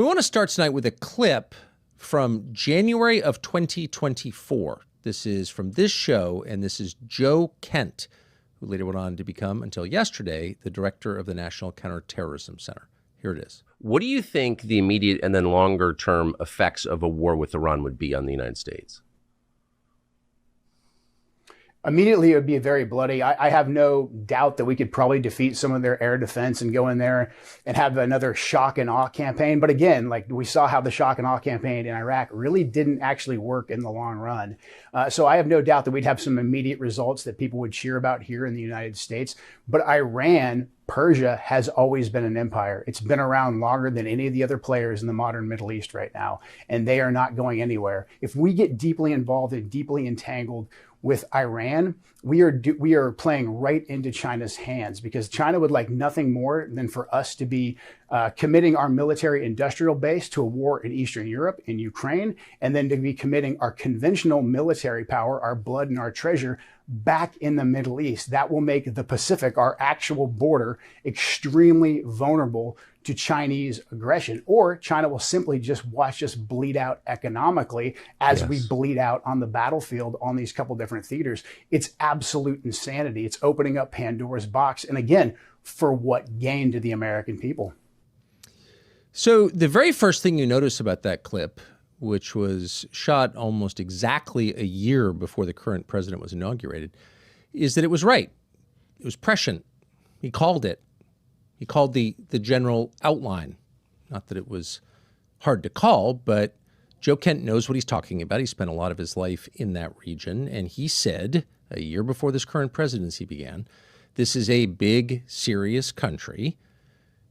We want to start tonight with a clip from January of 2024. This is from this show, and this is Joe Kent, who later went on to become, until yesterday, the director of the National Counterterrorism Center. Here it is. What do you think the immediate and then longer term effects of a war with Iran would be on the United States? Immediately, it would be very bloody. I have no doubt that we could probably defeat some of their air defense and go in there and have another shock and awe campaign. But again, like we saw how the shock and awe campaign in Iraq really didn't actually work in the long run. So I have no doubt that we'd have some immediate results that people would cheer about here in the United States. But Iran, Persia, has always been an empire. It's been around longer than any of the other players in the modern Middle East right now, and they are not going anywhere. If we get deeply involved and deeply entangled with Iran, we are playing right into China's hands, because China would like nothing more than for us to be committing our military industrial base to a war in Eastern Europe, in Ukraine, and then to be committing our conventional military power, our blood and our treasure, back in the Middle East. That will make the Pacific, our actual border, extremely vulnerable to Chinese aggression. Or China will simply just watch us bleed out economically as we bleed out on the battlefield on these couple different theaters. It's absolute insanity. It's opening up Pandora's box. And again, for what gain to the American people? So the very first thing you notice about that clip, which was shot almost exactly a year before the current president was inaugurated, is that it was right. It was prescient. He called it. He called the general outline. Not that it was hard to call, but Joe Kent knows what he's talking about. He spent a lot of his life in that region, and he said a year before this current presidency began, this is a big, serious country.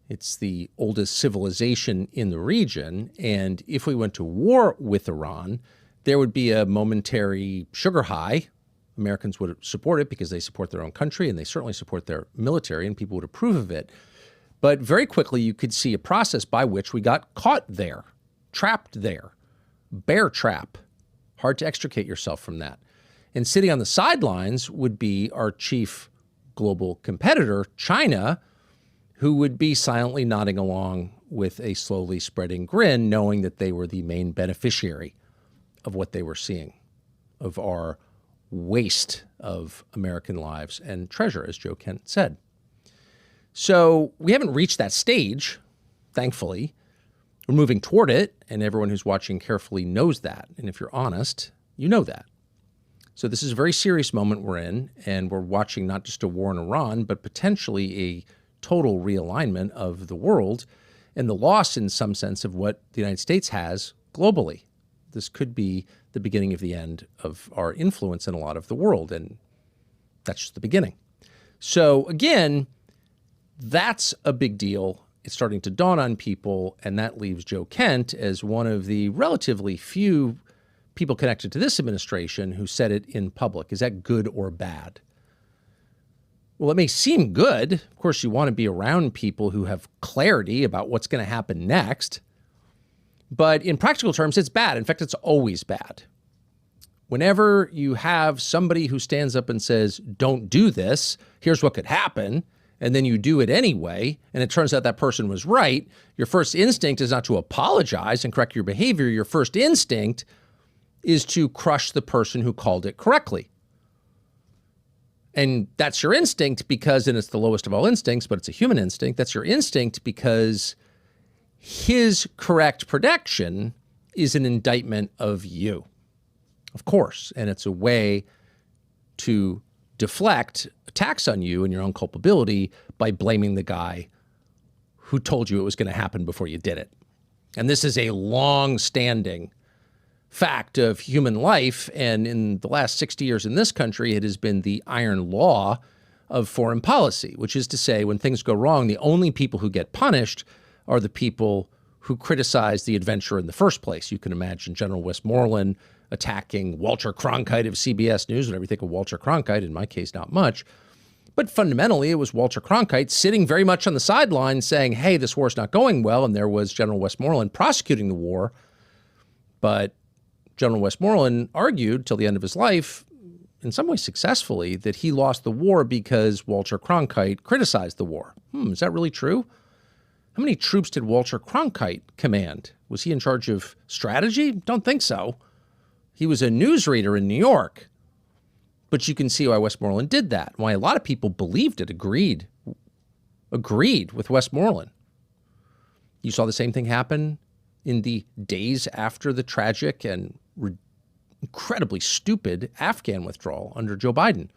It's the oldest civilization in the region, and if we went to war with Iran, there would be a momentary sugar high. Americans would support it because they support their own country, and they certainly support their military, and people would approve of it. But very quickly, you could see a process by which we got caught there, trapped there, bear trap. Hard to extricate yourself from that. And sitting on the sidelines would be our chief global competitor, China, who would be silently nodding along with a slowly spreading grin, knowing that they were the main beneficiary of what they were seeing, of our waste of American lives and treasure, as Joe Kent said. So we haven't reached that stage, thankfully. We're moving toward it, and everyone who's watching carefully knows that. And if you're honest, you know that. So this is a very serious moment we're in, and we're watching not just a war in Iran, but potentially a total realignment of the world and the loss, in some sense, of what the United States has globally. This could be the beginning of the end of our influence in a lot of the world, and that's just the beginning. So again, that's a big deal. It's starting to dawn on people, and that leaves Joe Kent as one of the relatively few people connected to this administration who said it in public. Is that good or bad? Well, it may seem good. Of course, you want to be around people who have clarity about what's going to happen next. But in practical terms, it's bad. In fact, it's always bad. Whenever you have somebody who stands up and says, don't do this, here's what could happen, and then you do it anyway, and it turns out that person was right, your first instinct is not to apologize and correct your behavior. Your first instinct is to crush the person who called it correctly. And that's your instinct because, and it's the lowest of all instincts, but it's a human instinct. That's your instinct because his correct prediction is an indictment of you, of course. And it's a way to deflect attacks on you and your own culpability by blaming the guy who told you it was going to happen before you did it. And this is a long-standing fact of human life. And in the last 60 years in this country, it has been the iron law of foreign policy, which is to say, when things go wrong, the only people who get punished are the people who criticize the adventure in the first place. You can imagine General Westmoreland attacking Walter Cronkite of CBS News, whatever you think of Walter Cronkite, in my case, not much. But fundamentally, it was Walter Cronkite sitting very much on the sidelines saying, hey, this war's not going well. And there was General Westmoreland prosecuting the war. But General Westmoreland argued till the end of his life, in some ways successfully, that he lost the war because Walter Cronkite criticized the war. Is that really true? How many troops did Walter Cronkite command? Was he in charge of strategy? Don't think so. He was a newsreader in New York. But you can see why Westmoreland did that, why a lot of people believed it, agreed with Westmoreland. You saw the same thing happen in the days after the tragic and incredibly stupid Afghan withdrawal under Joe Biden.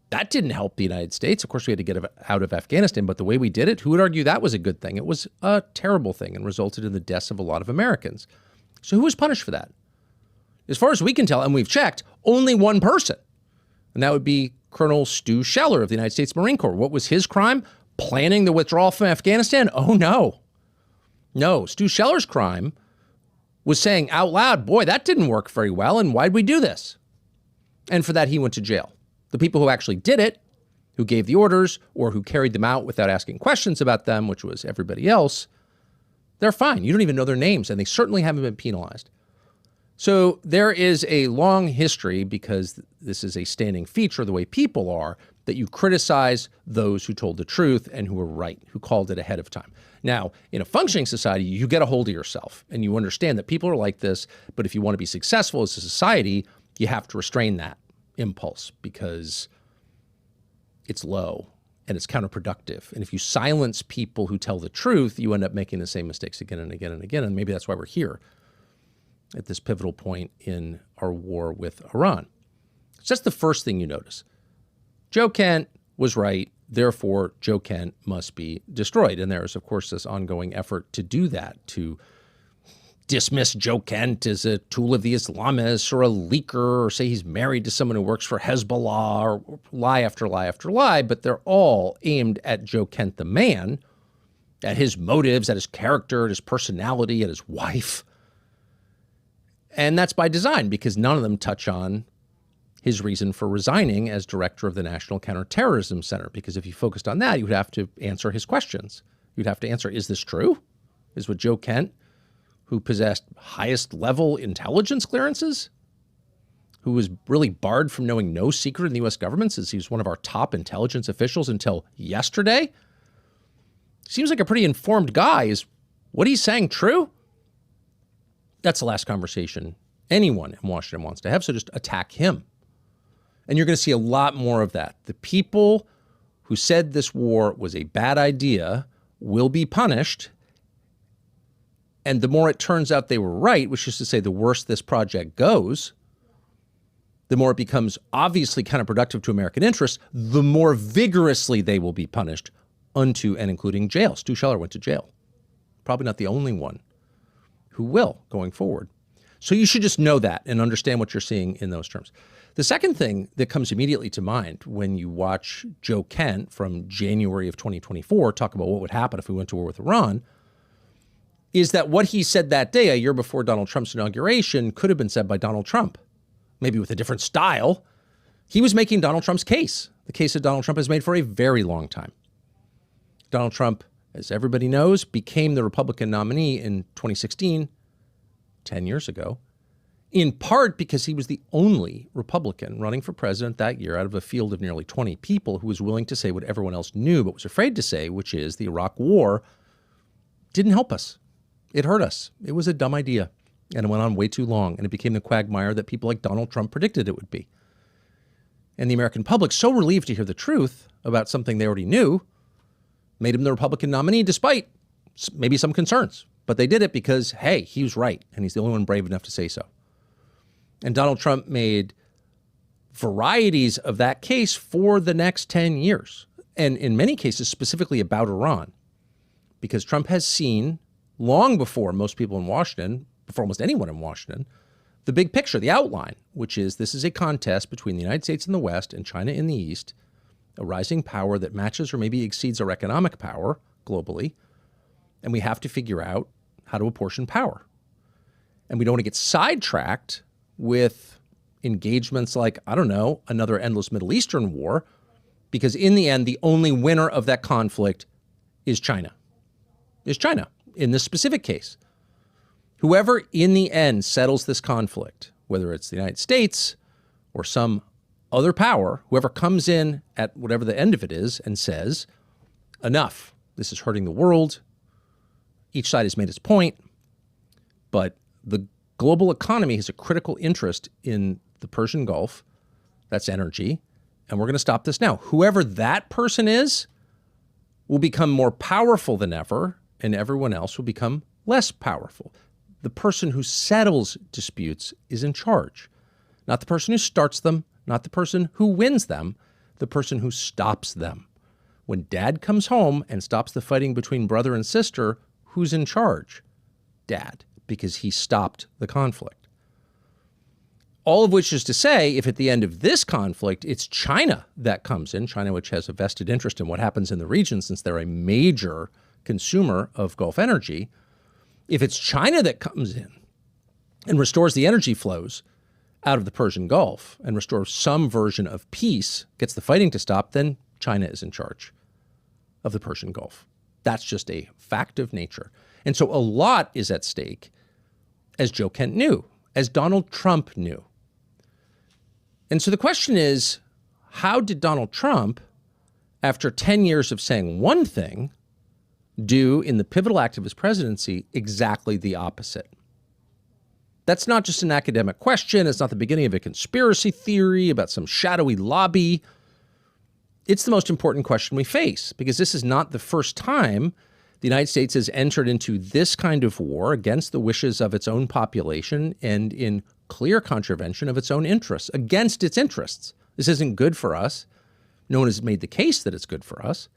That didn't help the United States. Of course, we had to get out of Afghanistan, but the way we did it, who would argue that was a good thing? It was a terrible thing and resulted in the deaths of a lot of Americans. So who was punished for that? As far as we can tell, and we've checked, only one person, and that would be Colonel Stu Scheller of the United States Marine Corps. What was his crime? Planning the withdrawal from Afghanistan? Oh, no. No, Stu Scheller's crime was saying out loud, boy, that didn't work very well, and why'd we do this? And for that, he went to jail. The people who actually did it, who gave the orders, or who carried them out without asking questions about them, which was everybody else, they're fine. You don't even know their names, and they certainly haven't been penalized. So there is a long history, because this is a standing feature of the way people are, that you criticize those who told the truth and who were right, who called it ahead of time. Now, in a functioning society, you get a hold of yourself and you understand that people are like this, but if you want to be successful as a society, you have to restrain that impulse because it's low and it's counterproductive. And if you silence people who tell the truth, you end up making the same mistakes again and again and again. And maybe that's why we're here at this pivotal point in our war with Iran. So that's the first thing you notice. Joe Kent was right. Therefore, Joe Kent must be destroyed. And there is, of course, this ongoing effort to do that, to dismiss Joe Kent as a tool of the Islamists or a leaker, or say he's married to someone who works for Hezbollah, or lie after lie after lie. But they're all aimed at Joe Kent, the man, at his motives, at his character, at his personality, at his wife. And that's by design, because none of them touch on his reason for resigning as director of the National Counterterrorism Center. Because if you focused on that, you would have to answer his questions. You'd have to answer, is this true? Is what Joe Kent, who possessed highest level intelligence clearances, who was really barred from knowing no secret in the U.S. government since he was one of our top intelligence officials until yesterday, seems like a pretty informed guy. Is what he's saying true? That's the last conversation anyone in Washington wants to have, so just attack him. And you're going to see a lot more of that. The people who said this war was a bad idea will be punished. And the more it turns out they were right, which is to say the worse this project goes, the more it becomes obviously counterproductive to American interests, the more vigorously they will be punished, unto and including jail. Stu Scheller went to jail. Probably not the only one who will going forward. So you should just know that and understand what you're seeing in those terms. The second thing that comes immediately to mind when you watch Joe Kent from January of 2024 talk about what would happen if we went to war with Iran is that what he said that day, a year before Donald Trump's inauguration, could have been said by Donald Trump, maybe with a different style. He was making Donald Trump's case, the case that Donald Trump has made for a very long time. Donald Trump, as everybody knows, became the Republican nominee in 2016, 10 years ago, in part because he was the only Republican running for president that year out of a field of nearly 20 people who was willing to say what everyone else knew but was afraid to say, which is the Iraq War didn't help us. It hurt us. It was a dumb idea, and it went on way too long, and it became the quagmire that people like Donald Trump predicted it would be. And the American public, so relieved to hear the truth about something they already knew, made him the Republican nominee despite maybe some concerns. But they did it because, hey, he was right, and he's the only one brave enough to say so. And Donald Trump made varieties of that case for the next 10 years, and in many cases specifically about Iran, because Trump has seen, long before most people in Washington, before almost anyone in Washington, the big picture, the outline, which is this is a contest between the United States in the West and China in the East, a rising power that matches or maybe exceeds our economic power globally, and we have to figure out how to apportion power. And we don't want to get sidetracked with engagements like, I don't know, another endless Middle Eastern war, because in the end, the only winner of that conflict is China. In this specific case. Whoever in the end settles this conflict, whether it's the United States or some other power, whoever comes in at whatever the end of it is and says, enough, this is hurting the world, Each side has made its point, but the global economy has a critical interest in the Persian Gulf. That's energy. And we're going to stop this now. Whoever that person is will become more powerful than ever, and everyone else will become less powerful. The person who settles disputes is in charge, not the person who starts them, not the person who wins them, the person who stops them. When dad comes home and stops the fighting between brother and sister, who's in charge? Dad, because he stopped the conflict. All of which is to say, if at the end of this conflict, it's China that comes in, China which has a vested interest in what happens in the region since they're a major consumer of Gulf energy, if it's China that comes in and restores the energy flows out of the Persian Gulf and restores some version of peace, gets the fighting to stop, then China is in charge of the Persian Gulf. That's just a fact of nature. And so a lot is at stake, as Joe Kent knew, as Donald Trump knew. And so the question is, how did Donald Trump, after 10 years of saying one thing, do in the pivotal act of his presidency exactly the opposite? That's not just an academic question. It's not the beginning of a conspiracy theory about some shadowy lobby. It's the most important question we face, because this is not the first time the United States has entered into this kind of war against the wishes of its own population and in clear contravention of its own interests, against its interests. This isn't good for us. No one has made the case that it's good for us.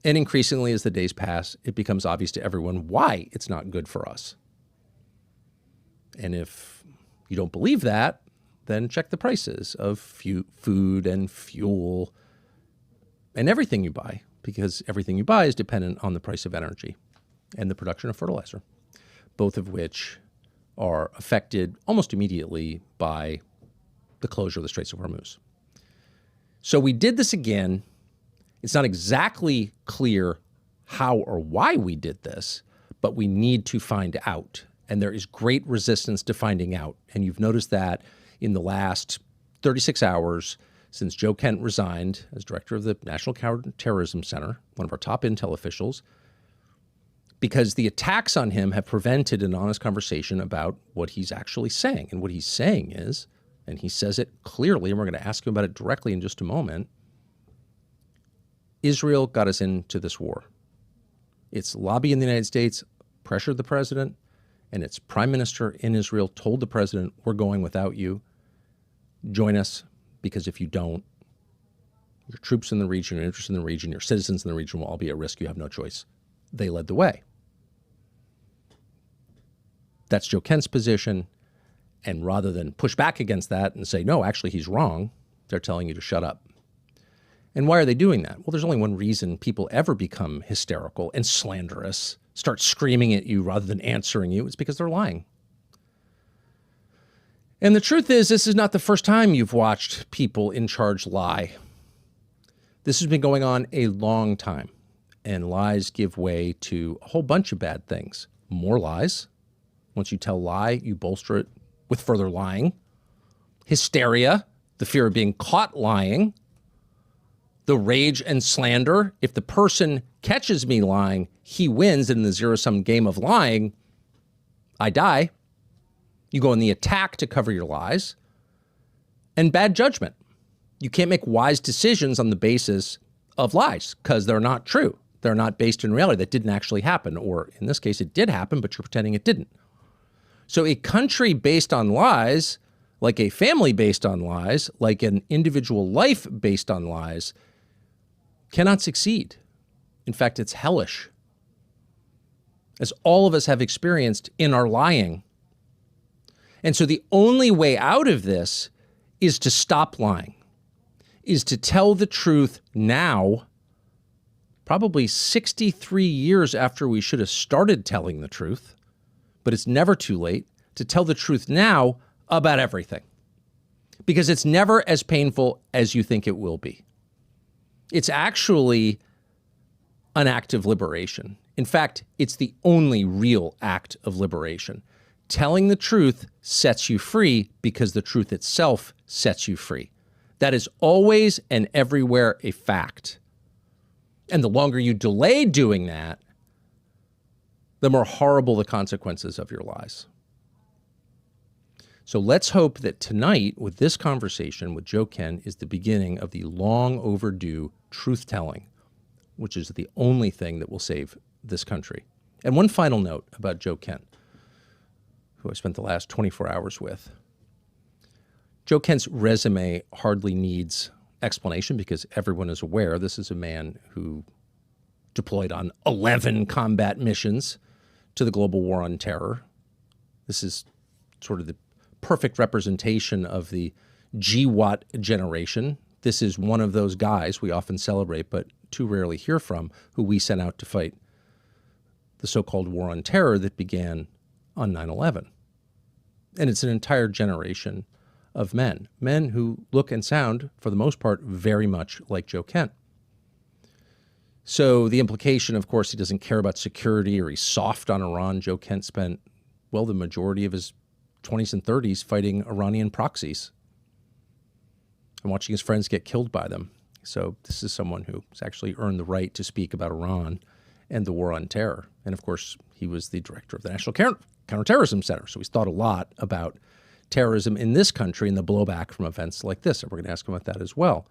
And increasingly, as the days pass, it becomes obvious to everyone why it's not good for us. And if you don't believe that, then check the prices of food and fuel and everything you buy, because everything you buy is dependent on the price of energy and the production of fertilizer, both of which are affected almost immediately by the closure of the Straits of Hormuz. So we did this again. It's not exactly clear how or why we did this, but we need to find out. And there is great resistance to finding out. And you've noticed that in the last 36 hours since Joe Kent resigned as director of the National Counterterrorism Center, one of our top intel officials, because the attacks on him have prevented an honest conversation about what he's actually saying. And what he's saying is, and he says it clearly, and we're going to ask him about it directly in just a moment, Israel got us into this war. Its lobby in the United States pressured the president, and its prime minister in Israel told the president, we're going without you. Join us, because if you don't, your troops in the region, your interests in the region, your citizens in the region will all be at risk. You have no choice. They led the way. That's Joe Kent's position. And rather than push back against that and say, no, actually, he's wrong, they're telling you to shut up. And why are they doing that? Well, there's only one reason people ever become hysterical and slanderous, start screaming at you rather than answering you. It's because they're lying. And the truth is, this is not the first time you've watched people in charge lie. This has been going on a long time. And lies give way to a whole bunch of bad things. More lies. Once you tell a lie, you bolster it with further lying. Hysteria, the fear of being caught lying. The rage and slander. If the person catches me lying, he wins in the zero-sum game of lying. I die. You go on the attack to cover your lies. And bad judgment. You can't make wise decisions on the basis of lies because they're not true. They're not based in reality. That didn't actually happen. Or in this case, it did happen, but you're pretending it didn't. So a country based on lies, like a family based on lies, like an individual life based on lies, cannot succeed. In fact, it's hellish. As all of us have experienced in our lying. And so the only way out of this is to stop lying, is to tell the truth now, probably 63 years after we should have started telling the truth, but it's never too late to tell the truth now about everything, because it's never as painful as you think it will be. It's actually an act of liberation. In fact, it's the only real act of liberation. Telling the truth sets you free because the truth itself sets you free. That is always and everywhere a fact. And the longer you delay doing that, the more horrible the consequences of your lies. So let's hope that tonight, with this conversation with Joe Kent, is the beginning of the long overdue truth-telling, which is the only thing that will save this country. And one final note about Joe Kent, who I spent the last 24 hours with. Joe Kent's resume hardly needs explanation because everyone is aware this is a man who deployed on 11 combat missions to the global war on terror. This is sort of the perfect representation of the GWAT generation. This is one of those guys we often celebrate but too rarely hear from, who we sent out to fight the so-called war on terror that began on 9/11. And it's an entire generation of men who look and sound, for the most part, very much like Joe Kent. So the implication, of course, he doesn't care about security or he's soft on Iran. Joe Kent spent, well, the majority of his 20s and 30s fighting Iranian proxies and watching his friends get killed by them. So this is someone who's actually earned the right to speak about Iran and the war on terror. And of course, he was the director of the National Counterterrorism Center. So he's thought a lot about terrorism in this country and the blowback from events like this. And we're going to ask him about that as well.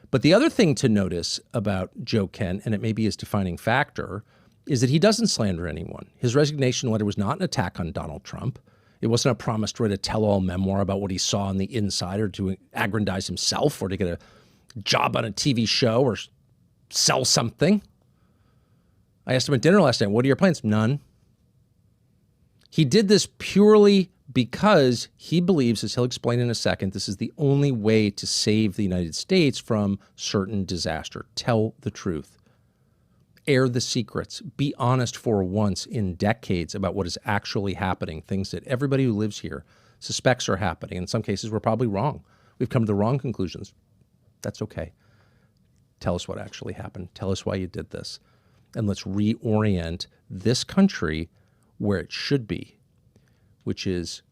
But the other thing to notice about Joe Kent, and it may be his defining factor, is that he doesn't slander anyone. His resignation letter was not an attack on Donald Trump. It wasn't a promise to write a tell-all memoir about what he saw on the inside or to aggrandize himself or to get a job on a TV show or sell something. I asked him at dinner last night, what are your plans? None. He did this purely because he believes, as he'll explain in a second, this is the only way to save the United States from certain disaster. Tell the truth. Air the secrets. Be honest for once in decades about what is actually happening, things that everybody who lives here suspects are happening. In some cases, we're probably wrong. We've come to the wrong conclusions. That's okay. Tell us what actually happened. Tell us why you did this. And let's reorient this country where it should be, which is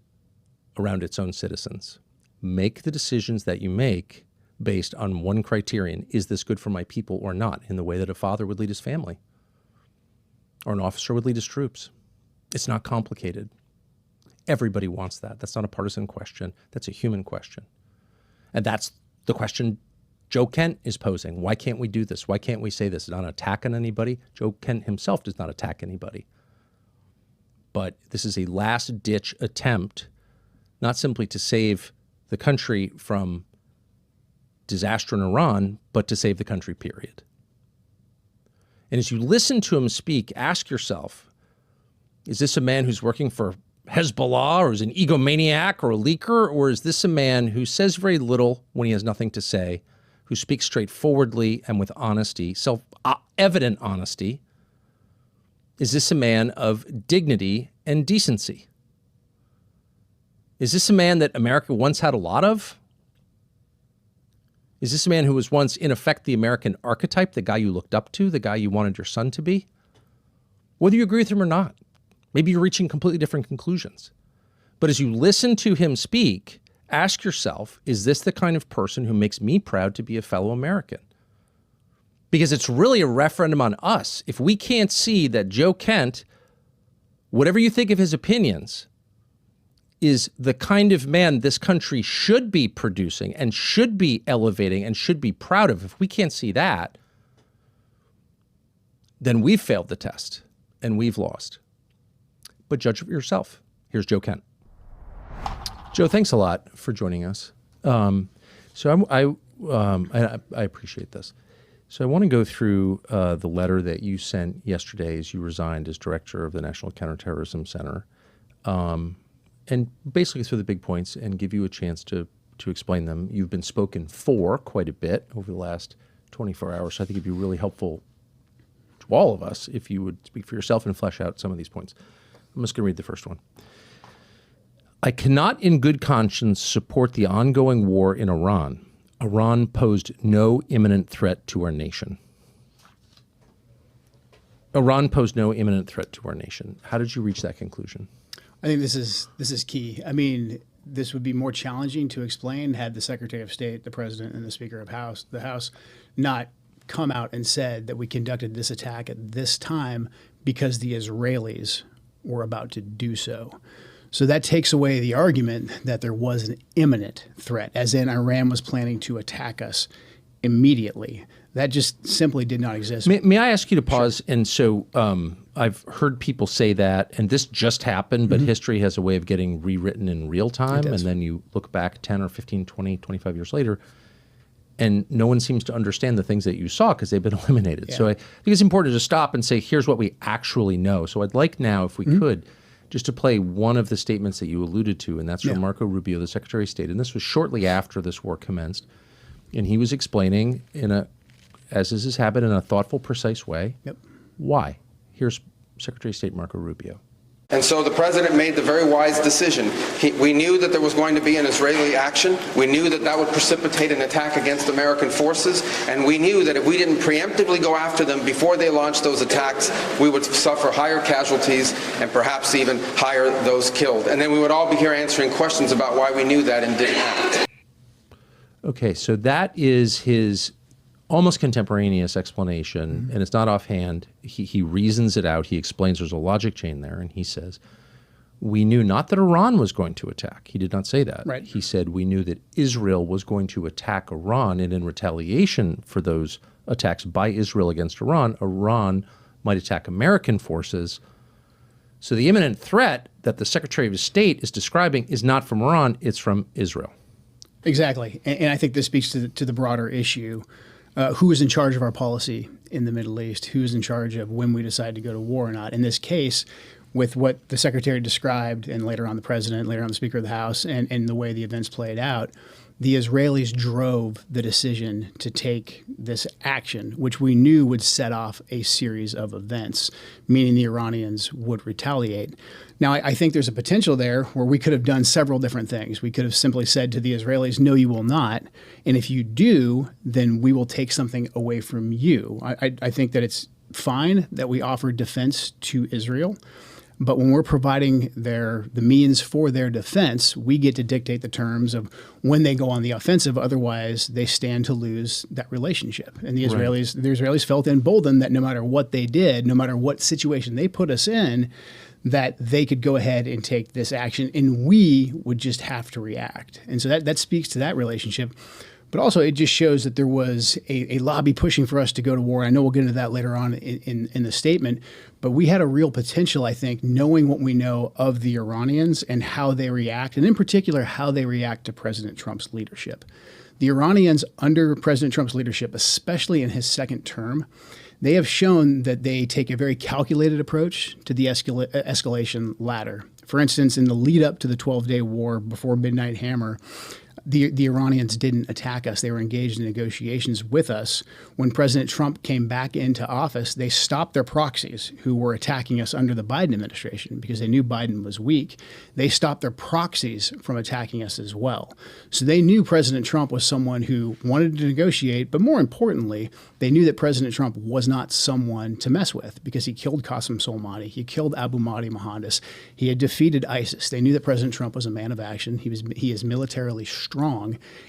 around its own citizens. Make the decisions that you make based on one criterion. Is this good for my people or not? In the way that a father would lead his family or an officer would lead his troops. It's not complicated. Everybody wants that. That's not a partisan question. That's a human question. And that's the question Joe Kent is posing. Why can't we do this? Why can't we say this? It's not attacking anybody. Joe Kent himself does not attack anybody. But this is a last-ditch attempt, not simply to save the country from disaster in Iran, but to save the country, period. And as you listen to him speak, ask yourself, is this a man who's working for Hezbollah or is an egomaniac or a leaker? Or is this a man who says very little when he has nothing to say, who speaks straightforwardly and with honesty, self-evident honesty? Is this a man of dignity and decency? Is this a man that America once had a lot of? Is this a man who was once, in effect, the American archetype, the guy you looked up to, the guy you wanted your son to be? Whether you agree with him or not, maybe you're reaching completely different conclusions. But as you listen to him speak, ask yourself, is this the kind of person who makes me proud to be a fellow American? Because it's really a referendum on us. If we can't see that Joe Kent, whatever you think of his opinions, is the kind of man this country should be producing and should be elevating and should be proud of, if we can't see that, then we've failed the test and we've lost. But judge for yourself. Here's Joe Kent. Joe, thanks a lot for joining us. I appreciate this. So I want to go through the letter that you sent yesterday as you resigned as director of the National Counterterrorism Center, and basically through the big points and give you a chance to explain them. You've been spoken for quite a bit over the last 24 hours, so I think it'd be really helpful to all of us if you would speak for yourself and flesh out some of these points. I'm just going to read the first one. I cannot in good conscience support the ongoing war in Iran. Iran posed no imminent threat to our nation. Iran posed no imminent threat to our nation. How did you reach that conclusion? I think this is key. I mean, this would be more challenging to explain had the Secretary of State, the President, and the Speaker of the House not come out and said that we conducted this attack at this time because the Israelis were about to do so. So that takes away the argument that there was an imminent threat, as in Iran was planning to attack us immediately. That just simply did not exist. May I ask you to pause? Sure. And so I've heard people say that, and this just happened, but history has a way of getting rewritten in real time. And then you look back 10 or 15, 20, 25 years later, and no one seems to understand the things that you saw because they've been eliminated. Yeah. So I think it's important to stop and say, here's what we actually know. So I'd like now, if we could, just to play one of the statements that you alluded to, and that's from Marco Rubio, the Secretary of State. And this was shortly after this war commenced. And he was explaining, as is his habit, in a thoughtful, precise way, why. Here's Secretary of State Marco Rubio. And so the president made the very wise decision. We knew that there was going to be an Israeli action. We knew that that would precipitate an attack against American forces. And we knew that if we didn't preemptively go after them before they launched those attacks, we would suffer higher casualties and perhaps even higher those killed. And then we would all be here answering questions about why we knew that and didn't act. Okay, so that is his almost contemporaneous explanation, and it's not offhand. He reasons it out. He explains there's a logic chain there, and he says, we knew not that Iran was going to attack. He did not say that. Right. He said we knew that Israel was going to attack Iran, and in retaliation for those attacks by Israel against Iran, Iran might attack American forces. So the imminent threat that the Secretary of State is describing is not from Iran, it's from Israel. Exactly. And I think this speaks to the broader issue. Who is in charge of our policy in the Middle East? Who is in charge of when we decide to go to war or not? In this case, with what the Secretary described, and later on the President, later on the Speaker of the House, and the way the events played out, the Israelis drove the decision to take this action, which we knew would set off a series of events, meaning the Iranians would retaliate. Now, I think there's a potential there where we could have done several different things. We could have simply said to the Israelis, no, you will not. And if you do, then we will take something away from you. I think that it's fine that we offer defense to Israel. But when we're providing the means for their defense, we get to dictate the terms of when they go on the offensive. Otherwise, they stand to lose that relationship. And the Israelis felt emboldened that no matter what they did, no matter what situation they put us in, that they could go ahead and take this action, and we would just have to react. And so that speaks to that relationship. But also, it just shows that there was a lobby pushing for us to go to war. I know we'll get into that later on in the statement. But we had a real potential, I think, knowing what we know of the Iranians and how they react, and in particular, how they react to President Trump's leadership. The Iranians, under President Trump's leadership, especially in his second term, they have shown that they take a very calculated approach to the escalation ladder. For instance, in the lead up to the 12-day war before Midnight Hammer, the Iranians didn't attack us. They were engaged in negotiations with us. When President Trump came back into office, they stopped their proxies who were attacking us under the Biden administration because they knew Biden was weak. They stopped their proxies from attacking us as well. So they knew President Trump was someone who wanted to negotiate, but more importantly, they knew that President Trump was not someone to mess with because he killed Qasem Soleimani. He killed Abu Mahdi Mohandas. He had defeated ISIS. They knew that President Trump was a man of action. He is militarily strong.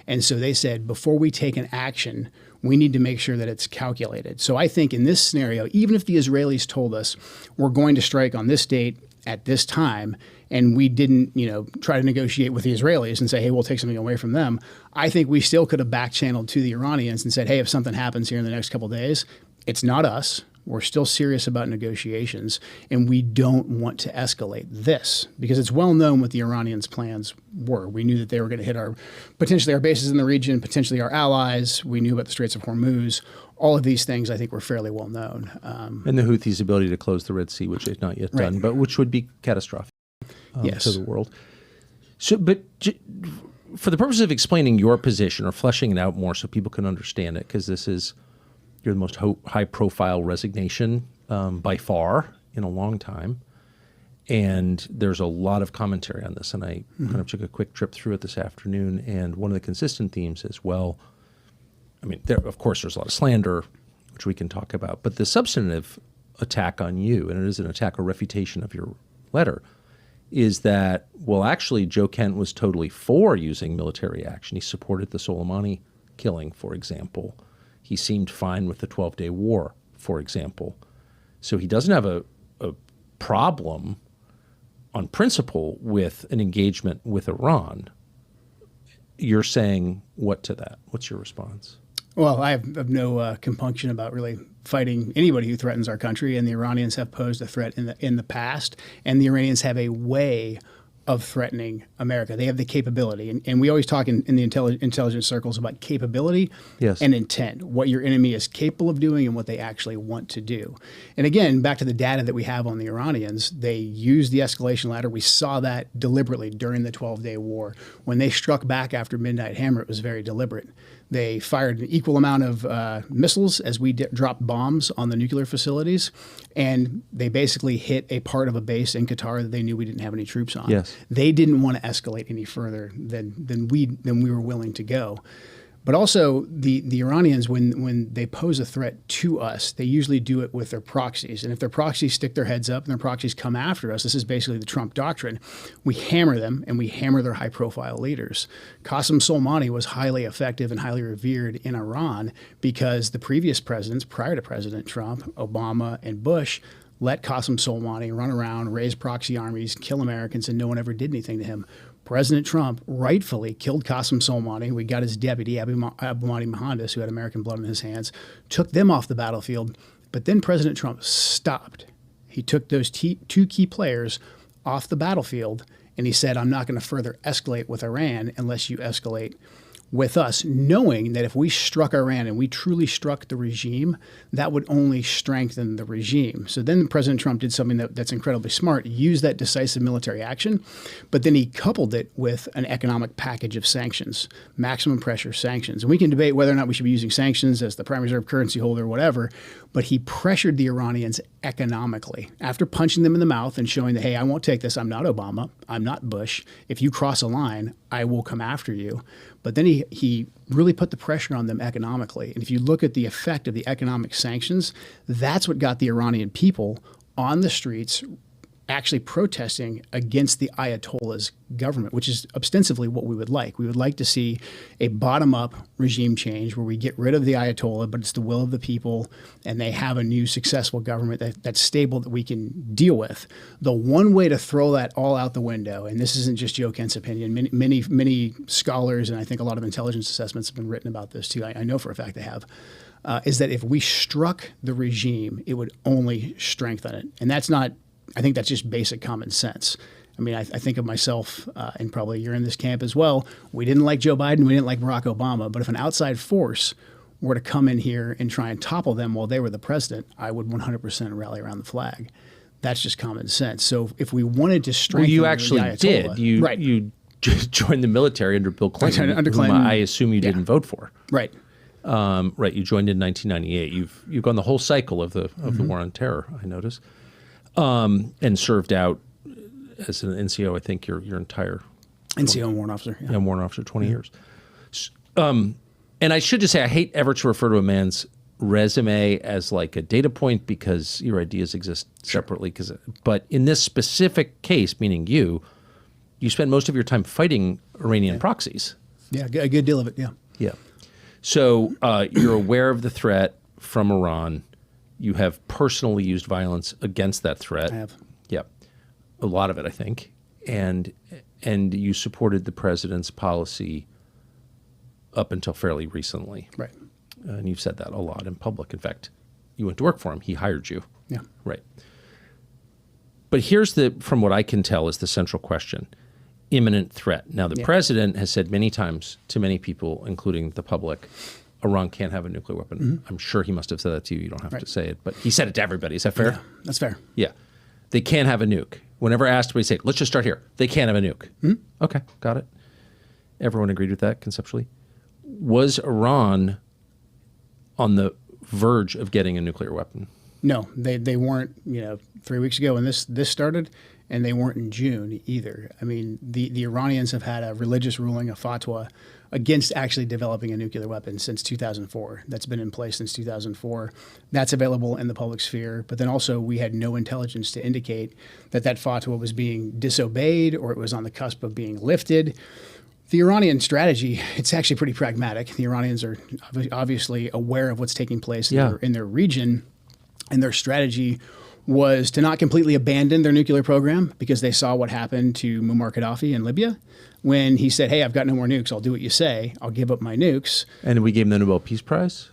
And so they said, before we take an action, we need to make sure that it's calculated. So I think in this scenario, even if the Israelis told us we're going to strike on this date at this time, and we didn't, try to negotiate with the Israelis and say, hey, we'll take something away from them, I think we still could have back-channeled to the Iranians and said, hey, if something happens here in the next couple of days, it's not us. We're still serious about negotiations, and we don't want to escalate this because it's well known what the Iranians' plans were. We knew that they were going to hit potentially our bases in the region, potentially our allies. We knew about the Straits of Hormuz. All of these things, I think, were fairly well known. And the Houthis' ability to close the Red Sea, which they've not yet done, but which would be catastrophic to the world. So, but for the purpose of explaining your position or fleshing it out more so people can understand it, because you're the most high-profile resignation by far in a long time, and there's a lot of commentary on this. And I kind of took a quick trip through it this afternoon, and one of the consistent themes is, well, I mean, of course, there's a lot of slander, which we can talk about, but the substantive attack on you, and it is an attack or refutation of your letter, is that, well, actually, Joe Kent was totally for using military action. He supported the Soleimani killing, for example. He seemed fine with the 12-day war, for example. So he doesn't have a problem on principle with an engagement with Iran. You're saying what to that? What's your response? Well, I have no compunction about really fighting anybody who threatens our country, and the Iranians have posed a threat in the past, and the Iranians have a way of threatening America. They have the capability, and we always talk in the intelligence circles about capability and intent, what your enemy is capable of doing and what they actually want to do. And again, back to the data that we have on the Iranians, they use the escalation ladder. We saw that deliberately during the 12-day war. When they struck back after Midnight Hammer, it was very deliberate. They fired an equal amount of missiles as we dropped bombs on the nuclear facilities, and they basically hit a part of a base in Qatar that they knew we didn't have any troops on. Yes. They didn't want to escalate any further than we were willing to go. But also, the Iranians, when they pose a threat to us, they usually do it with their proxies. And if their proxies stick their heads up and their proxies come after us, this is basically the Trump doctrine, we hammer them and we hammer their high-profile leaders. Qasem Soleimani was highly effective and highly revered in Iran because the previous presidents, prior to President Trump, Obama and Bush, let Qasem Soleimani run around, raise proxy armies, kill Americans, and no one ever did anything to him. President Trump rightfully killed Qasem Soleimani. We got his deputy, Abu Mahdi Mohandas, who had American blood on his hands, took them off the battlefield. But then President Trump stopped. He took those two key players off the battlefield, and he said, I'm not going to further escalate with Iran unless you escalate with us, knowing that if we struck Iran and we truly struck the regime, that would only strengthen the regime. So then President Trump did something that's incredibly smart, used that decisive military action, but then he coupled it with an economic package of sanctions, maximum pressure sanctions. And we can debate whether or not we should be using sanctions as the prime reserve currency holder or whatever, but he pressured the Iranians economically. After punching them in the mouth and showing that, hey, I won't take this, I'm not Obama, I'm not Bush. If you cross a line, I will come after you. But then he really put the pressure on them economically. And if you look at the effect of the economic sanctions, that's what got the Iranian people on the streets actually protesting against the Ayatollah's government, which is ostensibly what we would like. We would like to see a bottom-up regime change where we get rid of the Ayatollah, but it's the will of the people, and they have a new successful government that's stable that we can deal with. The one way to throw that all out the window, and this isn't just Joe Kent's opinion, many scholars, and I think a lot of intelligence assessments have been written about this too, I know for a fact they have, is that if we struck the regime, it would only strengthen it. And that's not, I think that's just basic common sense. I mean, I think of myself, and probably you're in this camp as well. We didn't like Joe Biden. We didn't like Barack Obama. But if an outside force were to come in here and try and topple them while they were the president, I would 100% rally around the flag. That's just common sense. So if we wanted to strengthen you actually the Ayatollah, did. right. You just joined the military under Bill Clinton, Under Clinton, whom I assume you didn't vote for. Right. Right. You joined in 1998. You've gone the whole cycle of the war on terror, I notice. And served out as an NCO, I think, your entire NCO and warrant officer. Yeah, warrant officer, 20 years. And I should just say, I hate ever to refer to a man's resume as like a data point because your ideas exist separately. But in this specific case, meaning you spend most of your time fighting Iranian proxies. Yeah, a good deal of it, yeah. Yeah. So you're aware of the threat from Iran. You have personally used violence against that threat. I have. Yeah. A lot of it, I think. And you supported the president's policy up until fairly recently. Right. And you've said that a lot in public. In fact, you went to work for him. He hired you. Yeah. Right. But here's from what I can tell is the central question, imminent threat. Now, the president has said many times to many people, including the public, Iran can't have a nuclear weapon. Mm-hmm. I'm sure he must have said that to you. You don't have to say it. But he said it to everybody. Is that fair? Yeah, that's fair. Yeah. They can't have a nuke. Whenever asked, we say, let's just start here. They can't have a nuke. Mm-hmm. Okay, got it. Everyone agreed with that conceptually. Was Iran on the verge of getting a nuclear weapon? No, they weren't, 3 weeks ago when this started, and they weren't in June either. I mean, the Iranians have had a religious ruling, a fatwa, against actually developing a nuclear weapon since 2004. That's been in place since 2004. That's available in the public sphere. But then also we had no intelligence to indicate that fatwa was being disobeyed or it was on the cusp of being lifted. The Iranian strategy, it's actually pretty pragmatic. The Iranians are obviously aware of what's taking place in their region, and their strategy was to not completely abandon their nuclear program because they saw what happened to Muammar Gaddafi in Libya when he said, hey, I've got no more nukes. I'll do what you say. I'll give up my nukes. And we gave him the Nobel Peace Prize?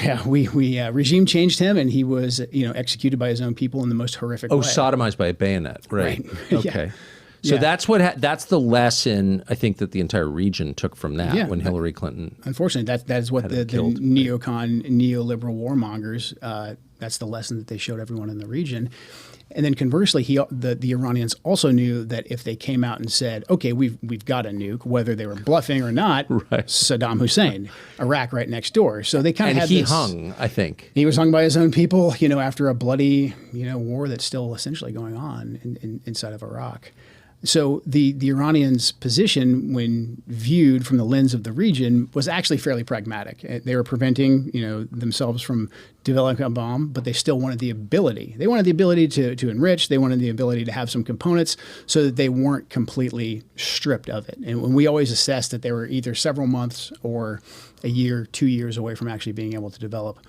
Yeah, we regime changed him, and he was executed by his own people in the most horrific way. Oh, sodomized by a bayonet. Right. Okay. Yeah. So Yeah. that's the lesson I think that the entire region took from that when Hillary Clinton. Unfortunately, that is what the neocon, neoliberal warmongers, that's the lesson that they showed everyone in the region. And then conversely, the Iranians also knew that if they came out and said, okay, we've got a nuke, whether they were bluffing or not, Saddam Hussein, Iraq right next door. So they kind of had he this, hung, I think. He was hung by his own people, after a bloody, war that's still essentially going on inside of Iraq. So the Iranians' position, when viewed from the lens of the region, was actually fairly pragmatic. They were preventing, themselves from developing a bomb, but they still wanted the ability. They wanted the ability to enrich. They wanted the ability to have some components so that they weren't completely stripped of it. And when we always assessed that they were either several months or a year, 2 years away from actually being able to develop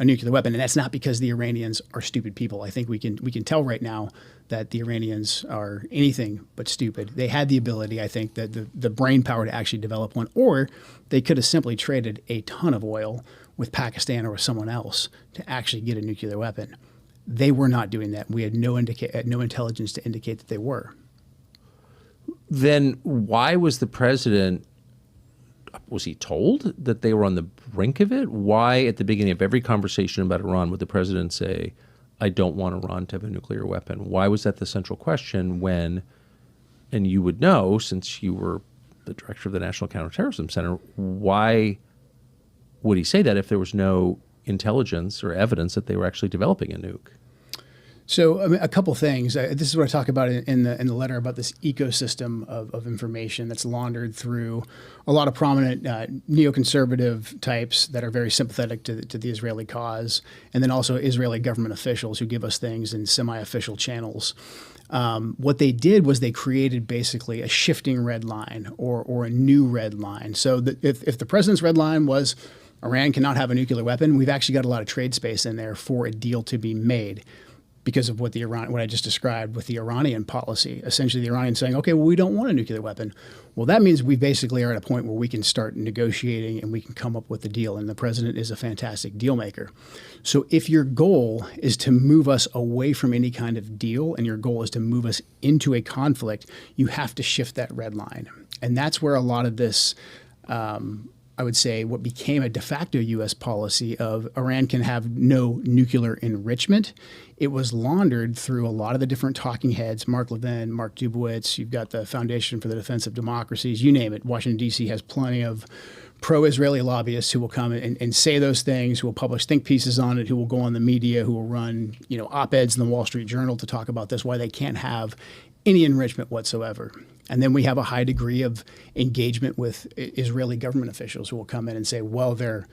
a nuclear weapon. And that's not because the Iranians are stupid people. I think we can tell right now that the Iranians are anything but stupid. They had the ability, I think, that the brain power to actually develop one, or they could have simply traded a ton of oil with Pakistan or with someone else to actually get a nuclear weapon. They were not doing that. We had no intelligence to indicate that they were. Then why was the president, was he told that they were on the brink of it? Why at the beginning of every conversation about Iran would the president say, I don't want Iran to have a nuclear weapon? Why was that the central question when, and you would know since you were the director of the National Counterterrorism Center, why would he say that if there was no intelligence or evidence that they were actually developing a nuke? So a couple things. This is what I talk about in the letter about this ecosystem of information that's laundered through a lot of prominent neoconservative types that are very sympathetic to the Israeli cause, and then also Israeli government officials who give us things in semi-official channels. What they did was they created basically a shifting red line or a new red line. So that if the president's red line was Iran cannot have a nuclear weapon, we've actually got a lot of trade space in there for a deal to be made, because of what I just described with the Iranian policy. Essentially, the Iranians saying, okay, well, we don't want a nuclear weapon. Well, that means we basically are at a point where we can start negotiating and we can come up with a deal. And the president is a fantastic deal maker. So if your goal is to move us away from any kind of deal and your goal is to move us into a conflict, you have to shift that red line. And that's where a lot of this, I would say, what became a de facto U.S. policy of Iran can have no nuclear enrichment. It was laundered through a lot of the different talking heads, Mark Levin, Mark Dubowitz. You've got the Foundation for the Defense of Democracies, you name it. Washington, D.C. has plenty of pro-Israeli lobbyists who will come and say those things, who will publish think pieces on it, who will go on the media, who will run op-eds in the Wall Street Journal to talk about this, why they can't have any enrichment whatsoever. And then we have a high degree of engagement with Israeli government officials who will come in and say, well, they're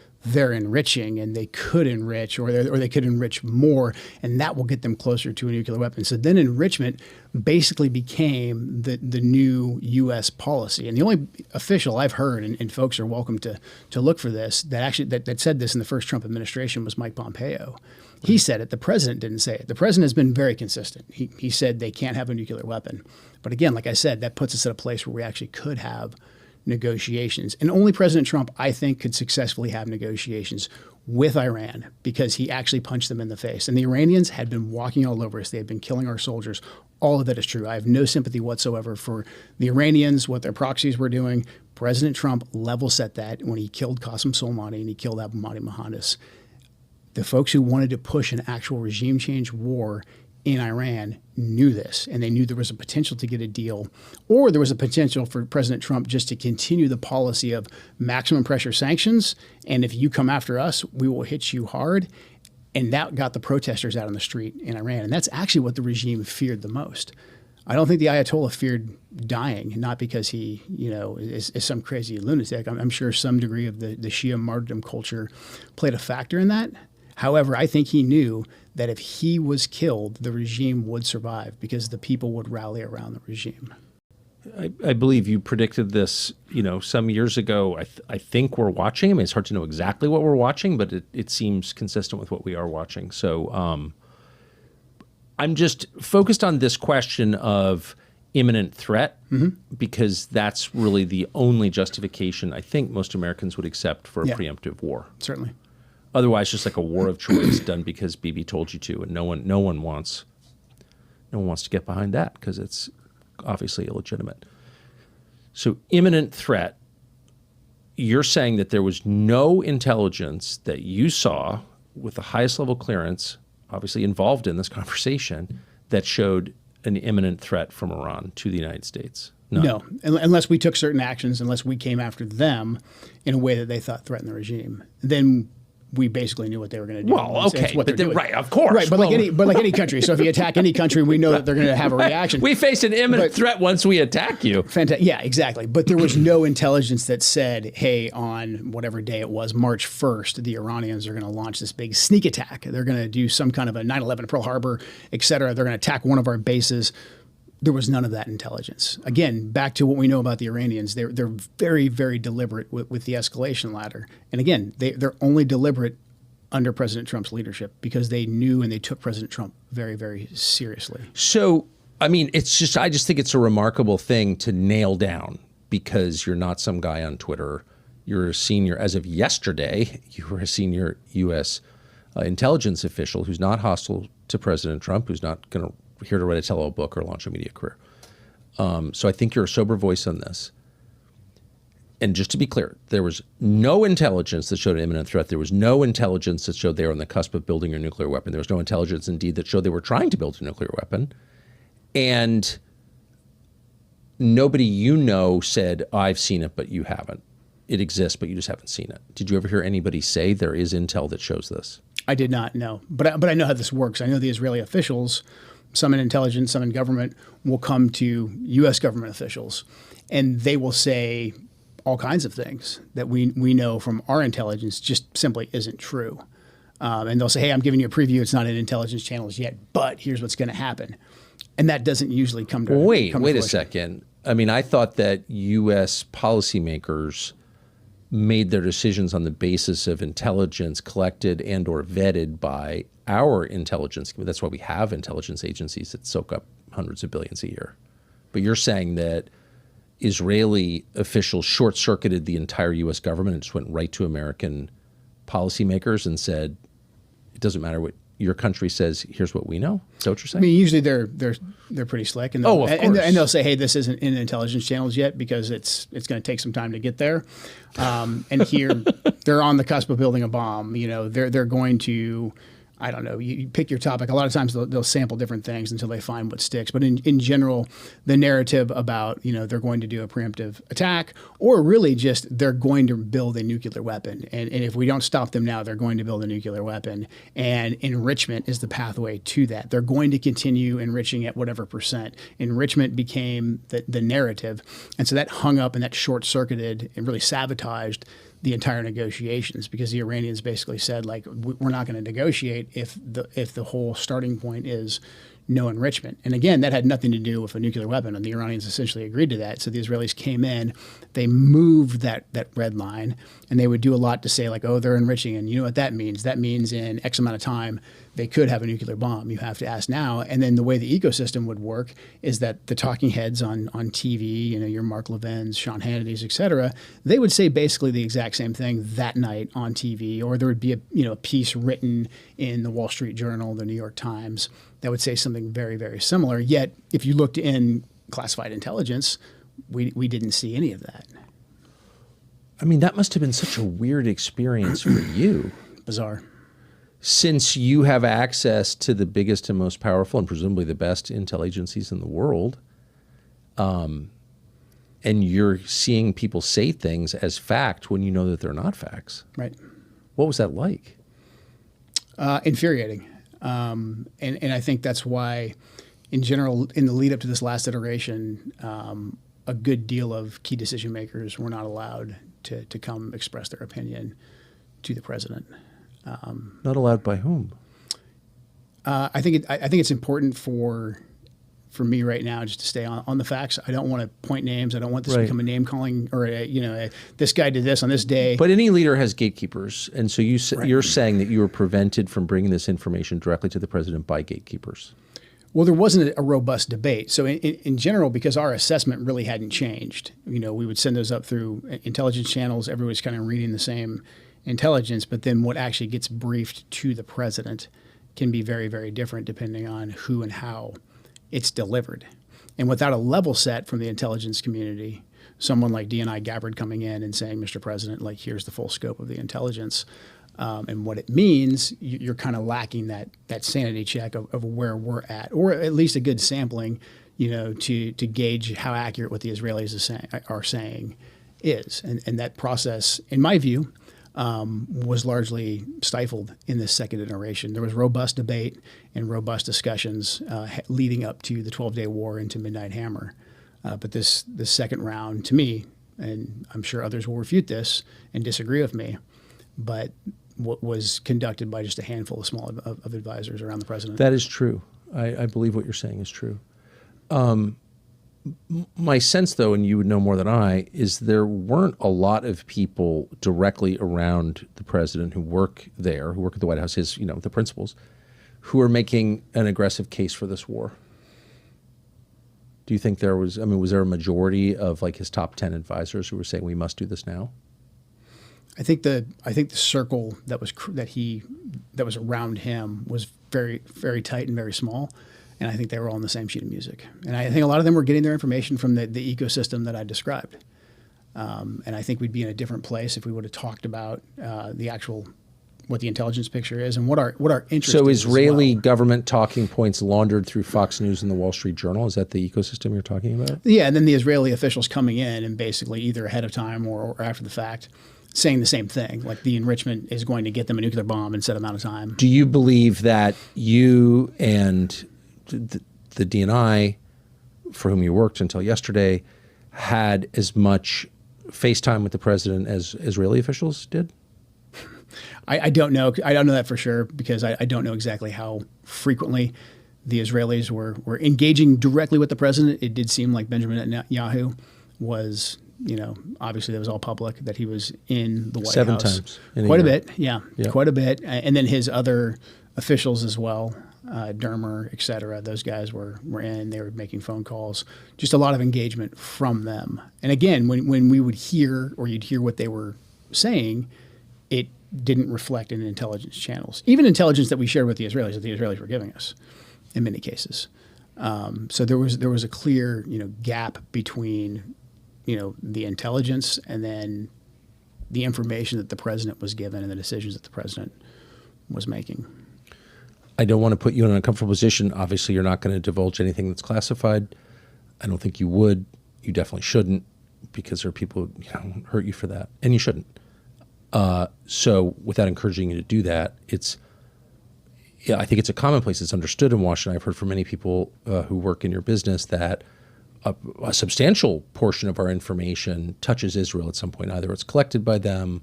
enriching and they could enrich or they could enrich more, and that will get them closer to a nuclear weapon. So then enrichment basically became the new U.S. policy. And the only official I've heard, and folks are welcome to look for this, that said this in the first Trump administration was Mike Pompeo. He said it. The president didn't say it. The president has been very consistent. He said they can't have a nuclear weapon. But again, like I said, that puts us at a place where we actually could have negotiations. And only President Trump, I think, could successfully have negotiations with Iran because he actually punched them in the face. And the Iranians had been walking all over us. They had been killing our soldiers. All of that is true. I have no sympathy whatsoever for the Iranians, what their proxies were doing. President Trump level set that when he killed Qasem Soleimani and he killed Abu Mahdi Mohandas. The folks who wanted to push an actual regime change war in Iran knew this, and they knew there was a potential to get a deal, or there was a potential for President Trump just to continue the policy of maximum pressure sanctions, and if you come after us, we will hit you hard. And that got the protesters out on the street in Iran, and that's actually what the regime feared the most. I don't think the Ayatollah feared dying, not because he, is some crazy lunatic. I'm sure some degree of the Shia martyrdom culture played a factor in that. However, I think he knew that if he was killed, the regime would survive because the people would rally around the regime. I believe you predicted this, some years ago. I think we're watching. I mean, it's hard to know exactly what we're watching, but it seems consistent with what we are watching. So I'm just focused on this question of imminent threat because that's really the only justification I think most Americans would accept for a preemptive war. Certainly. Otherwise, just like a war of choice done because Bibi told you to, and no one wants to get behind that because it's obviously illegitimate. So imminent threat, you're saying that there was no intelligence that you saw with the highest level clearance, obviously involved in this conversation, that showed an imminent threat from Iran to the United States? None. No, unless we took certain actions, unless we came after them in a way that they thought threatened the regime. Then we basically knew what they were going to do. Well, okay, but then, right, of course. Right, but like any country. So if you attack any country, we know that they're going to have a reaction. We face an imminent threat once we attack you. Fantastic. Yeah, exactly. But there was no intelligence that said, hey, on whatever day it was, March 1st, the Iranians are going to launch this big sneak attack. They're going to do some kind of a 9/11 Pearl Harbor, et cetera. They're going to attack one of our bases. There was none of that intelligence. Again, back to what we know about the Iranians, they're very, very deliberate with the escalation ladder. And again, they're only deliberate under President Trump's leadership because they knew and they took President Trump very, very seriously. So, I mean, I just think it's a remarkable thing to nail down because you're not some guy on Twitter. You're a senior, as of yesterday, you were a senior U.S. Intelligence official who's not hostile to President Trump, who's not going to here to write a tell-all book or launch a media career. So I think you're a sober voice on this. And just to be clear, there was no intelligence that showed an imminent threat. There was no intelligence that showed they were on the cusp of building a nuclear weapon. There was no intelligence, indeed, that showed they were trying to build a nuclear weapon. And nobody you know said, I've seen it, but you haven't. It exists, but you just haven't seen it. Did you ever hear anybody say there is intel that shows this? I did not, no. But I know how this works. I know the Israeli officials, some in intelligence, some in government, will come to U.S. government officials, and they will say all kinds of things that we know from our intelligence just simply isn't true. And they'll say, hey, I'm giving you a preview. It's not in intelligence channels yet, but here's what's going to happen. And that doesn't usually come to Wait fruition. A second. I mean, I thought that U.S. policymakers made their decisions on the basis of intelligence collected and or vetted by our intelligence. That's why we have intelligence agencies that soak up hundreds of billions a year. But you're saying that Israeli officials short-circuited the entire U.S. government and just went right to American policymakers and said, it doesn't matter what your country says, here's what we know? Is that what you're saying? I mean, usually they're pretty slick. And of course. And they'll say, hey, this isn't in intelligence channels yet because it's going to take some time to get there. And here, they're on the cusp of building a bomb. You know, they're going to, I don't know, you pick your topic. A lot of times they'll sample different things until they find what sticks. But in general, the narrative about, you know, they're going to do a preemptive attack or really just they're going to build a nuclear weapon. And if we don't stop them now, they're going to build a nuclear weapon. And enrichment is the pathway to that. They're going to continue enriching at whatever percent. Enrichment became the narrative. And so that hung up and that short-circuited and really sabotaged the entire negotiations because the Iranians basically said, like, we're not going to negotiate if the whole starting point is no enrichment. And again, that had nothing to do with a nuclear weapon, and the Iranians essentially agreed to that. So the Israelis came in, they moved that red line, and they would do a lot to say, like, oh, they're enriching, and you know what that means? That means in X amount of time, they could have a nuclear bomb. You have to ask now. And then the way the ecosystem would work is that the talking heads on TV, you know, your Mark Levin's, Sean Hannity's, et cetera, they would say basically the exact same thing that night on TV, or there would be a piece written in the Wall Street Journal, the New York Times, that would say something very, very similar. Yet, if you looked in classified intelligence, we didn't see any of that. I mean, that must have been such a weird experience for you. Bizarre. Since you have access to the biggest and most powerful and presumably the best intel agencies in the world, and you're seeing people say things as fact when you know that they're not facts. Right. What was that like? Infuriating. And I think that's why, in general, in the lead up to this last iteration, a good deal of key decision makers were not allowed to come express their opinion to the president. Not allowed by whom? I think it's important for me right now just to stay on the facts. I don't want to point names. I don't want this to become a name calling or this guy did this on this day. But any leader has gatekeepers, and so you're saying that you were prevented from bringing this information directly to the president by gatekeepers. Well, there wasn't a robust debate. So in general, because our assessment really hadn't changed, we would send those up through intelligence channels. Everybody's kind of reading the same intelligence, but then what actually gets briefed to the president can be very, very different depending on who and how it's delivered. And without a level set from the intelligence community, someone like DNI Gabbard coming in and saying, Mr. President, like, here's the full scope of the intelligence, and what it means, you're kind of lacking that sanity check of where we're at, or at least a good sampling, to gauge how accurate what the Israelis are saying is. And that process, in my view, was largely stifled in this second iteration. There was robust debate and robust discussions leading up to the 12-day war into Midnight Hammer. But this second round, to me, and I'm sure others will refute this and disagree with me, but what was conducted by just a handful of advisors around the president. That is true. I believe what you're saying is true. My sense, though, and you would know more than I, is there weren't a lot of people directly around the president who work there, who work at the White House, the principals, who are making an aggressive case for this war. Do you think was there a majority of like his top 10 advisors who were saying we must do this now? I think the circle that was around him was very, very tight and very small, and I think they were all on the same sheet of music. And I think a lot of them were getting their information from the ecosystem that I described. And I think we'd be in a different place if we would have talked about what the intelligence picture is and what our interest is. So Israeli as well. government talking points laundered through Fox News and the Wall Street Journal, is that the ecosystem you're talking about? Yeah, and then the Israeli officials coming in and basically either ahead of time or after the fact saying the same thing, like the enrichment is going to get them a nuclear bomb in a set amount of time. Do you believe that you and the DNI, for whom you worked until yesterday, had as much FaceTime with the president as Israeli officials did? I don't know. I don't know that for sure because I don't know exactly how frequently the Israelis were engaging directly with the president. It did seem like Benjamin Netanyahu was, obviously that was all public, that he was in the White Seven House. times. Quite a bit, yeah, quite a bit. And then his other officials as well, Dermer, et cetera, those guys were in, they were making phone calls, just a lot of engagement from them. And again, when we would hear, or you'd hear what they were saying, it didn't reflect in intelligence channels, even intelligence that we shared with the Israelis, that the Israelis were giving us in many cases. So there was a clear, gap between, the intelligence and then the information that the president was given and the decisions that the president was making. I don't want to put you in an uncomfortable position. Obviously, you're not going to divulge anything that's classified. I don't think you would. You definitely shouldn't, because there are people who hurt you for that, and you shouldn't. So without encouraging you to do that, I think it's a commonplace. It's understood in Washington. I've heard from many people who work in your business that a substantial portion of our information touches Israel at some point. Either it's collected by them,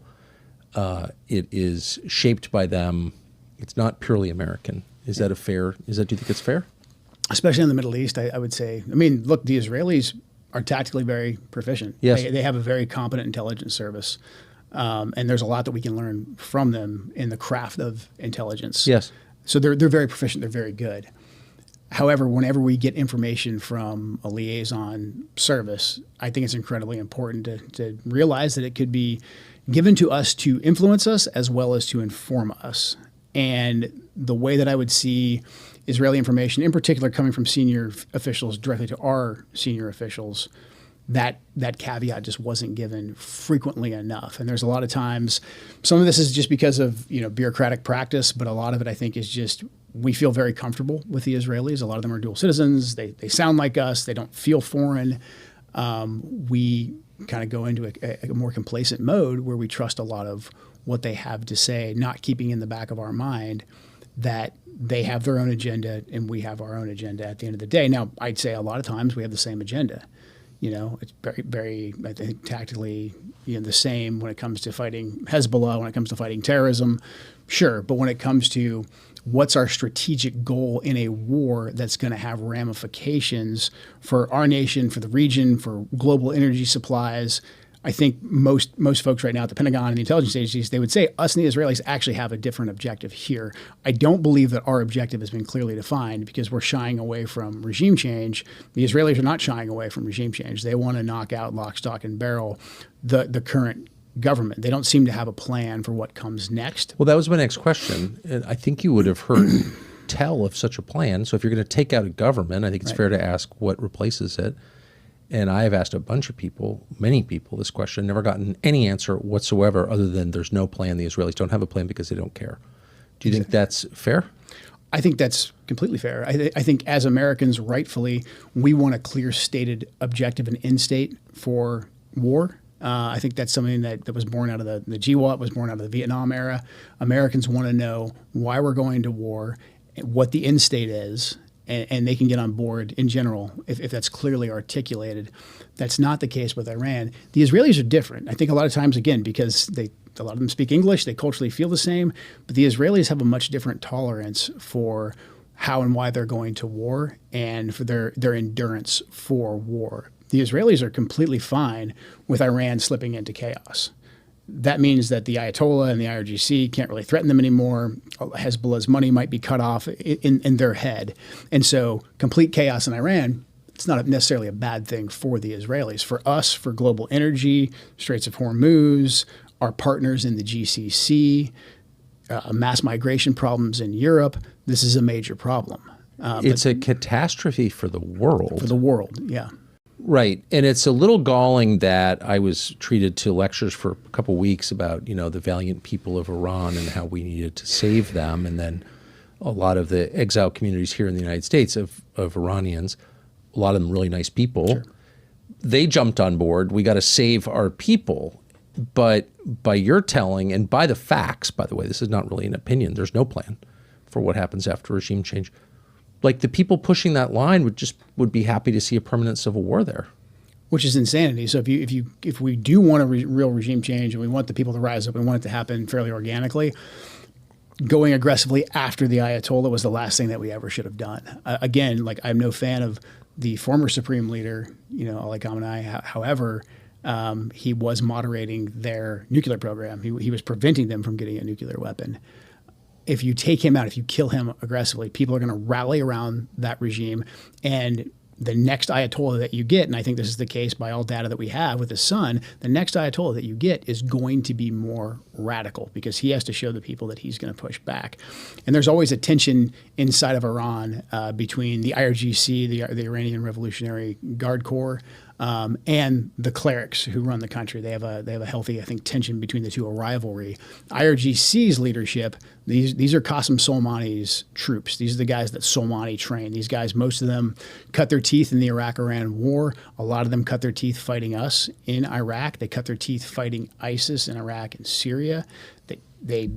it is shaped by them. It's not purely American. Do you think it's fair? Especially in the Middle East, I would say. I mean, look, the Israelis are tactically very proficient. Yes. They have a very competent intelligence service. And there's a lot that we can learn from them in the craft of intelligence. Yes. So they're very proficient. They're very good. However, whenever we get information from a liaison service, I think it's incredibly important to realize that it could be given to us to influence us as well as to inform us. And the way that I would see Israeli information, in particular coming from senior officials directly to our senior officials, that caveat just wasn't given frequently enough. And there's a lot of times, some of this is just because of bureaucratic practice, but a lot of it I think is just we feel very comfortable with the Israelis. A lot of them are dual citizens. They sound like us. They don't feel foreign. We kind of go into a more complacent mode where we trust a lot of what they have to say, not keeping in the back of our mind that they have their own agenda and we have our own agenda at the end of the day. Now, I'd say a lot of times we have the same agenda. It's very, very, I think, tactically the same when it comes to fighting Hezbollah, when it comes to fighting terrorism, sure. But when it comes to what's our strategic goal in a war that's going to have ramifications for our nation, for the region, for global energy supplies, I think most folks right now at the Pentagon and the intelligence agencies, they would say us and the Israelis actually have a different objective here. I don't believe that our objective has been clearly defined because we're shying away from regime change. The Israelis are not shying away from regime change. They want to knock out lock, stock, and barrel the current government. They don't seem to have a plan for what comes next. Well, that was my next question. And I think you would have heard tell of such a plan. So if you're going to take out a government, I think it's fair to ask what replaces it. And I have asked a bunch of people, many people, this question, never gotten any answer whatsoever other than there's no plan. The Israelis don't have a plan because they don't care. Do you think that's fair? I think that's completely fair. I think as Americans, rightfully, we want a clear stated objective and end state for war. I think that's something that was born out of the GWOT, was born out of the Vietnam era. Americans want to know why we're going to war, what the end state is, and they can get on board in general if that's clearly articulated. That's not the case with Iran. The Israelis are different. I think a lot of times, again, because a lot of them speak English, they culturally feel the same, but the Israelis have a much different tolerance for how and why they're going to war and for their endurance for war. The Israelis are completely fine with Iran slipping into chaos. That means that the Ayatollah and the IRGC can't really threaten them anymore. Hezbollah's money might be cut off in their head. And so complete chaos in Iran, it's not necessarily a bad thing for the Israelis. For us, for global energy, Straits of Hormuz, our partners in the GCC, mass migration problems in Europe, this is a major problem. It's a catastrophe for the world. For the world, yeah. Right. And it's a little galling that I was treated to lectures for a couple of weeks about, the valiant people of Iran and how we needed to save them. And then a lot of the exile communities here in the United States of Iranians, a lot of them really nice people, sure. They jumped on board. We got to save our people. But by your telling and by the facts, by the way, this is not really an opinion. There's no plan for what happens after regime change. Like the people pushing that line would be happy to see a permanent civil war there, which is insanity. So if we do want a real regime change and we want the people to rise up, we want it to happen fairly organically, going aggressively after the Ayatollah was the last thing that we ever should have done. Again, like I'm no fan of the former supreme leader, Ali Khamenei. However, he was moderating their nuclear program. He was preventing them from getting a nuclear weapon. If you take him out, if you kill him aggressively, people are going to rally around that regime. And the next Ayatollah that you get, and I think this is the case by all data that we have with his son, the next Ayatollah that you get is going to be more radical because he has to show the people that he's going to push back. And there's always a tension inside of Iran between the IRGC, the Iranian Revolutionary Guard Corps, and the clerics who run the country. They have a healthy, I think, tension between the two, a rivalry. IRGC's leadership, these are Qasem Soleimani's troops. These are the guys that Soleimani trained. These guys, most of them cut their teeth in the Iraq-Iran war. A lot of them cut their teeth fighting us in Iraq. They cut their teeth fighting ISIS in Iraq and Syria. They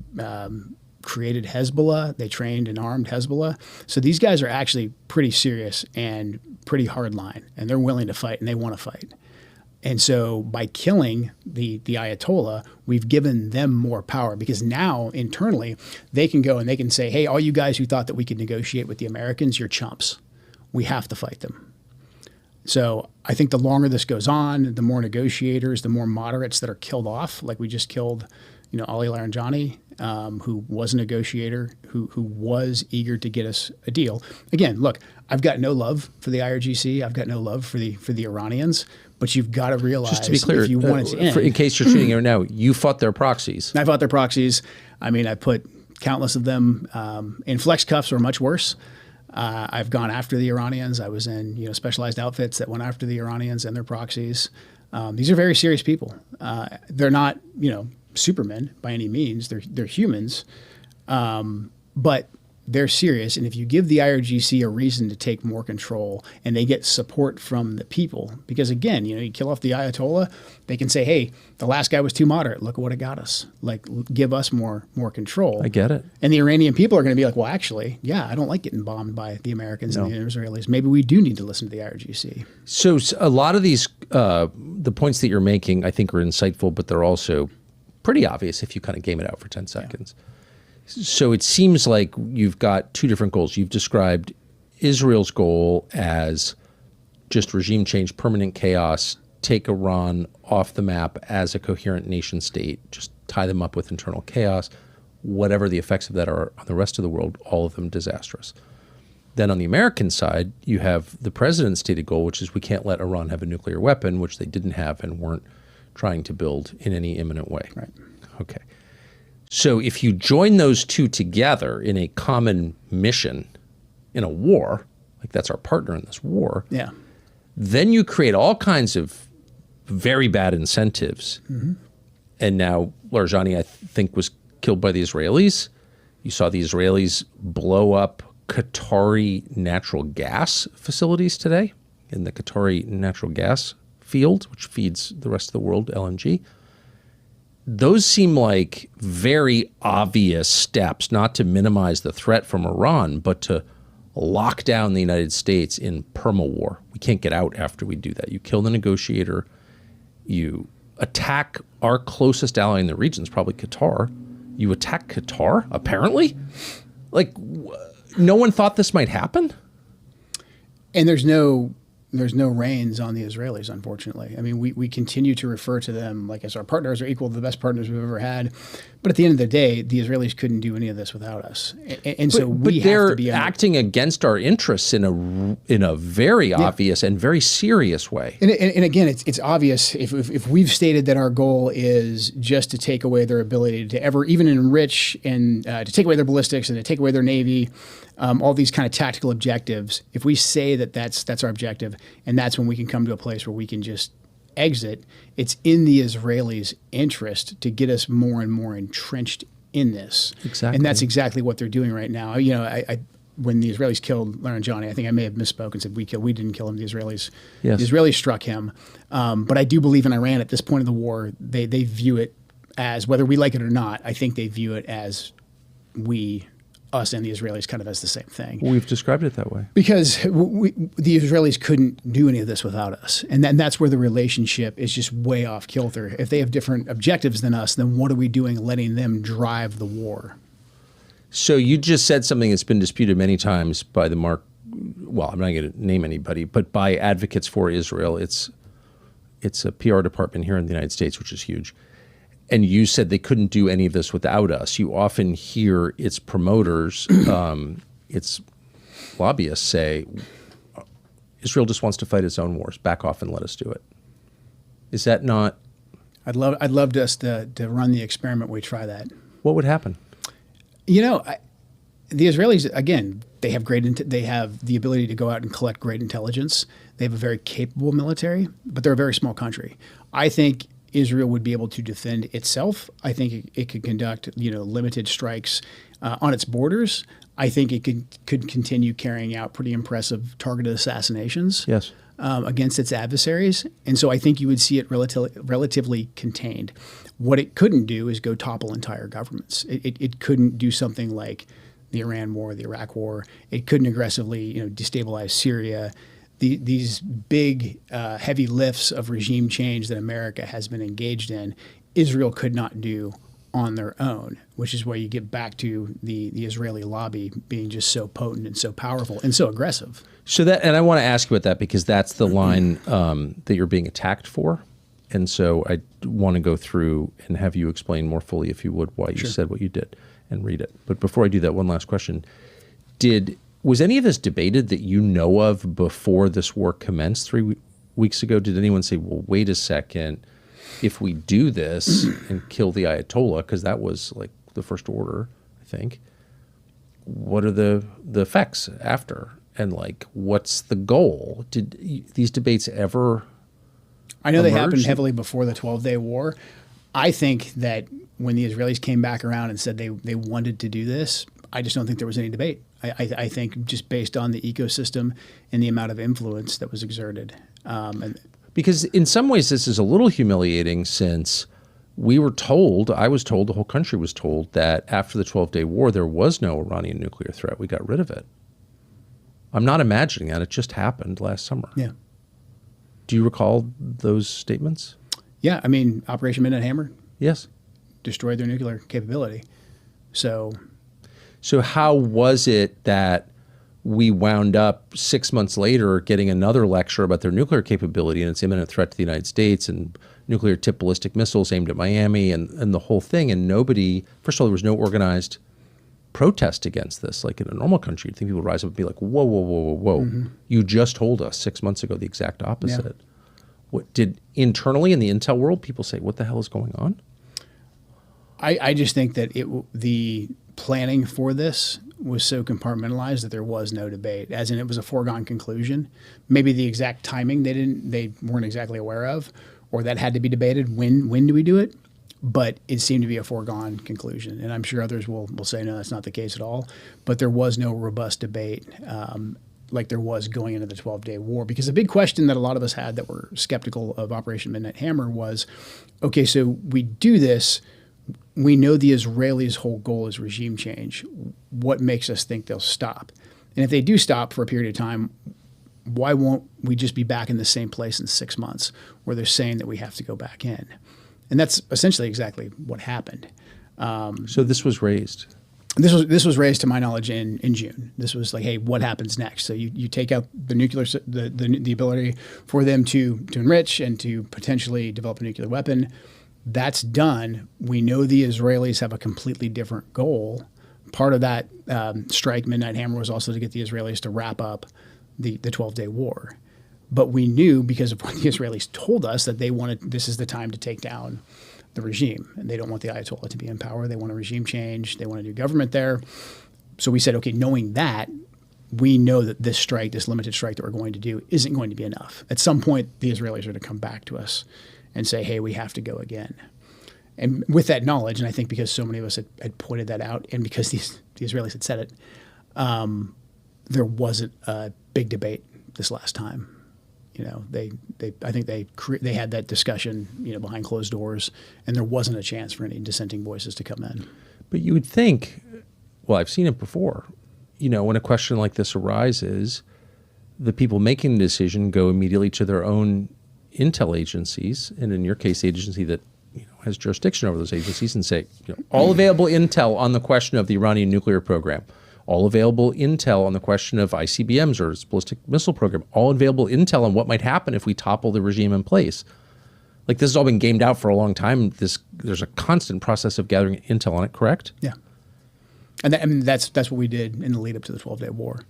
created Hezbollah. They trained and armed Hezbollah. So these guys are actually pretty serious and pretty hardline, and they're willing to fight, and they want to fight. And so by killing the Ayatollah, we've given them more power because now internally they can go and they can say, hey, all you guys who thought that we could negotiate with the Americans, you're chumps. We have to fight them. So I think the longer this goes on, the more negotiators, the more moderates that are killed off, like we just killed Ali Laranjani, who was a negotiator, who was eager to get us a deal. Again, look, I've got no love for the IRGC. I've got no love for the Iranians. But you've got to realize, just to be clear, if you want it to end. In case you're tuning in right now, you fought their proxies. I fought their proxies. I mean, I put countless of them in flex cuffs or much worse. I've gone after the Iranians. I was in specialized outfits that went after the Iranians and their proxies. These are very serious people. They're not supermen by any means. They're humans, but they're serious. And if you give the IRGC a reason to take more control and they get support from the people, because again, you kill off the Ayatollah, they can say, hey, the last guy was too moderate. Look at what it got us. Like, give us more control. I get it. And the Iranian people are going to be like, well, actually, yeah, I don't like getting bombed by the Americans and the Israelis. Maybe we do need to listen to the IRGC. So a lot of these, the points that you're making, I think are insightful, but they're also pretty obvious if you kind of game it out for 10 seconds. Yeah. So it seems like you've got two different goals. You've described Israel's goal as just regime change, permanent chaos, take Iran off the map as a coherent nation state, just tie them up with internal chaos, whatever the effects of that are on the rest of the world, all of them disastrous. Then on the American side, you have the president's stated goal, which is we can't let Iran have a nuclear weapon, which they didn't have and weren't trying to build in any imminent way. Right. Okay. So if you join those two together in a common mission in a war, like that's our partner in this war, Yeah. then you create all kinds of very bad incentives. Mm-hmm. And now Larijani, I think, was killed by the Israelis. You saw the Israelis blow up Qatari natural gas facilities today in the Qatari natural gas field, which feeds the rest of the world LNG. Those seem like very obvious steps, not to minimize the threat from Iran, but to lock down the United States in perma-war. We can't get out after we do that. You kill the negotiator, you attack our closest ally in the region, is probably Qatar. You attack Qatar, apparently? Like, no one thought this might happen? And there's no reins on the Israelis, unfortunately. I mean, we continue to refer to them like as our partners or equal to the best partners we've ever had. But at the end of the day, the Israelis couldn't do any of this without us. And so we have to be acting against our interests in a very obvious and very serious way. And again, it's obvious if we've stated that our goal is just to take away their ability to ever even enrich and to take away their ballistics and to take away their Navy, all these kind of tactical objectives. If we say that that's our objective, and that's when we can come to a place where we can just exit, it's in the Israelis' interest to get us more and more entrenched in this. Exactly. And that's exactly what they're doing right now. You know, I when the Israelis killed Larijani, I think I may have misspoke and said we didn't kill him. The Israelis, yes. The Israelis struck him. But I do believe in Iran at this point of the war, they view it as, whether we like it or not, I think they view it as us and the Israelis kind of as the same thing. We've described it that way. Because the Israelis couldn't do any of this without us. And that's where the relationship is just way off kilter. If they have different objectives than us, then what are we doing letting them drive the war? So you just said something that's been disputed many times by I'm not going to name anybody, but by advocates for Israel. It's a PR department here in the United States, which is huge. And you said they couldn't do any of this without us. You often hear its promoters, its lobbyists say, Israel just wants to fight its own wars. Back off and let us do it. Is that not? I'd love us to run the experiment. We try that. What would happen? You know, the Israelis, again, they have the ability to go out and collect great intelligence. They have a very capable military, but they're a very small country. I think Israel would be able to defend itself. I think it could conduct, limited strikes on its borders. I think it could continue carrying out pretty impressive targeted assassinations against its adversaries. And so I think you would see it relatively contained. What it couldn't do is go topple entire governments. It couldn't do something like the Iran war, the Iraq war. It couldn't aggressively, destabilize Syria. These big, heavy lifts of regime change that America has been engaged in, Israel could not do on their own, which is where you get back to the Israeli lobby being just so potent and so powerful and so aggressive. And I want to ask you about that because that's the line that you're being attacked for. And so I want to go through and have you explain more fully, if you would, why you said what you did and read it. But before I do that, one last question. Was any of this debated that you know of before this war commenced 3 weeks ago? Did anyone say, well, wait a second, if we do this and kill the Ayatollah, because that was like the first order, I think, what are the effects after? And like, what's the goal? Did these debates ever I know emerge? They happened heavily before the 12-day war. I think that when the Israelis came back around and said they wanted to do this, I just don't think there was any debate. I think just based on the ecosystem and the amount of influence that was exerted. Because in some ways this is a little humiliating since I was told, the whole country was told that after the 12-day war, there was no Iranian nuclear threat. We got rid of it. I'm not imagining that. It just happened last summer. Yeah. Do you recall those statements? Yeah. I mean, Operation Midnight Hammer. Yes. Destroyed their nuclear capability. So how was it that we wound up 6 months later getting another lecture about their nuclear capability and its imminent threat to the United States and nuclear tipped ballistic missiles aimed at Miami and the whole thing. And nobody, first of all, there was no organized protest against this. Like in a normal country, you'd think people would rise up and be like, whoa, whoa, whoa, whoa, whoa. Mm-hmm. You just told us 6 months ago the exact opposite. Yeah. What did internally in the intel world, people say, what the hell is going on? I just think that the planning for this was so compartmentalized that there was no debate, as in it was a foregone conclusion. Maybe the exact timing they weren't exactly aware of, or that had to be debated. When do we do it? But it seemed to be a foregone conclusion. And I'm sure others will say, no, that's not the case at all. But there was no robust debate like there was going into the 12-day war. Because the big question that a lot of us had that were skeptical of Operation Midnight Hammer was, okay, so we do this. We know the Israelis' whole goal is regime change. What makes us think they'll stop? And if they do stop for a period of time, why won't we just be back in the same place in 6 months where they're saying that we have to go back in? And that's essentially exactly what happened. So this was raised? This was raised, to my knowledge, in June. This was like, hey, what happens next? So you take out the nuclear, the ability for them to enrich and to potentially develop a nuclear weapon. That's done. We know the Israelis have a completely different goal. Part of that strike, Midnight Hammer, was also to get the Israelis to wrap up the 12-day war. But we knew, because of what the Israelis told us, that they wanted, this is the time to take down the regime. And they don't want the Ayatollah to be in power. They want a regime change. They want a new government there. So we said, okay, knowing that, we know that this strike, this limited strike that we're going to do, isn't going to be enough. At some point, the Israelis are going to come back to us and say, hey, we have to go again. And with that knowledge, and I think because so many of us had pointed that out, and because the Israelis had said it, there wasn't a big debate this last time. You know, I think they had that discussion, behind closed doors, and there wasn't a chance for any dissenting voices to come in. But you would think, well, I've seen it before. When a question like this arises, the people making the decision go immediately to their own intel agencies, and in your case, the agency that has jurisdiction over those agencies, and say, all available intel on the question of the Iranian nuclear program, all available intel on the question of ICBMs or its ballistic missile program, all available intel on what might happen if we topple the regime in place. Like, this has all been gamed out for a long time. There's a constant process of gathering intel on it, correct? Yeah. And that's what we did in the lead up to the 12-day war.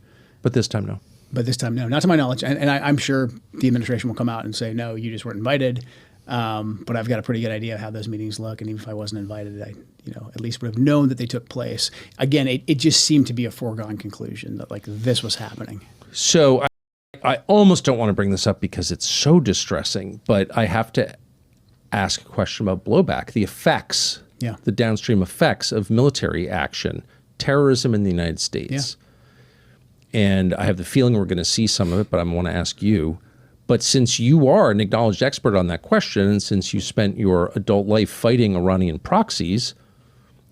But this time, no. But this time, no. Not to my knowledge. And I'm sure the administration will come out and say, no, you just weren't invited. But I've got a pretty good idea of how those meetings look. And even if I wasn't invited, I at least would have known that they took place. Again, it just seemed to be a foregone conclusion that, like, this was happening. So I almost don't want to bring this up because it's so distressing, but I have to ask a question about blowback, the effects, the downstream effects of military action, terrorism in the United States. Yeah. And I have the feeling we're going to see some of it, but I want to ask you. But since you are an acknowledged expert on that question, and since you spent your adult life fighting Iranian proxies,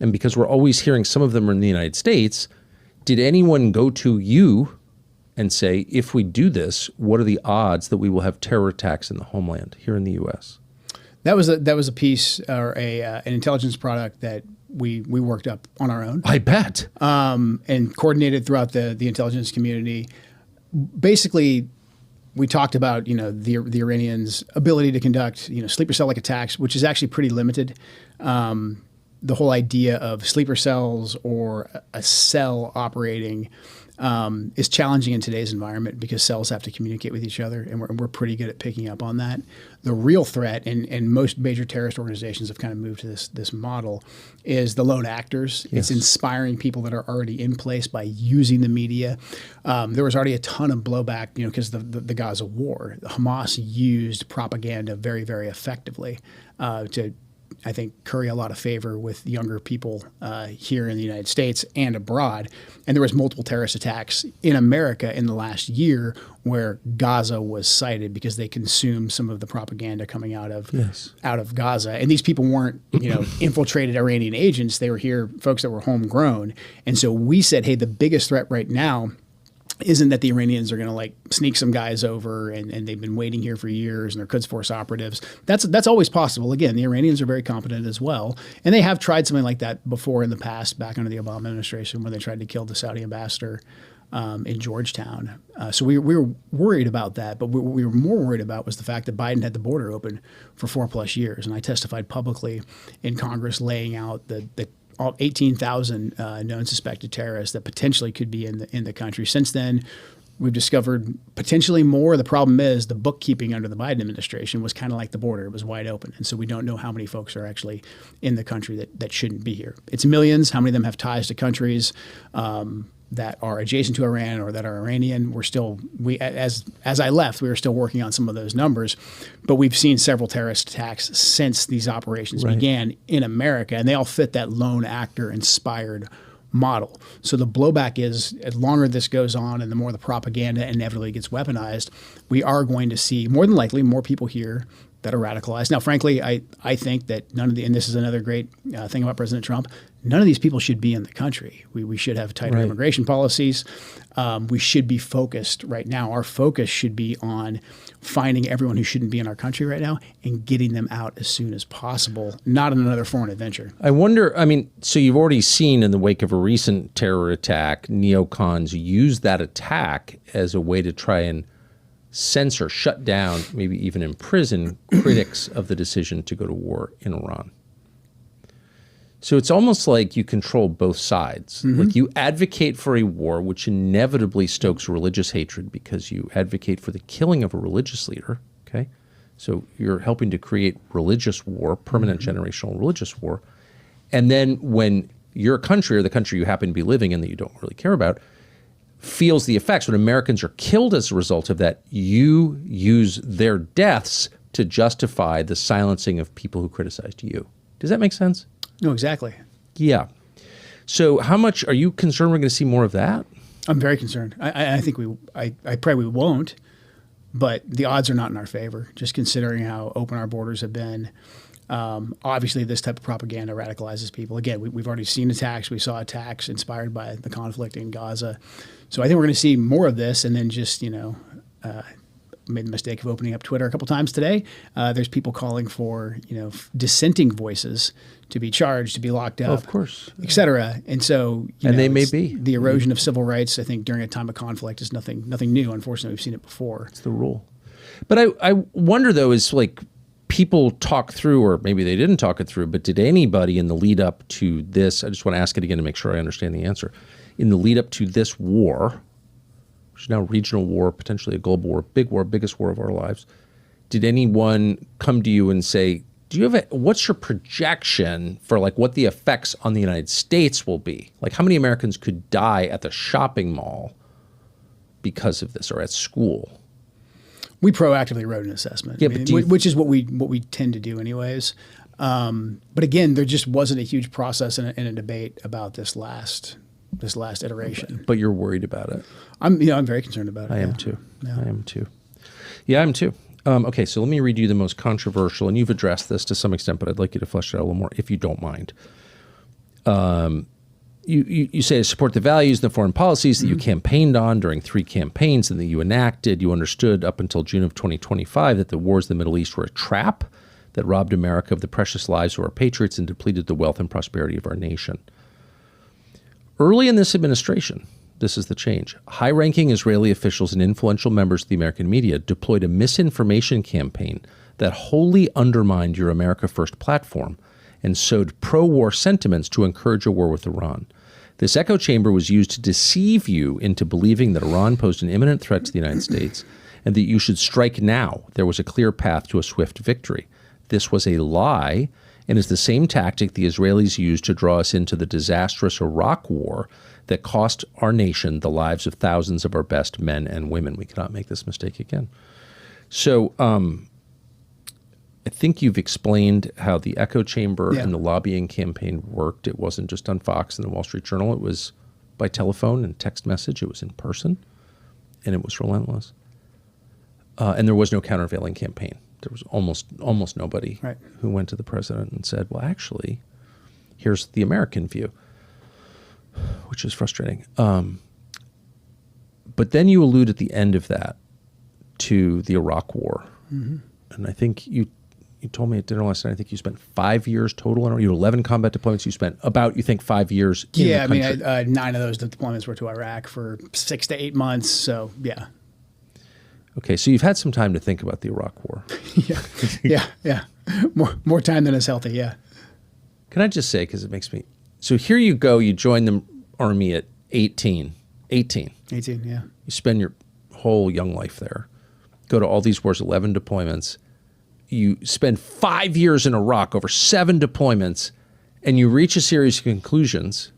and because we're always hearing some of them are in the United States, did anyone go to you and say, if we do this, what are the odds that we will have terror attacks in the homeland here in the U.S.? That was a piece or an intelligence product that we worked up on our own. I bet. And coordinated throughout the intelligence community. Basically, we talked about the Iranians' ability to conduct sleeper cell-like attacks, which is actually pretty limited. The whole idea of sleeper cells or a cell operating is challenging in today's environment because cells have to communicate with each other, and we're pretty good at picking up on that. The real threat, and most major terrorist organizations have kind of moved to this model, is the lone actors. Yes. It's inspiring people that are already in place by using the media. There was already a ton of blowback, because the Gaza war. Hamas used propaganda very, very effectively to, I think, curry a lot of favor with younger people here in the United States and abroad. And there was multiple terrorist attacks in America in the last year where Gaza was cited because they consumed some of the propaganda coming out of Gaza. And these people weren't, infiltrated Iranian agents. They were here, folks that were homegrown. And so we said, hey, the biggest threat right now isn't that the Iranians are going to sneak some guys over and they've been waiting here for years and they're Quds Force operatives. That's always possible. Again, the Iranians are very competent as well. And they have tried something like that before in the past, back under the Obama administration, when they tried to kill the Saudi ambassador in Georgetown. So we were worried about that, but what we were more worried about was the fact that Biden had the border open for 4+ years. And I testified publicly in Congress laying out the all 18,000 known suspected terrorists that potentially could be in the country. Since then, we've discovered potentially more. The problem is the bookkeeping under the Biden administration was kind of like the border. It was wide open. And so we don't know how many folks are actually in the country that shouldn't be here. It's millions. How many of them have ties to countries that are adjacent to Iran or that are Iranian? As I left, we were still working on some of those numbers, but we've seen several terrorist attacks since these operations began in America, and they all fit that lone actor inspired model. So the blowback is, the longer this goes on and the more the propaganda inevitably gets weaponized, we are going to see more than likely more people here that are radicalized. Now, frankly, I think that and this is another great thing about President Trump, none of these people should be in the country. We should have tighter immigration policies. We should be focused right now. Our focus should be on finding everyone who shouldn't be in our country right now and getting them out as soon as possible, not in another foreign adventure. I wonder, so you've already seen in the wake of a recent terror attack, neocons use that attack as a way to try and censor, shut down, maybe even imprison critics of the decision to go to war in Iran. So it's almost like you control both sides. Like you advocate for a war, which inevitably stokes religious hatred because you advocate for the killing of a religious leader. Okay, so you're helping to create religious war, permanent generational religious war. And then when your country or the country you happen to be living in that you don't really care about feels the effects, when Americans are killed as a result of that, you use their deaths to justify the silencing of people who criticized you. Does that make sense? No, exactly. Yeah. So how much are you concerned we're going to see more of that? I'm very concerned. I think I pray we won't, but the odds are not in our favor, just considering how open our borders have been. Obviously, this type of propaganda radicalizes people. Again, we've already seen attacks. We saw attacks inspired by the conflict in Gaza. So I think we're going to see more of this, and then just, made the mistake of opening up Twitter a couple times today. There's people calling for, dissenting voices to be charged, to be locked up, of course, et cetera. And so, they may be. The erosion of civil rights, I think, during a time of conflict is nothing new. Unfortunately, we've seen it before. It's the rule. But I wonder, though, is like people talk through, or maybe they didn't talk it through, but did anybody in the lead up to this, I just want to ask it again to make sure I understand the answer, in the lead up to this war, which is now a regional war, potentially a global war, big war, biggest war of our lives, did anyone come to you and say, what's your projection for like what the effects on the United States will be? Like how many Americans could die at the shopping mall because of this, or at school? We proactively wrote an assessment, which is what we tend to do anyways. But again, there just wasn't a huge process and a debate about this last iteration. But you're worried about it. I'm very concerned about it. I am too. Yeah. I am too. Yeah, I'm too. Okay, so let me read you the most controversial, and you've addressed this to some extent, but I'd like you to flesh it out a little more, if you don't mind. You say to support the values and the foreign policies that you campaigned on during 3 campaigns and that you enacted. You understood up until June of 2025 that the wars in the Middle East were a trap that robbed America of the precious lives of our patriots and depleted the wealth and prosperity of our nation. Early in this administration, this is the change, high-ranking Israeli officials and influential members of the American media deployed a misinformation campaign that wholly undermined your America First platform and sowed pro-war sentiments to encourage a war with Iran. This echo chamber was used to deceive you into believing that Iran posed an imminent threat to the United States and that you should strike now. There was a clear path to a swift victory. This was a lie and is the same tactic the Israelis used to draw us into the disastrous Iraq war that cost our nation the lives of thousands of our best men and women. We cannot make this mistake again. So I think you've explained how the echo chamber and the lobbying campaign worked. It wasn't just on Fox and the Wall Street Journal. It was by telephone and text message. It was in person, and it was relentless. And there was no countervailing campaign. There was almost nobody who went to the president and said, well, actually, here's the American view, which is frustrating. But then you allude at the end of that to the Iraq war. And I think you you told me at dinner last night, I think you spent 5 years total. You had 11 combat deployments. You spent about, you think, 5 years in the country. Yeah, I mean, 9 of those deployments were to Iraq for 6 to 8 months. So, yeah. Okay, so you've had some time to think about the Iraq War. yeah. More time than is healthy, yeah. Can I just say, because it makes me... So here you go, you join the Army at 18. 18, yeah. You spend your whole young life there. Go to all these wars, 11 deployments. You spend 5 years in Iraq, over 7 deployments, and you reach a series of conclusions,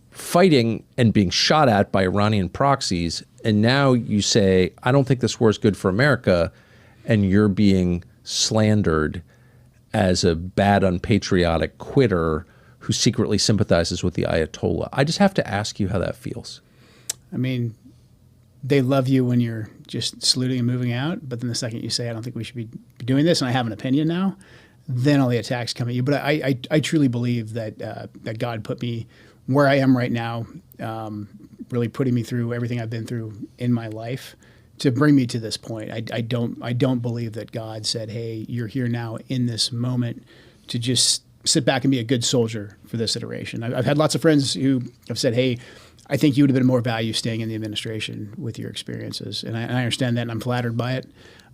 fighting and being shot at by Iranian proxies, and now you say, I don't think this war is good for America, and you're being slandered as a bad, unpatriotic quitter who secretly sympathizes with the Ayatollah. I just have to ask you how that feels. I mean, they love you when you're just saluting and moving out, but then the second you say, I don't think we should be doing this, and I have an opinion now, then all the attacks come at you. But I truly believe that that God put me where I am right now, really putting me through everything I've been through in my life to bring me to this point. I don't believe that God said, hey, you're here now in this moment to just sit back and be a good soldier for this iteration. I've had lots of friends who have said, hey, I think you would have been more value staying in the administration with your experiences. And I understand that, and I'm flattered by it.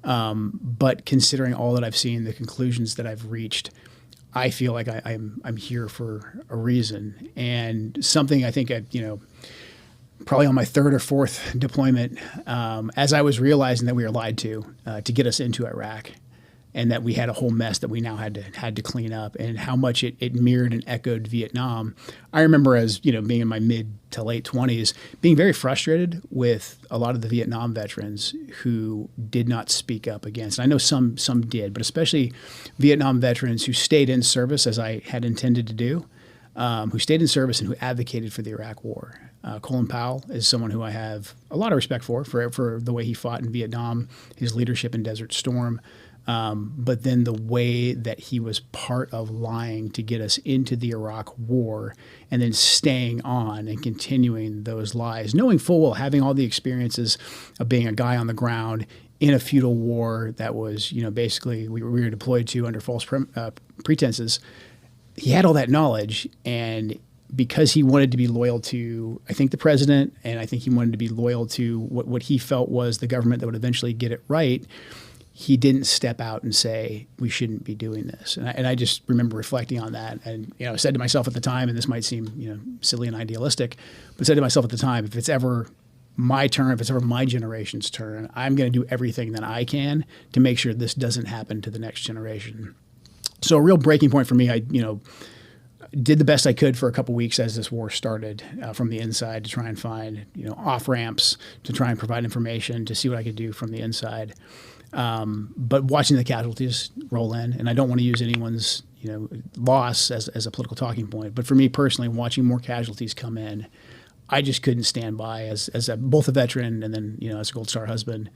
But considering all that I've seen, the conclusions that I've reached, I feel like I'm here for a reason. And something I think probably on my 3rd or 4th deployment, as I was realizing that we were lied to get us into Iraq, and that we had a whole mess that we now had to clean up, and how much it mirrored and echoed Vietnam. I remember, as being in my mid to late 20s, being very frustrated with a lot of the Vietnam veterans who did not speak up against. And I know some did, but especially Vietnam veterans who stayed in service, as I had intended to do, who stayed in service and who advocated for the Iraq War. Colin Powell is someone who I have a lot of respect for the way he fought in Vietnam, his leadership in Desert Storm. But then the way that he was part of lying to get us into the Iraq War, and then staying on and continuing those lies, knowing full well, having all the experiences of being a guy on the ground in a feudal war that was, basically we were deployed to under false pretenses. He had all that knowledge, and because he wanted to be loyal to, I think, the president, and I think he wanted to be loyal to what he felt was the government that would eventually get it right, he didn't step out and say, we shouldn't be doing this. And I just remember reflecting on that, and said to myself at the time, and this might seem silly and idealistic, but said to myself at the time, if it's ever my turn, if it's ever my generation's turn, I'm going to do everything that I can to make sure this doesn't happen to the next generation. So a real breaking point for me, I did the best I could for a couple weeks as this war started, from the inside, to try and find off ramps, to try and provide information, to see what I could do from the inside. But watching the casualties roll in, and I don't want to use anyone's loss as a political talking point, but for me personally, watching more casualties come in, I just couldn't stand by as both a veteran and then as a Gold Star husband,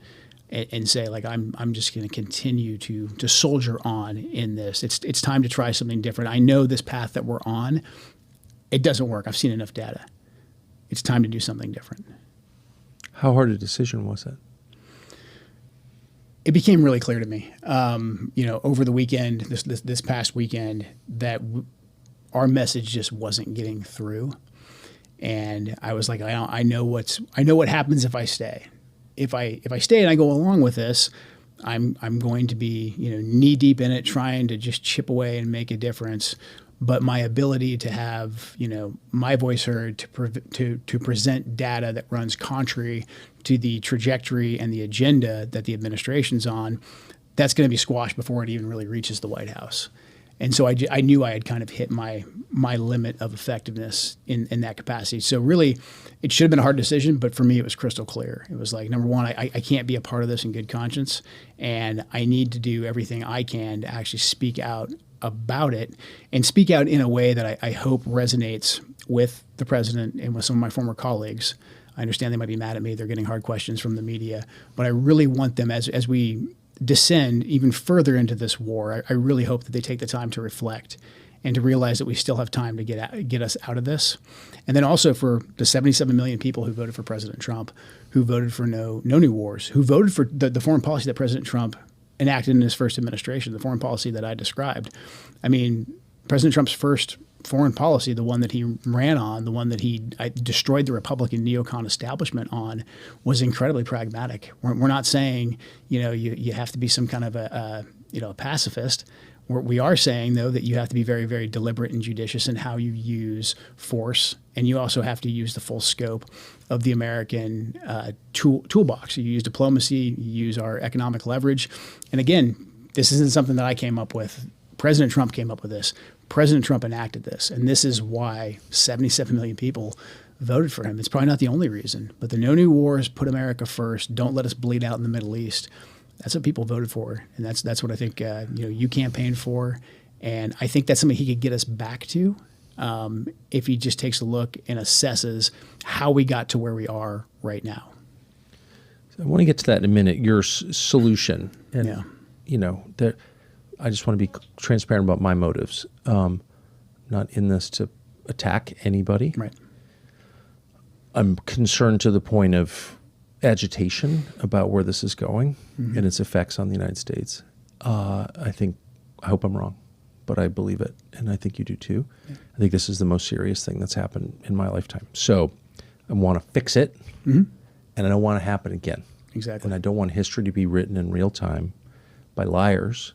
and say, like, I'm just going to continue to soldier on in this. It's time to try something different. I know this path that we're on, it doesn't work. I've seen enough data. It's time to do something different. How hard a decision was it? It became really clear to me, over the weekend, this past weekend, that our message just wasn't getting through, and I was like, I know what happens if I stay. If I stay and I go along with this, I'm going to be knee deep in it, trying to just chip away and make a difference. But my ability to have my voice heard, to present data that runs contrary to the trajectory and the agenda that the administration's on, that's going to be squashed before it even really reaches the White House. And so I knew I had kind of hit my limit of effectiveness in that capacity. So really, it should have been a hard decision, but for me, it was crystal clear. It was like, number one, I can't be a part of this in good conscience, and I need to do everything I can to actually speak out about it, and speak out in a way that I hope resonates with the president and with some of my former colleagues. I understand they might be mad at me. They're getting hard questions from the media, but I really want them, as we descend even further into this war, I really hope that they take the time to reflect and to realize that we still have time to get us out of this. And then also for the 77 million people who voted for President Trump, who voted for no new wars, who voted for the foreign policy that President Trump enacted in his first administration, the foreign policy that I described. I mean, President Trump's first foreign policy, the one that he ran on, the one that he destroyed the Republican neocon establishment on, was incredibly pragmatic. We're not saying, you have to be some kind of a pacifist. We are saying, though, that you have to be very, very deliberate and judicious in how you use force, and you also have to use the full scope of the American toolbox. You use diplomacy, you use our economic leverage. And again, this isn't something that I came up with. President Trump came up with this. President Trump enacted this, and this is why 77 million people voted for him. It's probably not the only reason, but the No New Wars, put America first, don't let us bleed out in the Middle East. That's what people voted for, and that's what I think you campaigned for, and I think that's something he could get us back to if he just takes a look and assesses how we got to where we are right now. I want to get to that in a minute. Your solution, and I just want to be transparent about my motives. Not in this to attack anybody. Right. I'm concerned to the point of agitation about where this is going and its effects on the United States. I hope I'm wrong, but I believe it, and I think you do too. Yeah. I think this is the most serious thing that's happened in my lifetime. So I want to fix it, and I don't want it to happen again. Exactly. And I don't want history to be written in real time by liars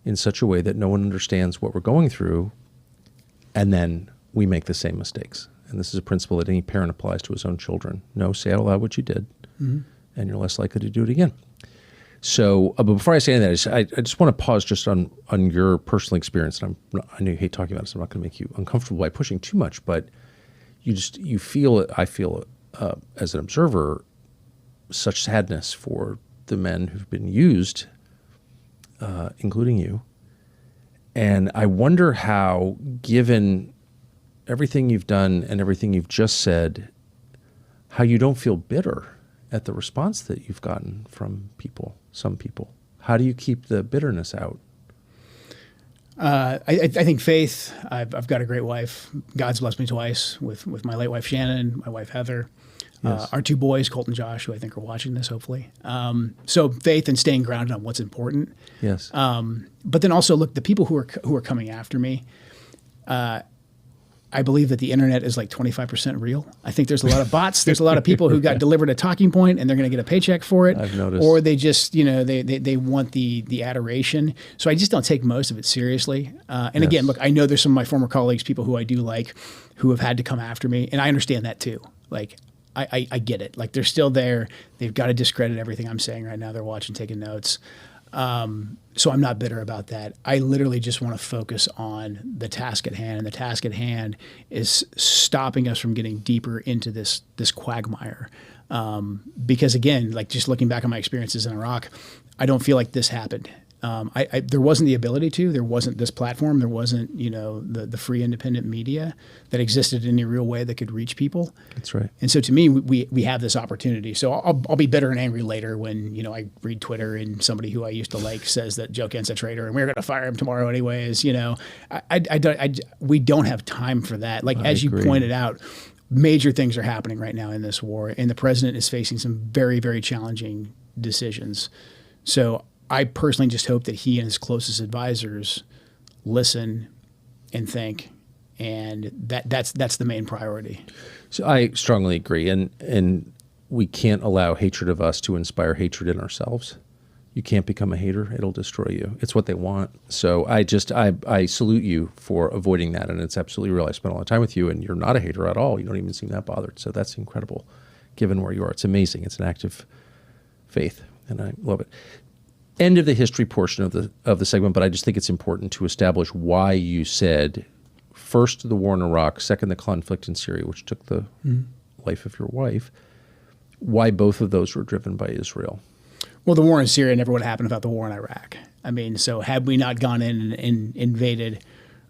in such a way that no one understands what we're going through, and then we make the same mistakes. And this is a principle that any parent applies to his own children. No, say out loud what you did, and you're less likely to do it again. So, but before I say any of that, I just want to pause just on your personal experience. And I know you hate talking about this. I'm not going to make you uncomfortable by pushing too much, but you feel it. I feel it as an observer, such sadness for the men who've been used, including you. And I wonder how, given everything you've done and everything you've just said, how you don't feel bitter at the response that you've gotten from some people. How do you keep the bitterness out? I think faith. I've got a great wife. God's blessed me twice with my late wife Shannon, my wife Heather, yes. Our two boys, Colt and Josh, who I think are watching this hopefully. So faith and staying grounded on what's important. Yes. But then also look, the people who are coming after me. I believe that the internet is like 25% real. I think there's a lot of bots. There's a lot of people who got delivered a talking point and they're going to get a paycheck for it. I've noticed. Or they just, they want the adoration. So I just don't take most of it seriously. And again, look, I know there's some of my former colleagues, people who I do like, who have had to come after me. And I understand that too. Like, I get it. Like, they're still there. They've got to discredit everything I'm saying right now. They're watching, taking notes. So I'm not bitter about that. I literally just want to focus on the task at hand, and the task at hand is stopping us from getting deeper into this quagmire. Because again, like just looking back on my experiences in Iraq, I don't feel like this happened. There wasn't the ability to. There wasn't this platform. There wasn't the free independent media that existed in any real way that could reach people. That's right. And so to me, we have this opportunity. So I'll be bitter and angry later when I read Twitter and somebody who I used to like says that Joe Kent's a traitor and we're going to fire him tomorrow anyways. We don't have time for that. Like as you pointed out, major things are happening right now in this war, and the president is facing some very, very challenging decisions. So I personally just hope that he and his closest advisors listen and think, and that's the main priority. So I strongly agree, and we can't allow hatred of us to inspire hatred in ourselves. You can't become a hater; it'll destroy you. It's what they want. So I salute you for avoiding that, and it's absolutely real. I spent a lot of time with you, and you're not a hater at all. You don't even seem that bothered. So that's incredible, given where you are. It's amazing. It's an act of faith, and I love it. End of the history portion of the segment, but I just think it's important to establish why you said first the war in Iraq, second the conflict in Syria, which took the life of your wife. Why both of those were driven by Israel? Well, the war in Syria never would have happened without the war in Iraq. I mean, so had we not gone in and invaded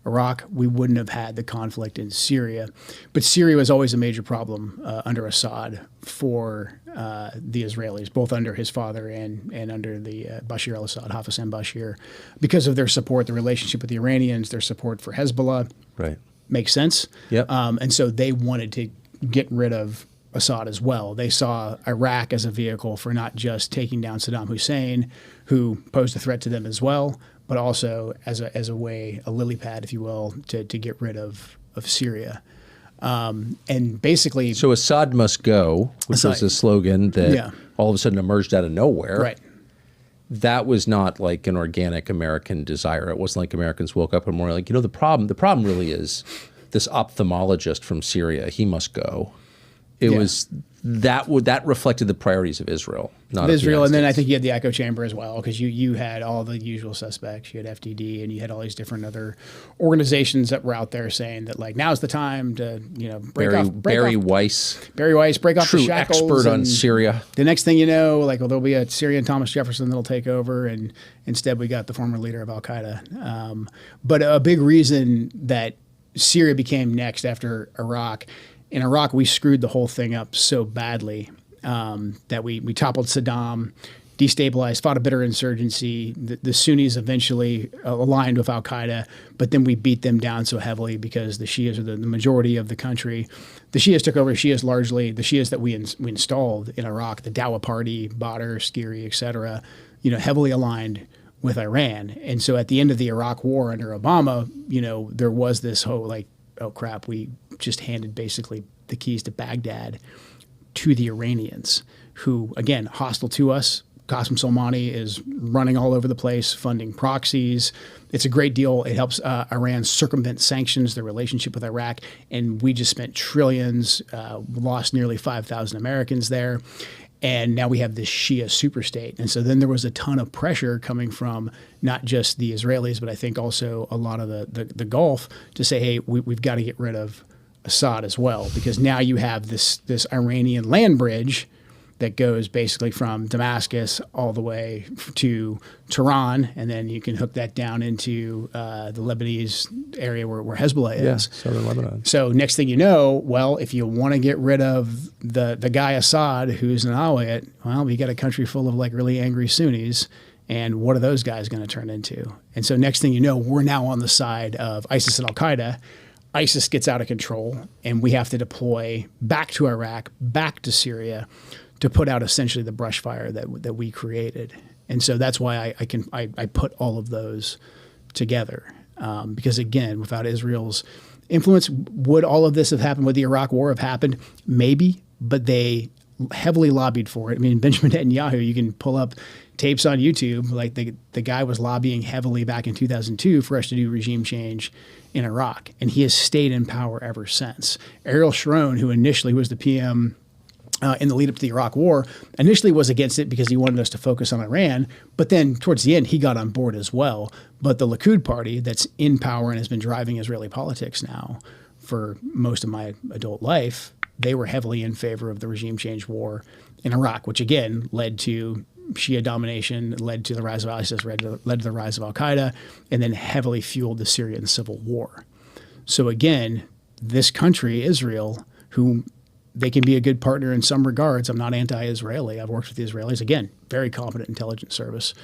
Iraq, we wouldn't have had the conflict in Syria. But Syria was always a major problem under Assad for the Israelis, both under his father and under the Bashar al-Assad, Hafez Bashir, because of their support, the relationship with the Iranians, their support for Hezbollah. Right. Makes sense. Yep. And so they wanted to get rid of Assad as well. They saw Iraq as a vehicle for not just taking down Saddam Hussein, who posed a threat to them as well, but also as a way, a lily pad, if you will, to get rid of Syria. And basically... So Assad must go, which was a slogan that all of a sudden emerged out of nowhere. Right. That was not like an organic American desire. It wasn't like Americans woke up and were like, the problem really is this ophthalmologist from Syria. He must go. It was that reflected the priorities of Israel, not Israel. And then I States. think you had the echo chamber as well, because you had all the usual suspects. You had FDD, and you had all these different other organizations that were out there saying that like now's the time to Barry Weiss, break off the shackles. True expert on Syria. The next thing you know, like there'll be a Syrian Thomas Jefferson that'll take over, and instead we got the former leader of Al Qaeda. But a big reason that Syria became next after Iraq. In Iraq, we screwed the whole thing up so badly that we toppled Saddam, destabilized, fought a bitter insurgency. The Sunnis eventually aligned with Al Qaeda, but then we beat them down so heavily because the Shias are the majority of the country. The Shias took over. Shias largely the Shias that we installed in Iraq, the Dawa Party, Badr, Skiri, et cetera, heavily aligned with Iran. And so at the end of the Iraq War under Obama, there was this whole like, oh crap, we just handed basically the keys to Baghdad to the Iranians, who, again, hostile to us. Qasem Soleimani is running all over the place, funding proxies. It's a great deal. It helps Iran circumvent sanctions, their relationship with Iraq, and we just spent trillions, lost nearly 5,000 Americans there. And now we have this Shia superstate. And so then there was a ton of pressure coming from not just the Israelis, but I think also a lot of the Gulf to say, hey, we've got to get rid of Assad as well, because now you have this Iranian land bridge that goes basically from Damascus all the way to Tehran, and then you can hook that down into the Lebanese area where Hezbollah is. Southern Lebanon. So next thing you know, well, if you want to get rid of the guy Assad, who's an Alawite, well, you got a country full of like really angry Sunnis, and what are those guys going to turn into? And so next thing you know, we're now on the side of ISIS and Al-Qaeda. ISIS gets out of control, and we have to deploy back to Iraq, back to Syria, to put out essentially the brush fire that we created. And so that's why I put all of those together. Because again, without Israel's influence, would all of this have happened? Would the Iraq War have happened? Maybe, but they heavily lobbied for it. I mean, Benjamin Netanyahu, you can pull up tapes on YouTube, like the guy was lobbying heavily back in 2002 for us to do regime change in Iraq. And he has stayed in power ever since. Ariel Sharon, who initially was the PM in the lead up to the Iraq War, initially was against it because he wanted us to focus on Iran. But then towards the end, he got on board as well. But the Likud party that's in power and has been driving Israeli politics now for most of my adult life, they were heavily in favor of the regime change war in Iraq, which again led to Shia domination, led to the rise of ISIS, led to the rise of Al-Qaeda, and then heavily fueled the Syrian civil war. So again, this country, Israel, who they can be a good partner in some regards. I'm not anti-Israeli. I've worked with the Israelis. Again, very competent intelligence service,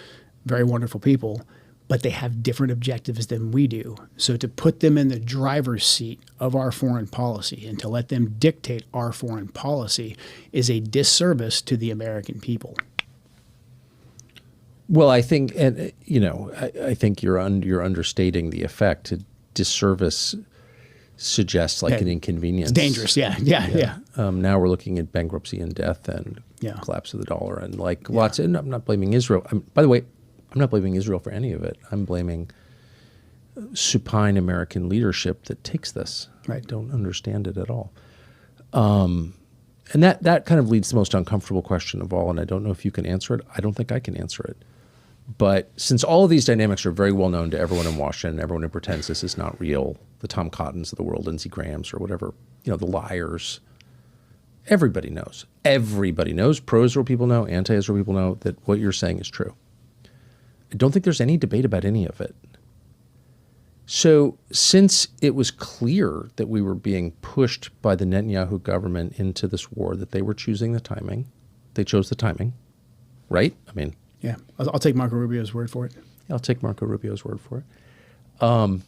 very wonderful people, but they have different objectives than we do. So to put them in the driver's seat of our foreign policy and to let them dictate our foreign policy is a disservice to the American people. Well, I think, and I think you're understating the effect. A disservice suggests like an inconvenience. It's dangerous. Yeah. Now we're looking at bankruptcy and death and collapse of the dollar and like lots. And I'm not blaming Israel. By the way, I'm not blaming Israel for any of it. I'm blaming supine American leadership that takes this. Right. I don't understand it at all. And that kind of leads to the most uncomfortable question of all. And I don't know if you can answer it. I don't think I can answer it. But since all of these dynamics are very well known to everyone in Washington, everyone who pretends this is not real, the Tom Cottons of the world, Lindsey Grahams or whatever, the liars, everybody knows. Everybody knows, pro-Israel people know, anti-Israel people know that what you're saying is true. I don't think there's any debate about any of it. So since it was clear that we were being pushed by the Netanyahu government into this war, that they were choosing the timing, they chose the timing, right? I mean... Yeah, I'll take Marco Rubio's word for it. I'll take Marco Rubio's word for it.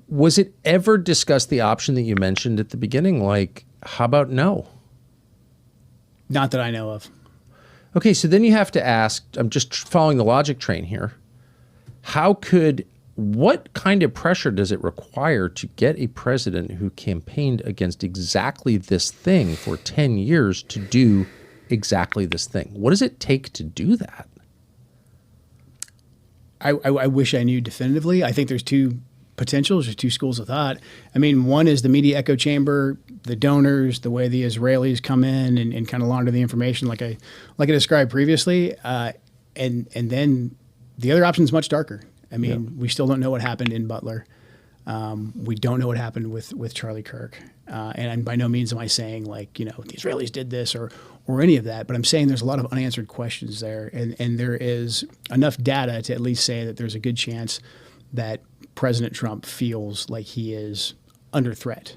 Was it ever discussed, the option that you mentioned at the beginning, like, how about no? Not that I know of. Okay, so then you have to ask, I'm just following the logic train here. What kind of pressure does it require to get a president who campaigned against exactly this thing for 10 years to do exactly this thing? What does it take to do that? I wish I knew definitively. I think there's two potentials, there's two schools of thought. I mean, one is the media echo chamber, the donors, the way the Israelis come in and kind of launder the information like I described previously. And then the other option is much darker. I mean, we still don't know what happened in Butler. We don't know what happened with Charlie Kirk. And by no means am I saying the Israelis did this or any of that, but I'm saying there's a lot of unanswered questions there. And there is enough data to at least say that there's a good chance that President Trump feels like he is under threat.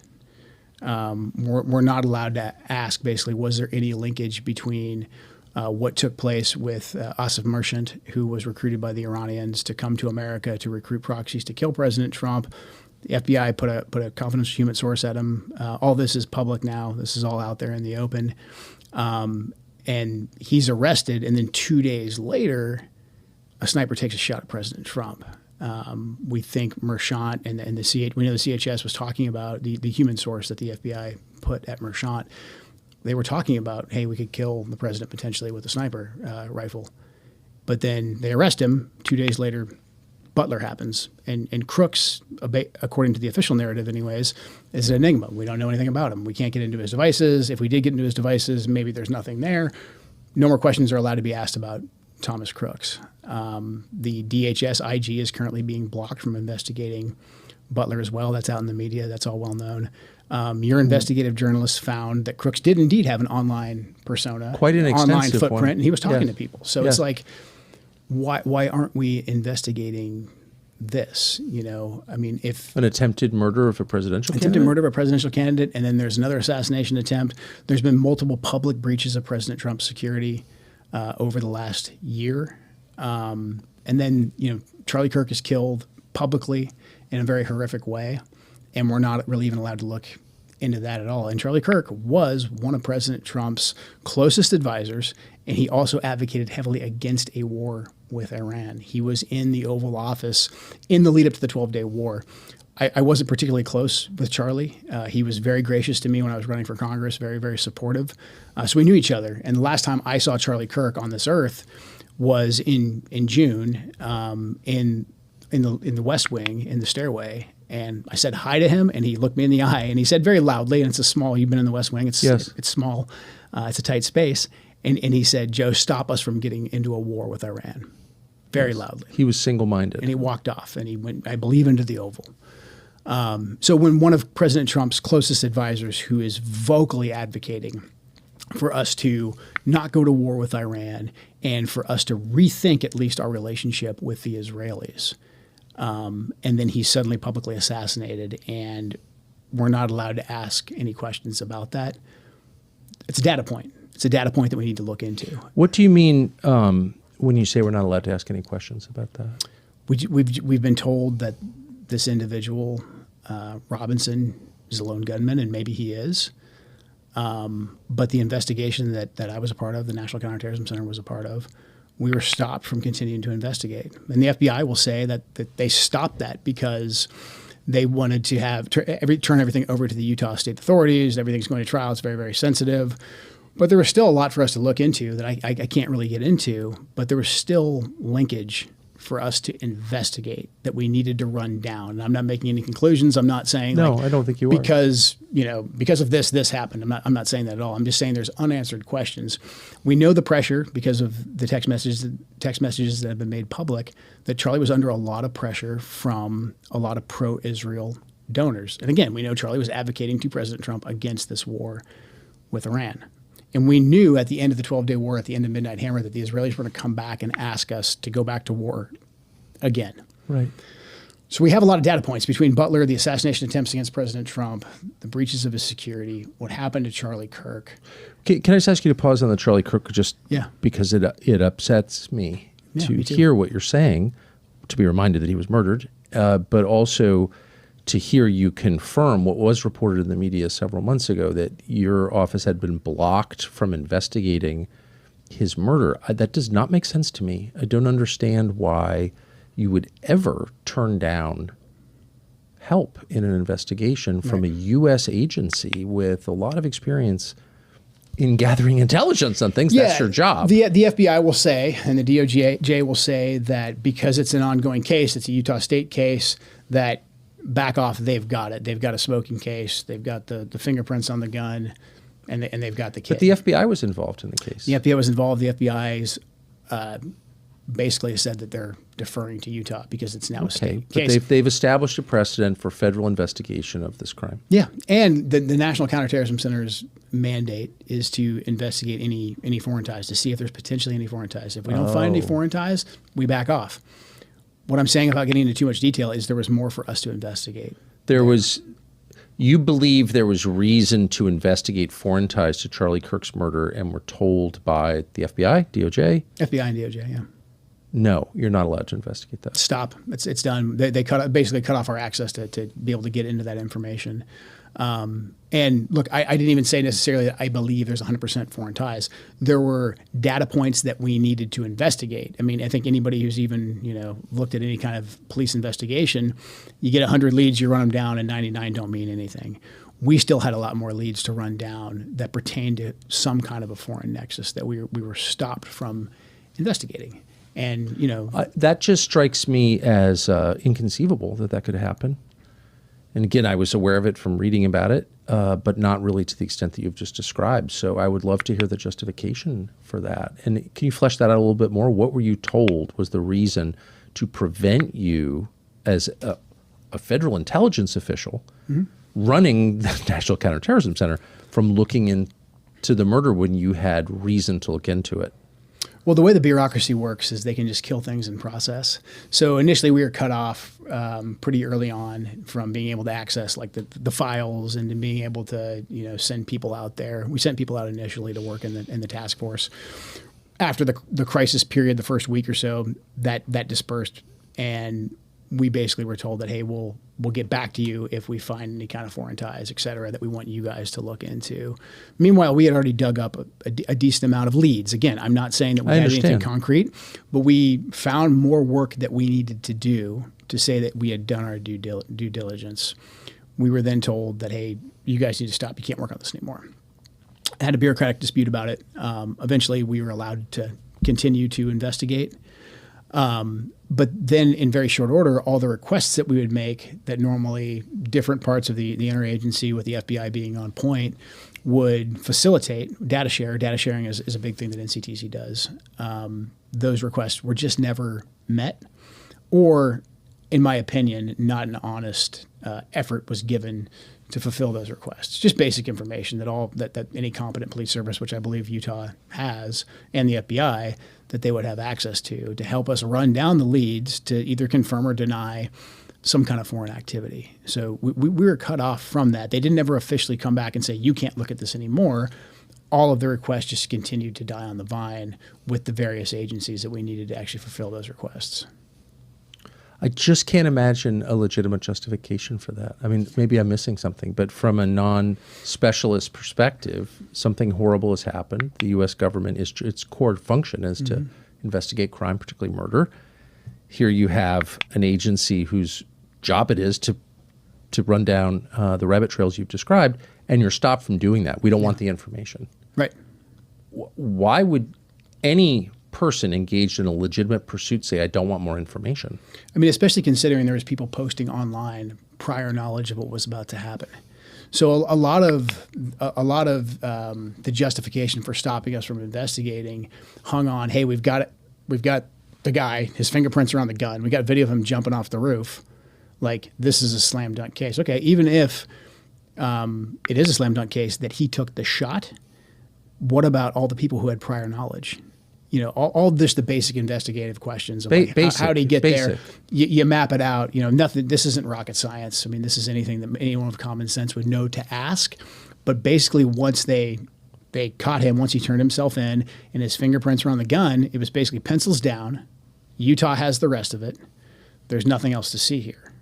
We're not allowed to ask, basically, was there any linkage between what took place with Asif Merchant, who was recruited by the Iranians to come to America to recruit proxies to kill President Trump. The FBI put a confidential human source at him. All this is public now. This is all out there in the open. And he's arrested, and then 2 days later, a sniper takes a shot at President Trump. We think Merchant and we know the CHS was talking about the human source that the FBI put at Merchant. They were talking about, hey, we could kill the president potentially with a sniper rifle. But then they arrest him. 2 days later, Butler happens. And Crooks, according to the official narrative anyways, is an enigma. We don't know anything about him. We can't get into his devices. If we did get into his devices, maybe there's nothing there. No more questions are allowed to be asked about Thomas Crooks. The DHS IG is currently being blocked from investigating Butler as well. That's out in the media. That's all well known. Your investigative journalists found that Crooks did indeed have an online persona, quite an online extensive footprint, one. and he was talking to people. So it's like, why aren't we investigating this? I mean, if an attempted murder of a presidential candidate, and then there's another assassination attempt. There's been multiple public breaches of President Trump's security over the last year, and then Charlie Kirk is killed publicly in a very horrific way. And we're not really even allowed to look into that at all. And Charlie Kirk was one of President Trump's closest advisors, and he also advocated heavily against a war with Iran. He was in the Oval Office in the lead up to the 12-day war. I wasn't particularly close with Charlie. He was very gracious to me when I was running for Congress, very, very supportive. So we knew each other. And the last time I saw Charlie Kirk on this earth was in June in the West Wing, in the stairway. And I said hi to him, and he looked me in the eye, and he said very loudly, and you've been in the West Wing, it's small, it's a tight space, and he said, Joe, stop us from getting into a war with Iran, very loudly. He was single-minded. And he walked off, and he went, I believe, into the Oval. So when one of President Trump's closest advisors, who is vocally advocating for us to not go to war with Iran and for us to rethink at least our relationship with the Israelis, and then he's suddenly publicly assassinated, and we're not allowed to ask any questions about that. It's a data point. It's a data point that we need to look into. What do you mean when you say we're not allowed to ask any questions about that? We've been told that this individual, Robinson, is a lone gunman, and maybe he is. But the investigation that I was a part of, the National Counterterrorism Center was a part of, we were stopped from continuing to investigate. And the FBI will say that they stopped that because they wanted to turn everything over to the Utah state authorities. Everything's going to trial. It's very, very sensitive. But there was still a lot for us to look into that I can't really get into. But there was still linkage for us to investigate that we needed to run down. And I'm not making any conclusions. I'm not saying no, I don't think you are. Because of this happened. I'm not saying that at all. I'm just saying there's unanswered questions. We know the pressure because of the text messages that have been made public that Charlie was under a lot of pressure from a lot of pro-Israel donors. And again, we know Charlie was advocating to President Trump against this war with Iran. And we knew at the end of the 12-day war, at the end of Midnight Hammer, that the Israelis were going to come back and ask us to go back to war again. Right. So we have a lot of data points between Butler, the assassination attempts against President Trump, the breaches of his security, what happened to Charlie Kirk. Can I just ask you to pause on the Charlie Kirk because it upsets me to hear what you're saying, to be reminded that he was murdered, but also to hear you confirm what was reported in the media several months ago, that your office had been blocked from investigating his murder. That does not make sense to me. I don't understand why you would ever turn down help in an investigation from a U.S. agency with a lot of experience in gathering intelligence on things. That's your job. The FBI will say, and the DOJ will say, that because it's an ongoing case, it's a Utah State case, that back off, they've got it. They've got a smoking case. They've got the fingerprints on the gun, and they've got the case. But the FBI was involved in the case. The FBI was involved. The FBI's basically said that they're deferring to Utah because it's now a state case. But they've established a precedent for federal investigation of this crime. Yeah, and the National Counterterrorism Center's mandate is to investigate any foreign ties, to see if there's potentially any foreign ties. If we don't find any foreign ties, we back off. What I'm saying, without getting into too much detail, is there was more for us to investigate. You believe there was reason to investigate foreign ties to Charlie Kirk's murder, and were told by the FBI, DOJ? FBI and DOJ, yeah. No, you're not allowed to investigate that. Stop. It's done. They basically cut off our access to be able to get into that information. And look, I didn't even say necessarily that I believe there's 100% foreign ties. There were data points that we needed to investigate. I mean, I think anybody who's even, looked at any kind of police investigation, you get 100 leads, you run them down, and 99 don't mean anything. We still had a lot more leads to run down that pertained to some kind of a foreign nexus that we were stopped from investigating. And, that just strikes me as inconceivable that could happen. And again, I was aware of it from reading about it, but not really to the extent that you've just described. So I would love to hear the justification for that. And can you flesh that out a little bit more? What were you told was the reason to prevent you, as a federal intelligence official running the National Counterterrorism Center, from looking into the murder when you had reason to look into it? Well, the way the bureaucracy works is they can just kill things in process. So initially we were cut off pretty early on from being able to access like the files and being able to send people out there. We sent people out initially to work in the task force. After the crisis period, the first week or so, that dispersed, and we basically were told that, hey, we'll get back to you if we find any kind of foreign ties, et cetera, that we want you guys to look into. Meanwhile, we had already dug up a decent amount of leads. Again, I'm not saying that we had anything concrete, but we found more work that we needed to do to say that we had done our due diligence. We were then told that, hey, you guys need to stop. You can't work on this anymore. I had a bureaucratic dispute about it. Eventually, we were allowed to continue to investigate. But then in very short order, all the requests that we would make that normally different parts of the interagency, with the FBI being on point, would facilitate data share. Data sharing is a big thing that NCTC does. Those requests were just never met, or, in my opinion, not an honest effort was given to fulfill those requests. Just basic information that any competent police service, which I believe Utah has, and the FBI, that they would have access to help us run down the leads to either confirm or deny some kind of foreign activity. So we were cut off from that. They didn't ever officially come back and say, you can't look at this anymore. All of the requests just continued to die on the vine with the various agencies that we needed to actually fulfill those requests. I just can't imagine a legitimate justification for that. I mean, maybe I'm missing something, but from a non-specialist perspective, something horrible has happened. The U.S. government, its core function is to investigate crime, particularly murder. Here you have an agency whose job it is to run down the rabbit trails you've described, and you're stopped from doing that. We don't want the information. Right. Why would any person engaged in a legitimate pursuit say, I don't want more information? I mean, especially considering there was people posting online prior knowledge of what was about to happen. So a lot of the justification for stopping us from investigating hung on, hey, we've got the guy, his fingerprints are on the gun. We got video of him jumping off the roof. Like, this is a slam dunk case. Okay, even if it is a slam dunk case that he took the shot, what about all the people who had prior knowledge? All this, the basic investigative questions of how do you get there? You map it out. Nothing. This isn't rocket science. I mean, this is anything that anyone with common sense would know to ask. But basically, once they caught him, once he turned himself in and his fingerprints were on the gun, it was basically pencils down. Utah has the rest of it. There's nothing else to see here.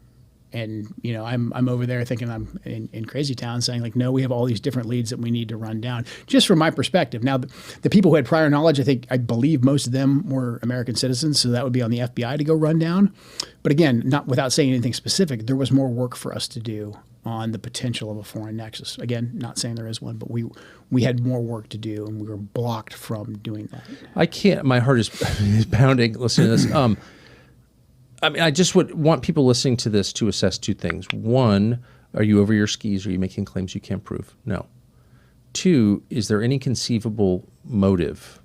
And I'm over there thinking I'm in crazy town saying like, no, we have all these different leads that we need to run down. Just from my perspective. Now, the people who had prior knowledge, I believe most of them were American citizens, so that would be on the FBI to go run down. But again, not without saying anything specific, there was more work for us to do on the potential of a foreign nexus. Again, not saying there is one, but we had more work to do, and we were blocked from doing that. I can't. My heart is pounding listening to this. I just would want people listening to this to assess two things. One, are you over your skis? Are you making claims you can't prove? No. Two, is there any conceivable motive,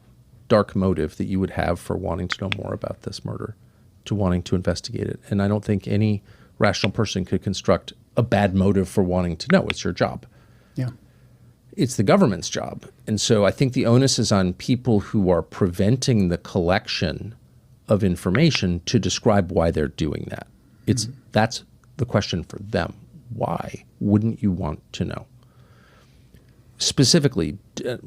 dark motive, that you would have for wanting to know more about this murder, to wanting to investigate it? And I don't think any rational person could construct a bad motive for wanting to know. It's your job. Yeah. It's the government's job. And so I think the onus is on people who are preventing the collection of information to describe why they're doing that. That's the question for them. Why wouldn't you want to know? Specifically,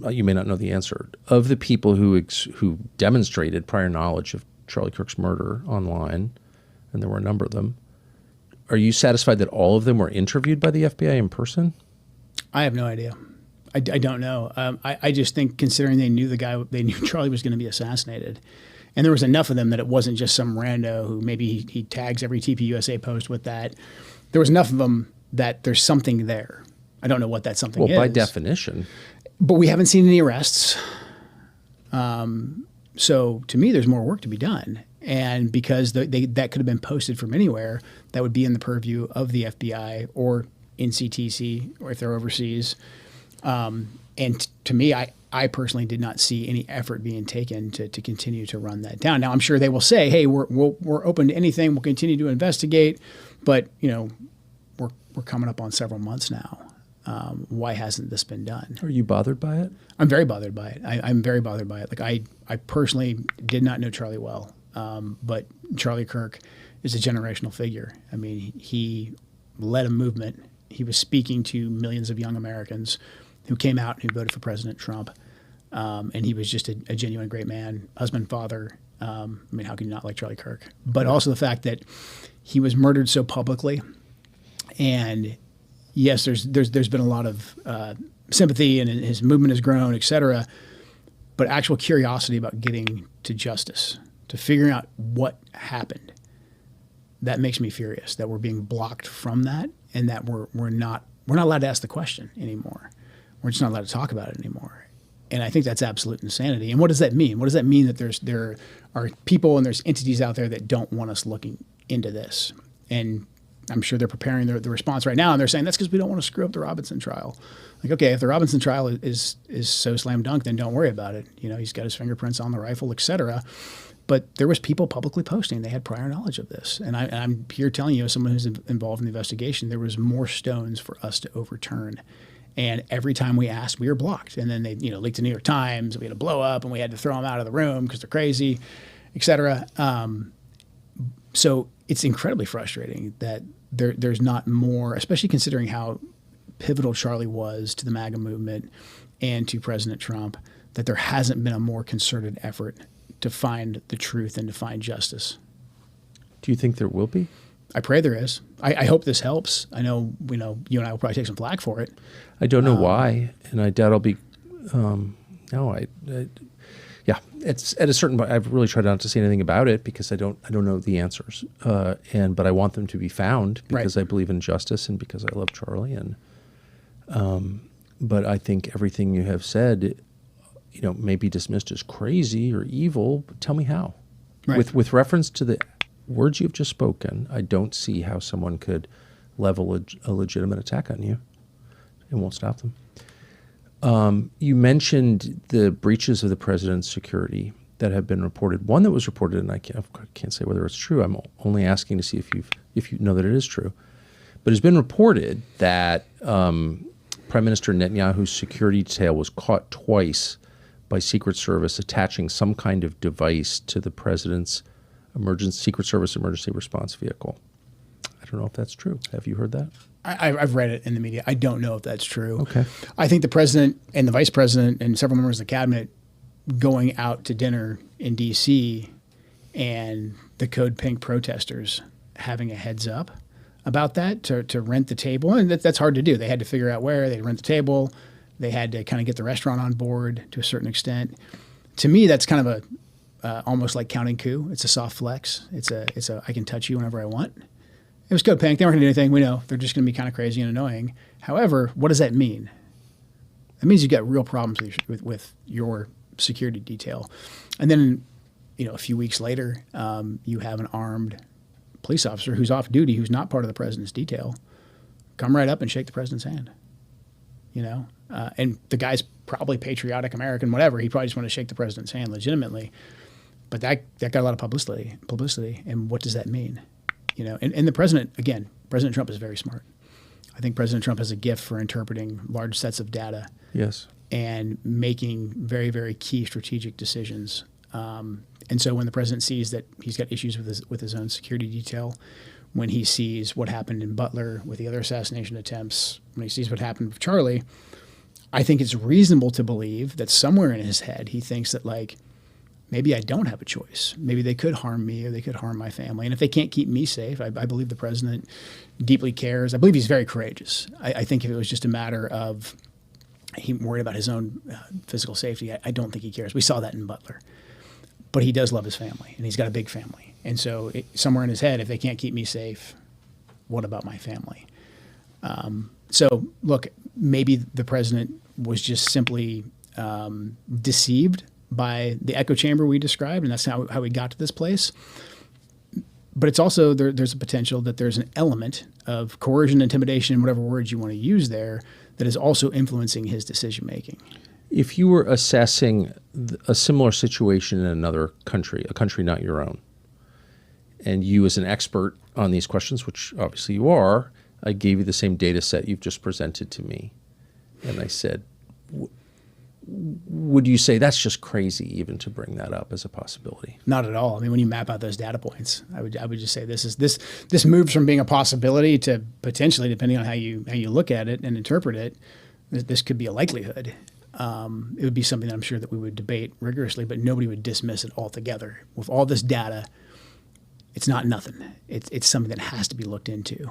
you may not know the answer, of the people who demonstrated prior knowledge of Charlie Kirk's murder online, and there were a number of them, are you satisfied that all of them were interviewed by the FBI in person? I have no idea. I don't know. I just think, considering they knew Charlie was going to be assassinated, and there was enough of them that it wasn't just some rando who maybe he tags every TPUSA post with that. There was enough of them that there's something there. I don't know what that something is. Well, by definition. But we haven't seen any arrests. So to me, there's more work to be done. And because that could have been posted from anywhere, that would be in the purview of the FBI or NCTC, or if they're overseas. And to me, I personally did not see any effort being taken to continue to run that down. Now, I'm sure they will say, hey, we're open to anything. We'll continue to investigate. But, we're coming up on several months now. Why hasn't this been done? Are you bothered by it? I'm very bothered by it. I'm very bothered by it. Like I personally did not know Charlie well, but Charlie Kirk is a generational figure. I mean, he led a movement. He was speaking to millions of young Americans who came out and who voted for President Trump. And he was just a genuine great man, husband, father. I mean, how can you not like Charlie Kirk? But also the fact that he was murdered so publicly. And yes, there's been a lot of sympathy, and his movement has grown, et cetera. But actual curiosity about getting to justice, to figuring out what happened, that makes me furious that we're being blocked from that, and that we're not allowed to ask the question anymore. We're just not allowed to talk about it anymore. And I think that's absolute insanity. And what does that mean? What does that mean that there are people and there's entities out there that don't want us looking into this? And I'm sure they're preparing the response right now, and they're saying that's because we don't want to screw up the Robinson trial. Like, okay, if the Robinson trial is so slam dunk, then don't worry about it. He's got his fingerprints on the rifle, et cetera. But there was people publicly posting they had prior knowledge of this. And I'm here telling you, as someone who's involved in the investigation, there was more stones for us to overturn. And every time we asked, we were blocked. And then they leaked to New York Times, and we had to blow up, and we had to throw them out of the room because they're crazy, et cetera. So it's incredibly frustrating that there's not more, especially considering how pivotal Charlie was to the MAGA movement and to President Trump, that there hasn't been a more concerted effort to find the truth and to find justice. Do you think there will be? I pray there is. I hope this helps. I know, you and I will probably take some flack for it. I don't know why, and I doubt I'll be. Yeah, it's at a certain point. I've really tried not to say anything about it because I don't know the answers, but I want them to be found because I believe in justice and because I love Charlie. And but I think everything you have said, may be dismissed as crazy or evil. But tell me how. Right. With reference to the words you've just spoken, I don't see how someone could level a legitimate attack on you. It won't stop them. You mentioned the breaches of the president's security that have been reported. One that was reported, and I can't say whether it's true. I'm only asking to see if you know that it is true. But it's been reported that Prime Minister Netanyahu's security detail was caught twice by Secret Service attaching some kind of device to the president's Secret Service emergency response vehicle. I don't know if that's true. Have you heard that? I've read it in the media. I don't know if that's true. Okay. I think the president and the vice president and several members of the cabinet going out to dinner in D.C. and the Code Pink protesters having a heads up, about that to rent the table. And that's hard to do. They had to figure out where they rent the table. They had to kind of get the restaurant on board to a certain extent. To me, that's kind of almost like counting coup. It's a soft flex. It's a I can touch you whenever I want. It was code pink. They weren't going to do anything. We know they're just going to be kind of crazy and annoying. However, what does that mean? That means you've got real problems with your security detail. And then, a few weeks later, you have an armed police officer who's off duty, who's not part of the president's detail, come right up and shake the president's hand. And the guy's probably patriotic American, whatever. He probably just wanted to shake the president's hand legitimately. But that got a lot of publicity. And what does that mean? And the president, again, President Trump is very smart. I think President Trump has a gift for interpreting large sets of data. Yes. And making very, very key strategic decisions. And so when the president sees that he's got issues with his own security detail, when he sees what happened in Butler with the other assassination attempts, when he sees what happened with Charlie, I think it's reasonable to believe that somewhere in his head he thinks that, like, maybe I don't have a choice. Maybe they could harm me or they could harm my family. And if they can't keep me safe, I believe the president deeply cares. I believe he's very courageous. I think if it was just a matter of he worried about his own physical safety, I don't think he cares. We saw that in Butler. But he does love his family, and he's got a big family. And so somewhere in his head, if they can't keep me safe, what about my family? So, look, maybe the president was just simply deceived by the echo chamber we described, and that's how we got to this place. But it's also, there's a potential that there's an element of coercion, intimidation, whatever words you want to use there, that is also influencing his decision-making. If you were assessing a similar situation in another country, a country not your own, and you as an expert on these questions, which obviously you are, I gave you the same data set you've just presented to me, and I said, would you say that's just crazy even to bring that up as a possibility? Not at all. I mean, when you map out those data points, I would just say this moves from being a possibility to potentially, depending on how you look at it and interpret it, this could be a likelihood. It would be something that I'm sure that we would debate rigorously, but nobody would dismiss it altogether. With all this data, it's not nothing. It's something that has to be looked into.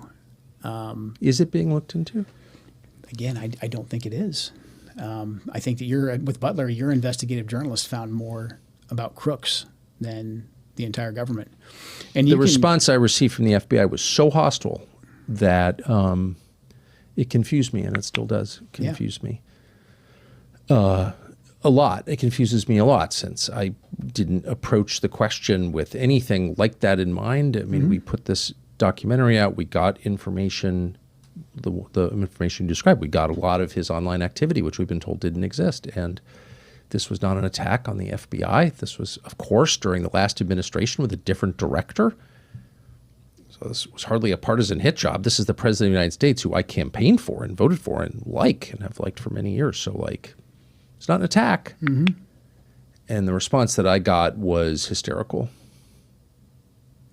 Is it being looked into? Again, I don't think it is. I think that with Butler, your investigative journalist found more about crooks than the entire government. And the response I received from the FBI was so hostile that it confused me, and it still does confuse me. A lot. It confuses me a lot since I didn't approach the question with anything like that in mind. I mean, we put this documentary out. We got information, the information you described. We got a lot of his online activity, which we've been told didn't exist. And this was not an attack on the FBI. This was, of course, during the last administration with a different director. So this was hardly a partisan hit job. This is the president of the United States, who I campaigned for and voted for and have liked for many years. So, like, it's not an attack. Mm-hmm. And the response that I got was hysterical.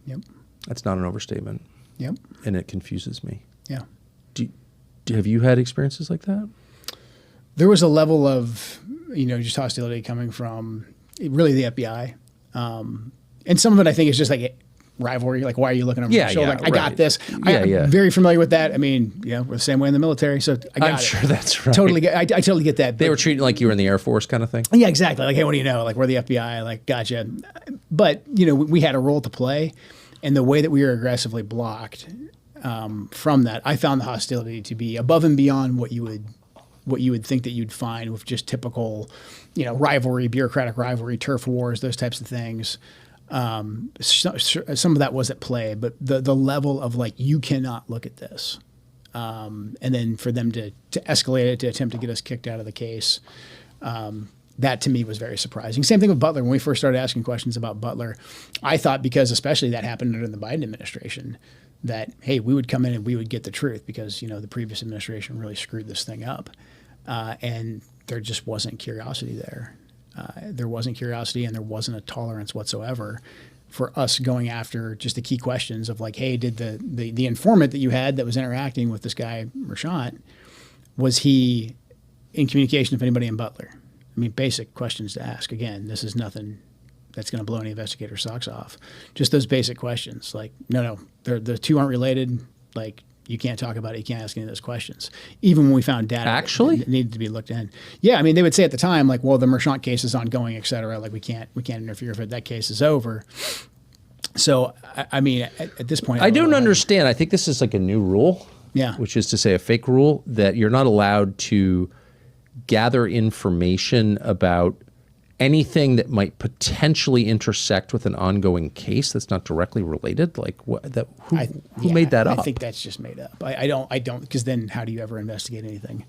Yep. That's not an overstatement. Yep. And it confuses me. Yeah. Have you had experiences like that? There was a level of, just hostility coming from really the FBI. And some of it, I think, is just like rivalry. Like, why are you looking over my shoulder? Like, I got this. I'm very familiar with that. I mean, we're the same way in the military, so I got it. I'm sure that's right. Totally, I totally get that. They were treating like you were in the Air Force kind of thing? Yeah, exactly. Like, hey, what do you know? Like, we're the FBI. Like, gotcha. But, we had a role to play, and the way that we were aggressively blocked from that, I found the hostility to be above and beyond what you would think that you'd find with just typical, rivalry, bureaucratic rivalry, turf wars, those types of things. Some of that was at play, but the level of, like, you cannot look at this. And then for them to escalate it, to attempt to get us kicked out of the case, that to me was very surprising. Same thing with Butler. When we first started asking questions about Butler, I thought, because especially that happened under the Biden administration, that, hey, we would come in and we would get the truth because, the previous administration really screwed this thing up. And there just wasn't curiosity there. There wasn't curiosity, and there wasn't a tolerance whatsoever for us going after just the key questions of, like, hey, did the informant that you had that was interacting with this guy, Rashad, was he in communication with anybody in Butler? I mean, basic questions to ask. Again, this is nothing that's going to blow any investigator's socks off. Just those basic questions, like, no, the two aren't related. like, you can't talk about it. You can't ask any of those questions. Even when we found data Actually? that needed to be looked at. Yeah, I mean, they would say at the time, like, well, the Merchant case is ongoing, et cetera. Like, we can't interfere if that case is over. So, I mean, at this point, I don't understand. I think this is like a new rule. Yeah. Which is to say a fake rule that you're not allowed to gather information about anything that might potentially intersect with an ongoing case that's not directly related. Like who made that up? I think that's just made up. I don't, because then how do you ever investigate anything?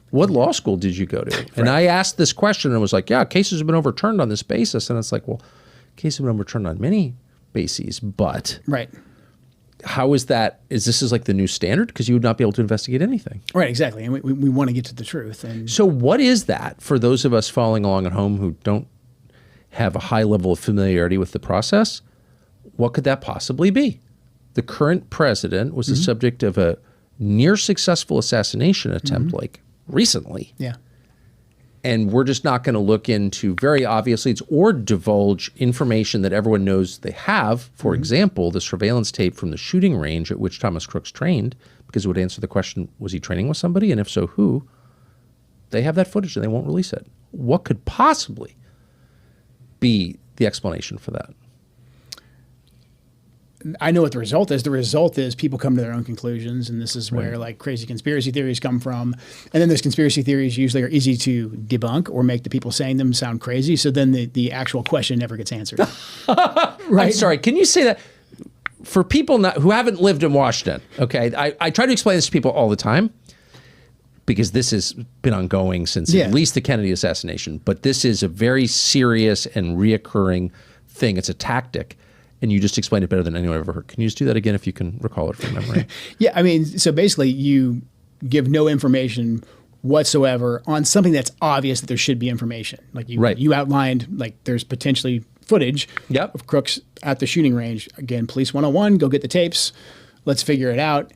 What law school did you go to? And I asked this question and was like, yeah, cases have been overturned on this basis. And it's like, well, cases have been overturned on many bases, but right. How is that? Is this like the new standard? Because you would not be able to investigate anything. Right, exactly. And we want to get to the truth. And so what is that for those of us following along at home who don't have a high level of familiarity with the process? What could that possibly be? The current president was the subject of a near successful assassination attempt like recently. Yeah. And we're just not going to look into, very obviously, or divulge information that everyone knows they have. For example, the surveillance tape from the shooting range at which Thomas Crooks trained, because it would answer the question, was he training with somebody? And if so, who? They have that footage and they won't release it. What could possibly be the explanation for that? I know what the result is. The result is people come to their own conclusions, and this is where like crazy conspiracy theories come from. And then those conspiracy theories usually are easy to debunk or make the people saying them sound crazy. So then the actual question never gets answered. Right? I'm sorry. Can you say that for people who haven't lived in Washington? Okay, I try to explain this to people all the time because this has been ongoing since at least the Kennedy assassination. But this is a very serious and reoccurring thing. It's a tactic. And you just explained it better than anyone I've ever heard. Can you just do that again if you can recall it from memory? Yeah, I mean, so basically you give no information whatsoever on something that's obvious that there should be information. Like you outlined, like there's potentially footage of Crooks at the shooting range. Again, Police 101, go get the tapes. Let's figure it out.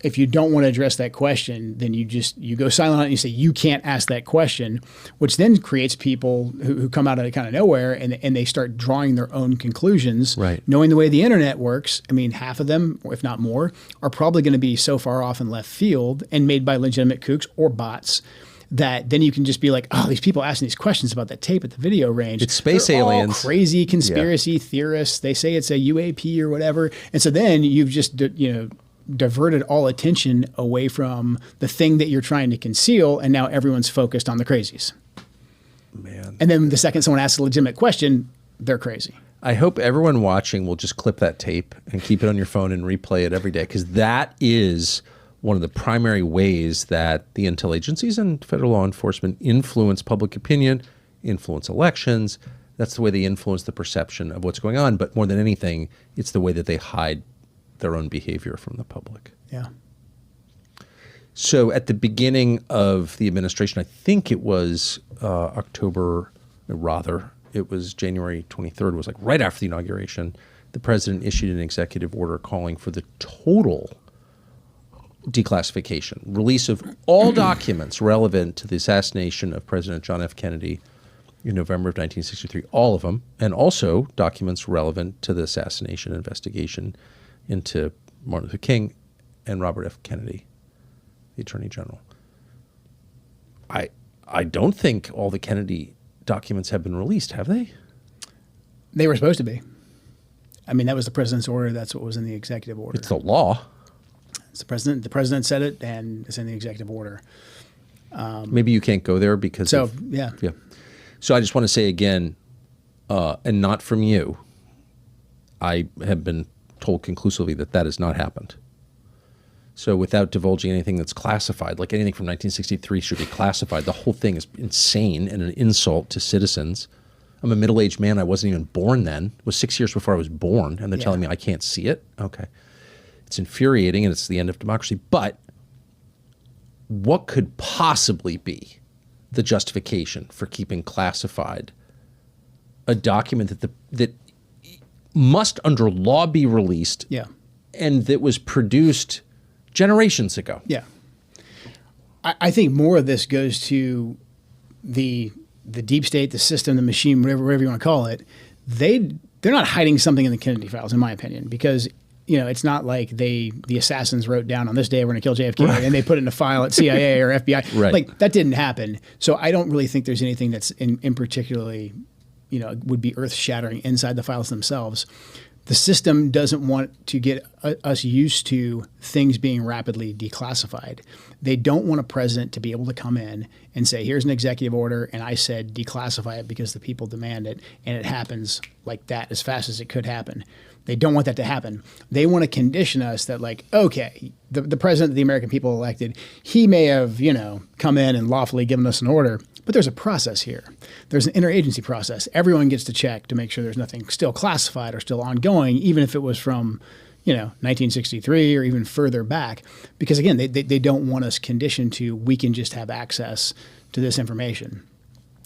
If you don't want to address that question, then you go silent on it and you say, you can't ask that question, which then creates people who come out of kind of nowhere and they start drawing their own conclusions. Right. Knowing the way the internet works, I mean, half of them, if not more, are probably going to be so far off in left field and made by legitimate kooks or bots that then you can just be like, oh, these people asking these questions about that tape at the video range. It's space They're aliens. All crazy conspiracy theorists. They say it's a UAP or whatever. And so then you've just, diverted all attention away from the thing that you're trying to conceal, and now everyone's focused on the crazies. Man. And then the second someone asks a legitimate question, they're crazy. I hope everyone watching will just clip that tape and keep it on your phone and replay it every day, because that is one of the primary ways that the intel agencies and federal law enforcement influence public opinion, influence elections. That's the way they influence the perception of what's going on. But more than anything, it's the way that they hide their own behavior from the public. Yeah. So at the beginning of the administration, I think it was it was January 23rd, was like right after the inauguration, the president issued an executive order calling for the total declassification, release of all documents relevant to the assassination of President John F. Kennedy in November of 1963, all of them, and also documents relevant to the assassination investigation into Martin Luther King and Robert F. Kennedy, the Attorney General. I don't think all the Kennedy documents have been released, have they? They were supposed to be. I mean, that was the president's order. That's what was in the executive order. It's the law. It's the president. The president said it, and it's in the executive order. Maybe you can't go there because So I just want to say again, and not from you, I have been told conclusively that has not happened. So without divulging anything that's classified, like anything from 1963 should be classified, the whole thing is insane and an insult to citizens. I'm a middle-aged man. I wasn't even born then. It was 6 years before I was born, and they're telling me I can't see it? Okay. It's infuriating, and it's the end of democracy. But what could possibly be the justification for keeping classified a document that must under law be released and that was produced generations ago? Yeah. I think more of this goes to the deep state, the system, the machine, whatever you want to call it. They're not hiding something in the Kennedy files, in my opinion, because it's not like the assassins wrote down on this day we're going to kill JFK and they put it in a file at CIA or FBI. Right. Like that didn't happen. So I don't really think there's anything that's in particularly, would be earth shattering inside the files themselves. The system doesn't want to get us used to things being rapidly declassified. They don't want a president to be able to come in and say, here's an executive order, and I said declassify it because the people demand it, and it happens like that as fast as it could happen. They don't want that to happen. They want to condition us that, like, okay, the president that the American people elected, he may have, come in and lawfully given us an order, but there's a process here. There's an interagency process. Everyone gets to check to make sure there's nothing still classified or still ongoing, even if it was from, 1963 or even further back. Because again, they don't want us conditioned to, we can just have access to this information.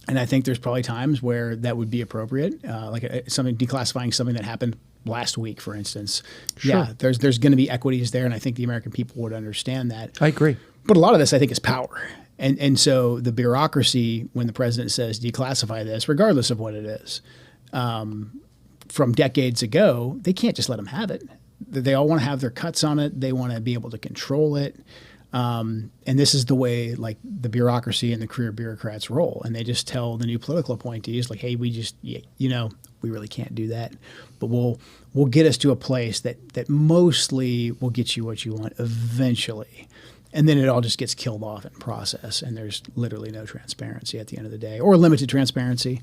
And I think there's probably times where that would be appropriate, something declassifying something that happened last week, for instance. Sure. Yeah, there's going to be equities there, and I think the American people would understand that. I agree. But a lot of this, I think, is power. And so the bureaucracy, when the president says declassify this, regardless of what it is, from decades ago, they can't just let them have it. They all want to have their cuts on it. They want to be able to control it. And this is the way, like, the bureaucracy and the career bureaucrats roll. And they just tell the new political appointees, like, hey, we just, we really can't do that. But we'll get us to a place that mostly will get you what you want eventually. And then it all just gets killed off in process. And there's literally no transparency at the end of the day, or limited transparency.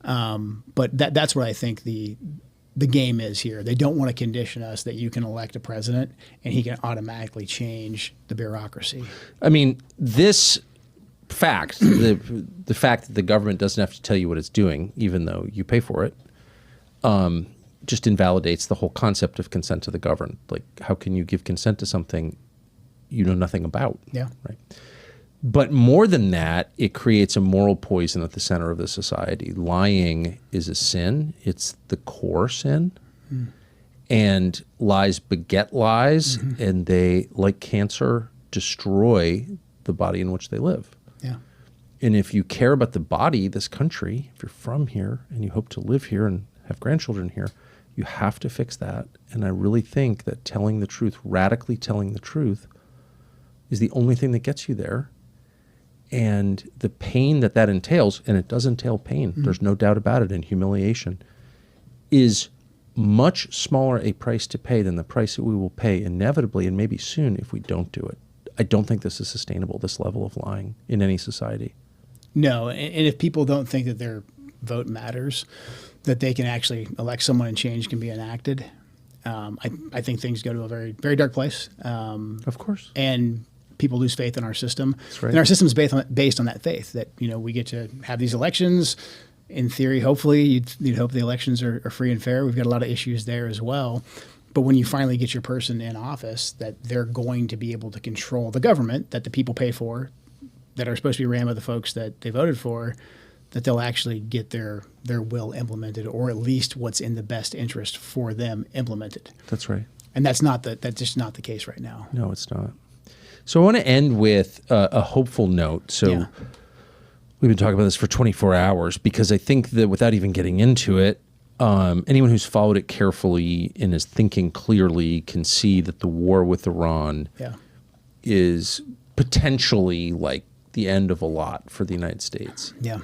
But that's what I think the game is here. They don't want to condition us that you can elect a president and he can automatically change the bureaucracy. I mean, this fact, the fact that the government doesn't have to tell you what it's doing, even though you pay for it, just invalidates the whole concept of consent to the governed. Like, how can you give consent to something you know nothing about? Yeah. Right. But more than that, it creates a moral poison at the center of the society. Lying is a sin. It's the core sin. Mm. And lies beget lies, and they, like cancer, destroy the body in which they live. Yeah. And if you care about the body, this country, if you're from here and you hope to live here and have grandchildren here, you have to fix that. And I really think that telling the truth, radically telling the truth, is the only thing that gets you there. And the pain that entails, and it does entail pain, there's no doubt about it, and humiliation, is much smaller a price to pay than the price that we will pay inevitably and maybe soon if we don't do it. I don't think this is sustainable, this level of lying in any society. No, and if people don't think that their vote matters, that they can actually elect someone and change can be enacted, I think things go to a very, very dark place. Of course. And people lose faith in our system. That's right. And our system is based on that faith that, we get to have these elections. In theory, hopefully, you'd hope the elections are free and fair. We've got a lot of issues there as well. But when you finally get your person in office, that they're going to be able to control the government that the people pay for, that are supposed to be ran by the folks that they voted for, that they'll actually get their will implemented, or at least what's in the best interest for them implemented. That's right. And that's just not the case right now. No, it's not. So I want to end with a hopeful note. So we've been talking about this for 24 hours because I think that without even getting into it, anyone who's followed it carefully and is thinking clearly can see that the war with Iran is potentially like the end of a lot for the United States. Yeah.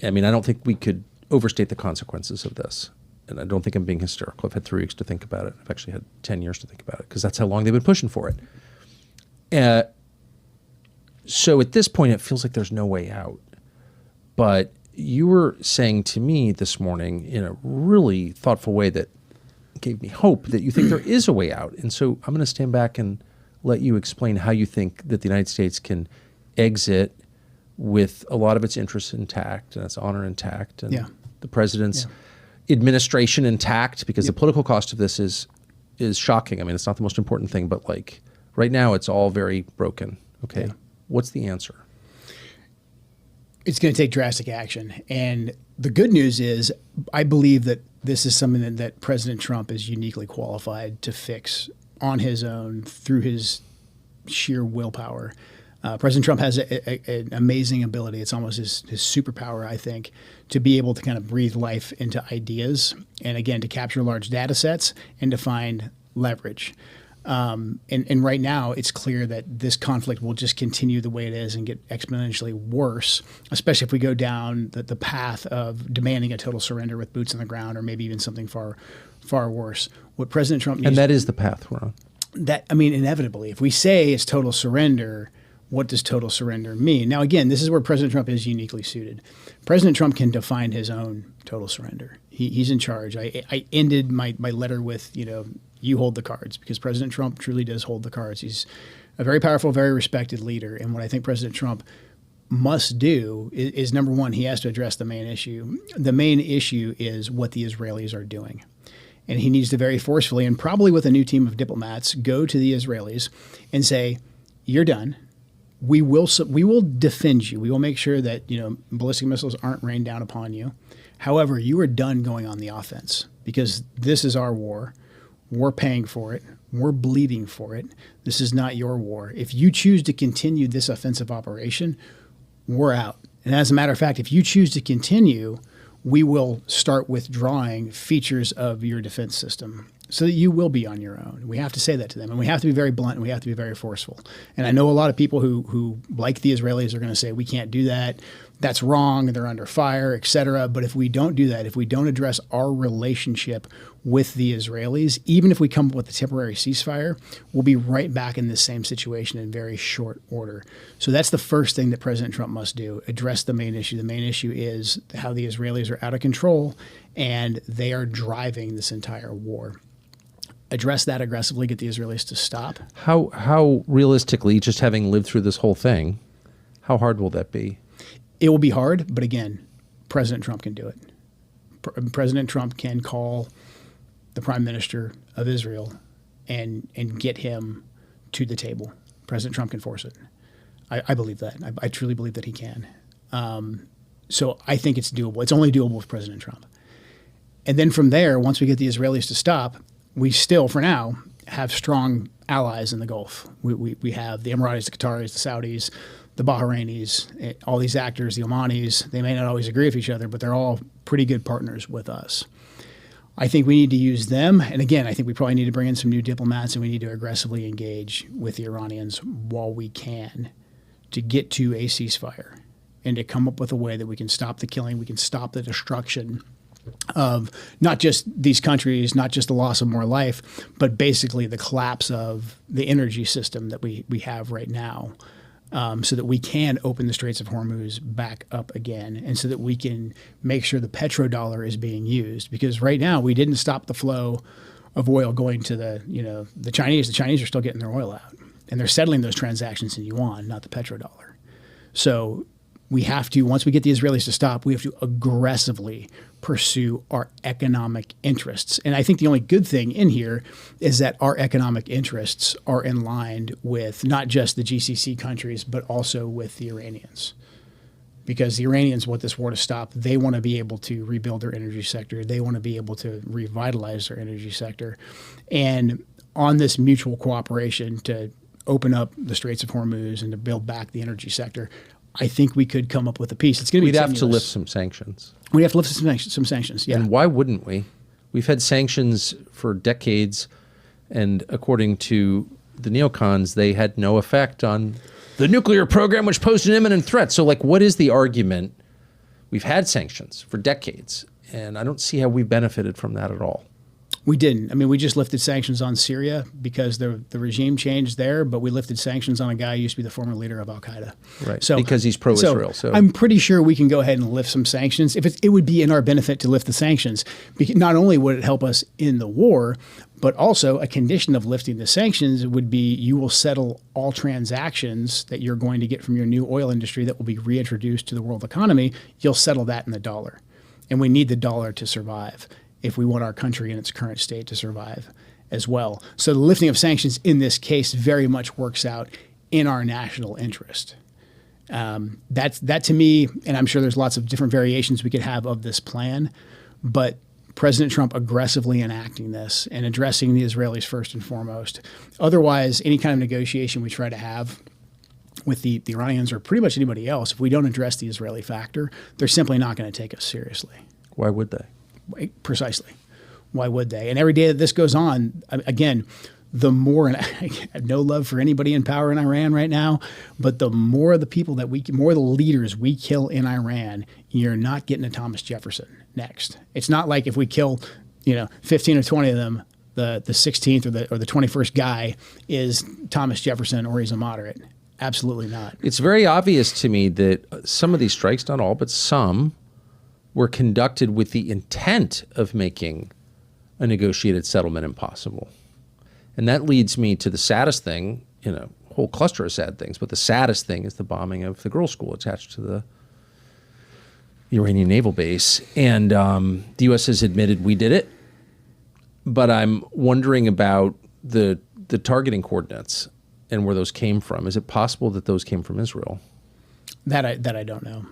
I mean, I don't think we could overstate the consequences of this. And I don't think I'm being hysterical. I've had 3 weeks to think about it. I've actually had 10 years to think about it because that's how long they've been pushing for it. So at this point, it feels like there's no way out. But you were saying to me this morning in a really thoughtful way that gave me hope that you think there is a way out. And so I'm going to stand back and let you explain how you think that the United States can exit with a lot of its interests intact and its honor intact and the president's administration intact, because the political cost of this is shocking. I mean, it's not the most important thing, but like right now it's all very broken. Okay. Yeah. What's the answer? It's going to take drastic action. And the good news is I believe that this is something that President Trump is uniquely qualified to fix on his own through his sheer willpower. President Trump has an amazing ability. It's almost his superpower, I think, to be able to kind of breathe life into ideas. And again, to capture large data sets and to find leverage. And right now, it's clear that this conflict will just continue the way it is and get exponentially worse, especially if we go down the path of demanding a total surrender with boots on the ground, or maybe even something far worse. What President Trump needs, and that is the path we're on. Inevitably, if we say it's total surrender, what does total surrender mean? Now, again, this is where President Trump is uniquely suited. President Trump can define his own total surrender. He's in charge. I ended my letter with, you hold the cards, because President Trump truly does hold the cards. He's a very powerful, very respected leader. And what I think President Trump must do is number one, he has to address the main issue. The main issue is what the Israelis are doing. And he needs to very forcefully, and probably with a new team of diplomats, go to the Israelis and say, you're done. We will defend you. We will make sure that ballistic missiles aren't rained down upon you. However, you are done going on the offense, because this is our war. We're paying for it. We're bleeding for it. This is not your war. If you choose to continue this offensive operation, we're out. And as a matter of fact, if you choose to continue, we will start withdrawing features of your defense system so that you will be on your own. We have to say that to them, and we have to be very blunt, and we have to be very forceful. And I know a lot of people who like the Israelis are going to say, we can't do that. That's wrong. They're under fire, et cetera. But if we don't do that, if we don't address our relationship with the Israelis, even if we come up with a temporary ceasefire, we'll be right back in this same situation in very short order. So that's the first thing that President Trump must do, address the main issue. The main issue is how the Israelis are out of control and they are driving this entire war. Address that aggressively, get the Israelis to stop. How realistically, just having lived through this whole thing, how hard will that be? It will be hard, but again, President Trump can do it. President Trump can call the Prime Minister of Israel and get him to the table. President Trump can force it. I believe that. I truly believe that he can. So I think it's doable. It's only doable with President Trump. And then from there, once we get the Israelis to stop, we still, for now, have strong allies in the Gulf. We have the Emiratis, the Qataris, the Saudis, the Bahrainis, all these actors, the Omanis. They may not always agree with each other, but they're all pretty good partners with us. I think we need to use them. And again, I think we probably need to bring in some new diplomats, and we need to aggressively engage with the Iranians while we can to get to a ceasefire and to come up with a way that we can stop the killing, we can stop the destruction of not just these countries, not just the loss of more life, but basically the collapse of the energy system that we have right now. So that we can open the Straits of Hormuz back up again, and so that we can make sure the petrodollar is being used. Because right now we didn't stop the flow of oil going to the Chinese. The Chinese are still getting their oil out, and they're settling those transactions in yuan, not the petrodollar. So we have to, once we get the Israelis to stop, we have to aggressively pursue our economic interests. And I think the only good thing in here is that our economic interests are in line with not just the GCC countries, but also with the Iranians. Because the Iranians want this war to stop. They want to be able to rebuild their energy sector. They want to be able to revitalize their energy sector. And on this mutual cooperation to open up the Straits of Hormuz and to build back the energy sector, I think we could come up with a peace. It's going to be We'd have to lift some sanctions. We'd have to lift some sanctions, yeah. And why wouldn't we? We've had sanctions for decades, and according to the neocons, they had no effect on the nuclear program, which posed an imminent threat. So, what is the argument? We've had sanctions for decades, and I don't see how we benefited from that at all. We didn't. I mean, we just lifted sanctions on Syria because the regime changed there, but we lifted sanctions on a guy who used to be the former leader of Al-Qaeda. Right, because he's pro-Israel. So I'm pretty sure we can go ahead and lift some sanctions. It would be in our benefit to lift the sanctions. Because not only would it help us in the war, but also a condition of lifting the sanctions would be you will settle all transactions that you're going to get from your new oil industry that will be reintroduced to the world economy. You'll settle that in the dollar. And we need the dollar to survive if we want our country in its current state to survive as well. So the lifting of sanctions in this case very much works out in our national interest. That to me, and I'm sure there's lots of different variations we could have of this plan, but President Trump aggressively enacting this and addressing the Israelis first and foremost. Otherwise, any kind of negotiation we try to have with the Iranians or pretty much anybody else, if we don't address the Israeli factor, they're simply not going to take us seriously. Why would they? Precisely. Why would they? And every day that this goes on, again, the more, and I have no love for anybody in power in Iran right now, but the more the people that more the leaders we kill in Iran, you're not getting a Thomas Jefferson next. It's not like if we kill, 15 or 20 of them, the 16th or the 21st guy is Thomas Jefferson or he's a moderate. Absolutely not. It's very obvious to me that some of these strikes, not all, but some, were conducted with the intent of making a negotiated settlement impossible. And that leads me to the saddest thing, a whole cluster of sad things, but the saddest thing is the bombing of the girls' school attached to the Iranian naval base. And the U.S. has admitted we did it, but I'm wondering about the targeting coordinates and where those came from. Is it possible that those came from Israel? That I don't know.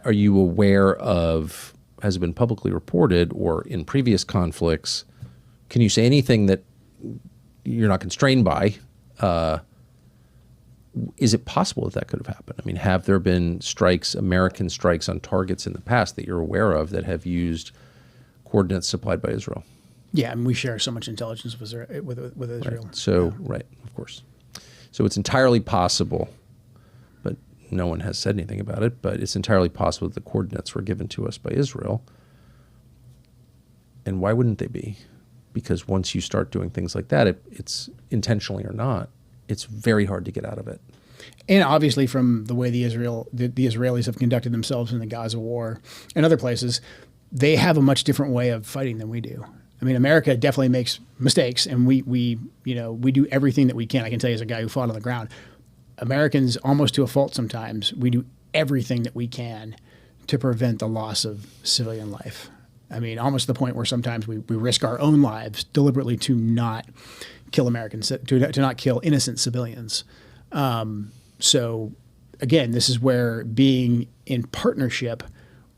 Are you aware of, has it been publicly reported or in previous conflicts, can you say anything that you're not constrained by? Is it possible that could have happened? I mean, have there been strikes, American strikes on targets in the past that you're aware of that have used coordinates supplied by Israel? Yeah, we share so much intelligence with Israel. Right. So, right, of course. So it's entirely possible, but no one has said anything about it, but it's entirely possible that the coordinates were given to us by Israel. And why wouldn't they be? Because once you start doing things like that, it's intentionally or not, it's very hard to get out of it. And obviously from the way the Israelis have conducted themselves in the Gaza war and other places, they have a much different way of fighting than we do. I mean, America definitely makes mistakes, and we do everything that we can. I can tell you as a guy who fought on the ground, Americans, almost to a fault sometimes, we do everything that we can to prevent the loss of civilian life. I mean, almost to the point where sometimes we risk our own lives deliberately to not kill Americans, to not kill innocent civilians. So, again, this is where being in partnership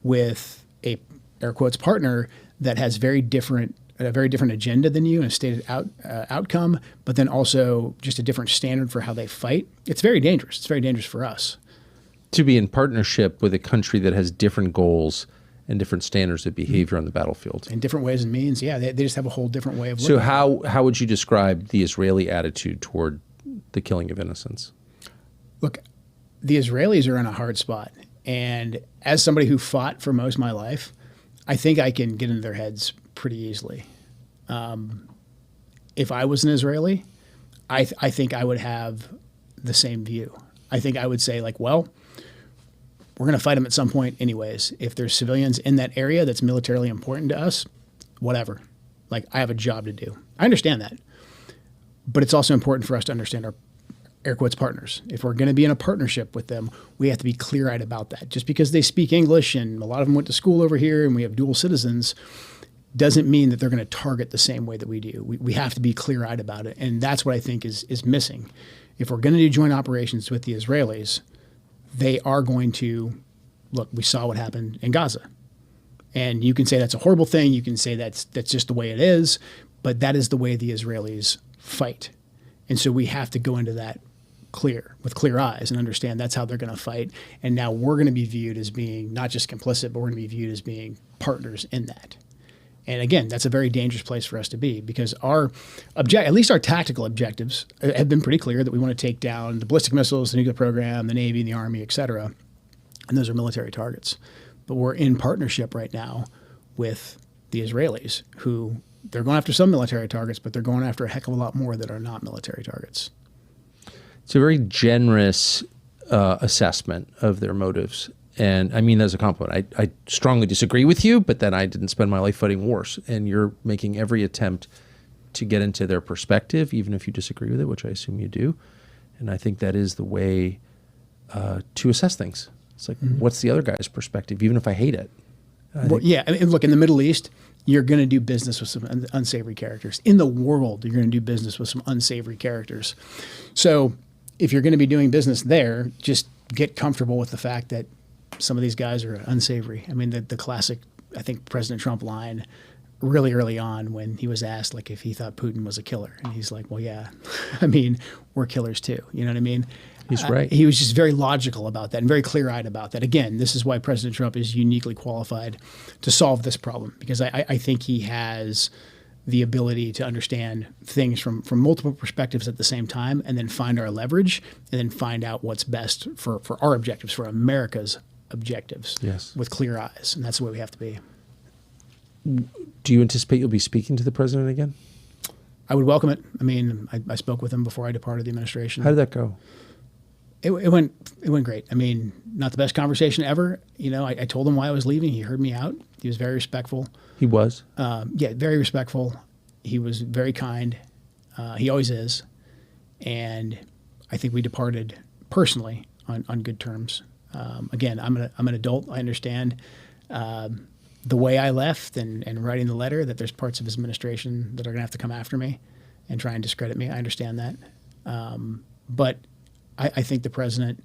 with a, air quotes, partner that has a very different agenda than you and a stated outcome, but then also just a different standard for how they fight. It's very dangerous. It's very dangerous for us. To be in partnership with a country that has different goals and different standards of behavior on the battlefield. In different ways and means, yeah. They just have a whole different way of looking. So how would you describe the Israeli attitude toward the killing of innocents? Look, the Israelis are in a hard spot. And as somebody who fought for most of my life, I think I can get into their heads pretty easily. If I was an Israeli, I think I would have the same view. I think I would say, like, well, we're going to fight them at some point anyways. If there's civilians in that area that's militarily important to us, whatever. Like, I have a job to do. I understand that. But it's also important for us to understand our, air quotes, partners. If we're going to be in a partnership with them, we have to be clear-eyed about that. Just because they speak English and a lot of them went to school over here and we have dual citizens doesn't mean that they're going to target the same way that we do. We have to be clear-eyed about it. And that's what I think is missing. If we're going to do joint operations with the Israelis, they are going to, look, we saw what happened in Gaza. And you can say that's a horrible thing. You can say that's just the way it is. But that is the way the Israelis fight. And so we have to go into that with clear eyes and understand that's how they're going to fight. And now we're going to be viewed as being not just complicit, but we're going to be viewed as being partners in that. And again, that's a very dangerous place for us to be because at least our tactical objectives have been pretty clear that we want to take down the ballistic missiles, the nuclear program, the Navy, the Army, et cetera. And those are military targets. But we're in partnership right now with the Israelis, who they're going after some military targets, but they're going after a heck of a lot more that are not military targets. It's a very generous assessment of their motives. And I mean that as a compliment. I strongly disagree with you, but then I didn't spend my life fighting wars. And you're making every attempt to get into their perspective, even if you disagree with it, which I, you do. And I think that is the way to assess things. It's like, what's the other guy's perspective, even if I hate it? Well, yeah, I mean, look, in the Middle East, you're going to do business with some unsavory characters. In the world, you're going to do business with some unsavory characters. So if you're going to be doing business there, just get comfortable with the fact that some of these guys are unsavory. I mean, the classic, I think, President Trump line really early on when he was asked like if he thought Putin was a killer, and he's like, well, yeah, I mean, we're killers too. You know what I mean? He's right. He was just very logical about that and very clear-eyed about that. Again, this is why President Trump is uniquely qualified to solve this problem, because I think he has the ability to understand things from multiple perspectives at the same time, and then find our leverage, and then find out what's best for our objectives, for America's objectives, yes, with clear eyes. And that's the way we have to be. Do you anticipate you'll be speaking to the president again? I would welcome it. I mean, I spoke with him before I departed the administration. How did that go? It went great. I mean, not the best conversation ever. You know, I told him why I was leaving. He heard me out. He was very respectful. He was? Yeah, very respectful. He was very kind. He always is. And I think we departed personally on good terms. Again, I'm an adult. I understand the way I left and writing the letter, that there's parts of his administration that are going to have to come after me and try and discredit me. I understand that. But I think the president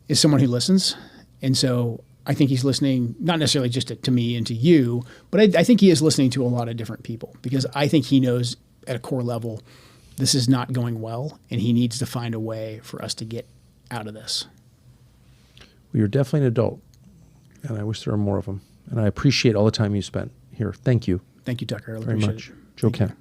is someone who listens. And so I think he's listening, not necessarily just to me and to you, but I think he is listening to a lot of different people, because I think he knows at a core level this is not going well, and he needs to find a way for us to get out of this. Well, you're definitely an adult, and I wish there were more of them. And I appreciate all the time you spent here. Thank you. Thank you, Tucker. I very appreciate much. it. Joe Thank you. Kent.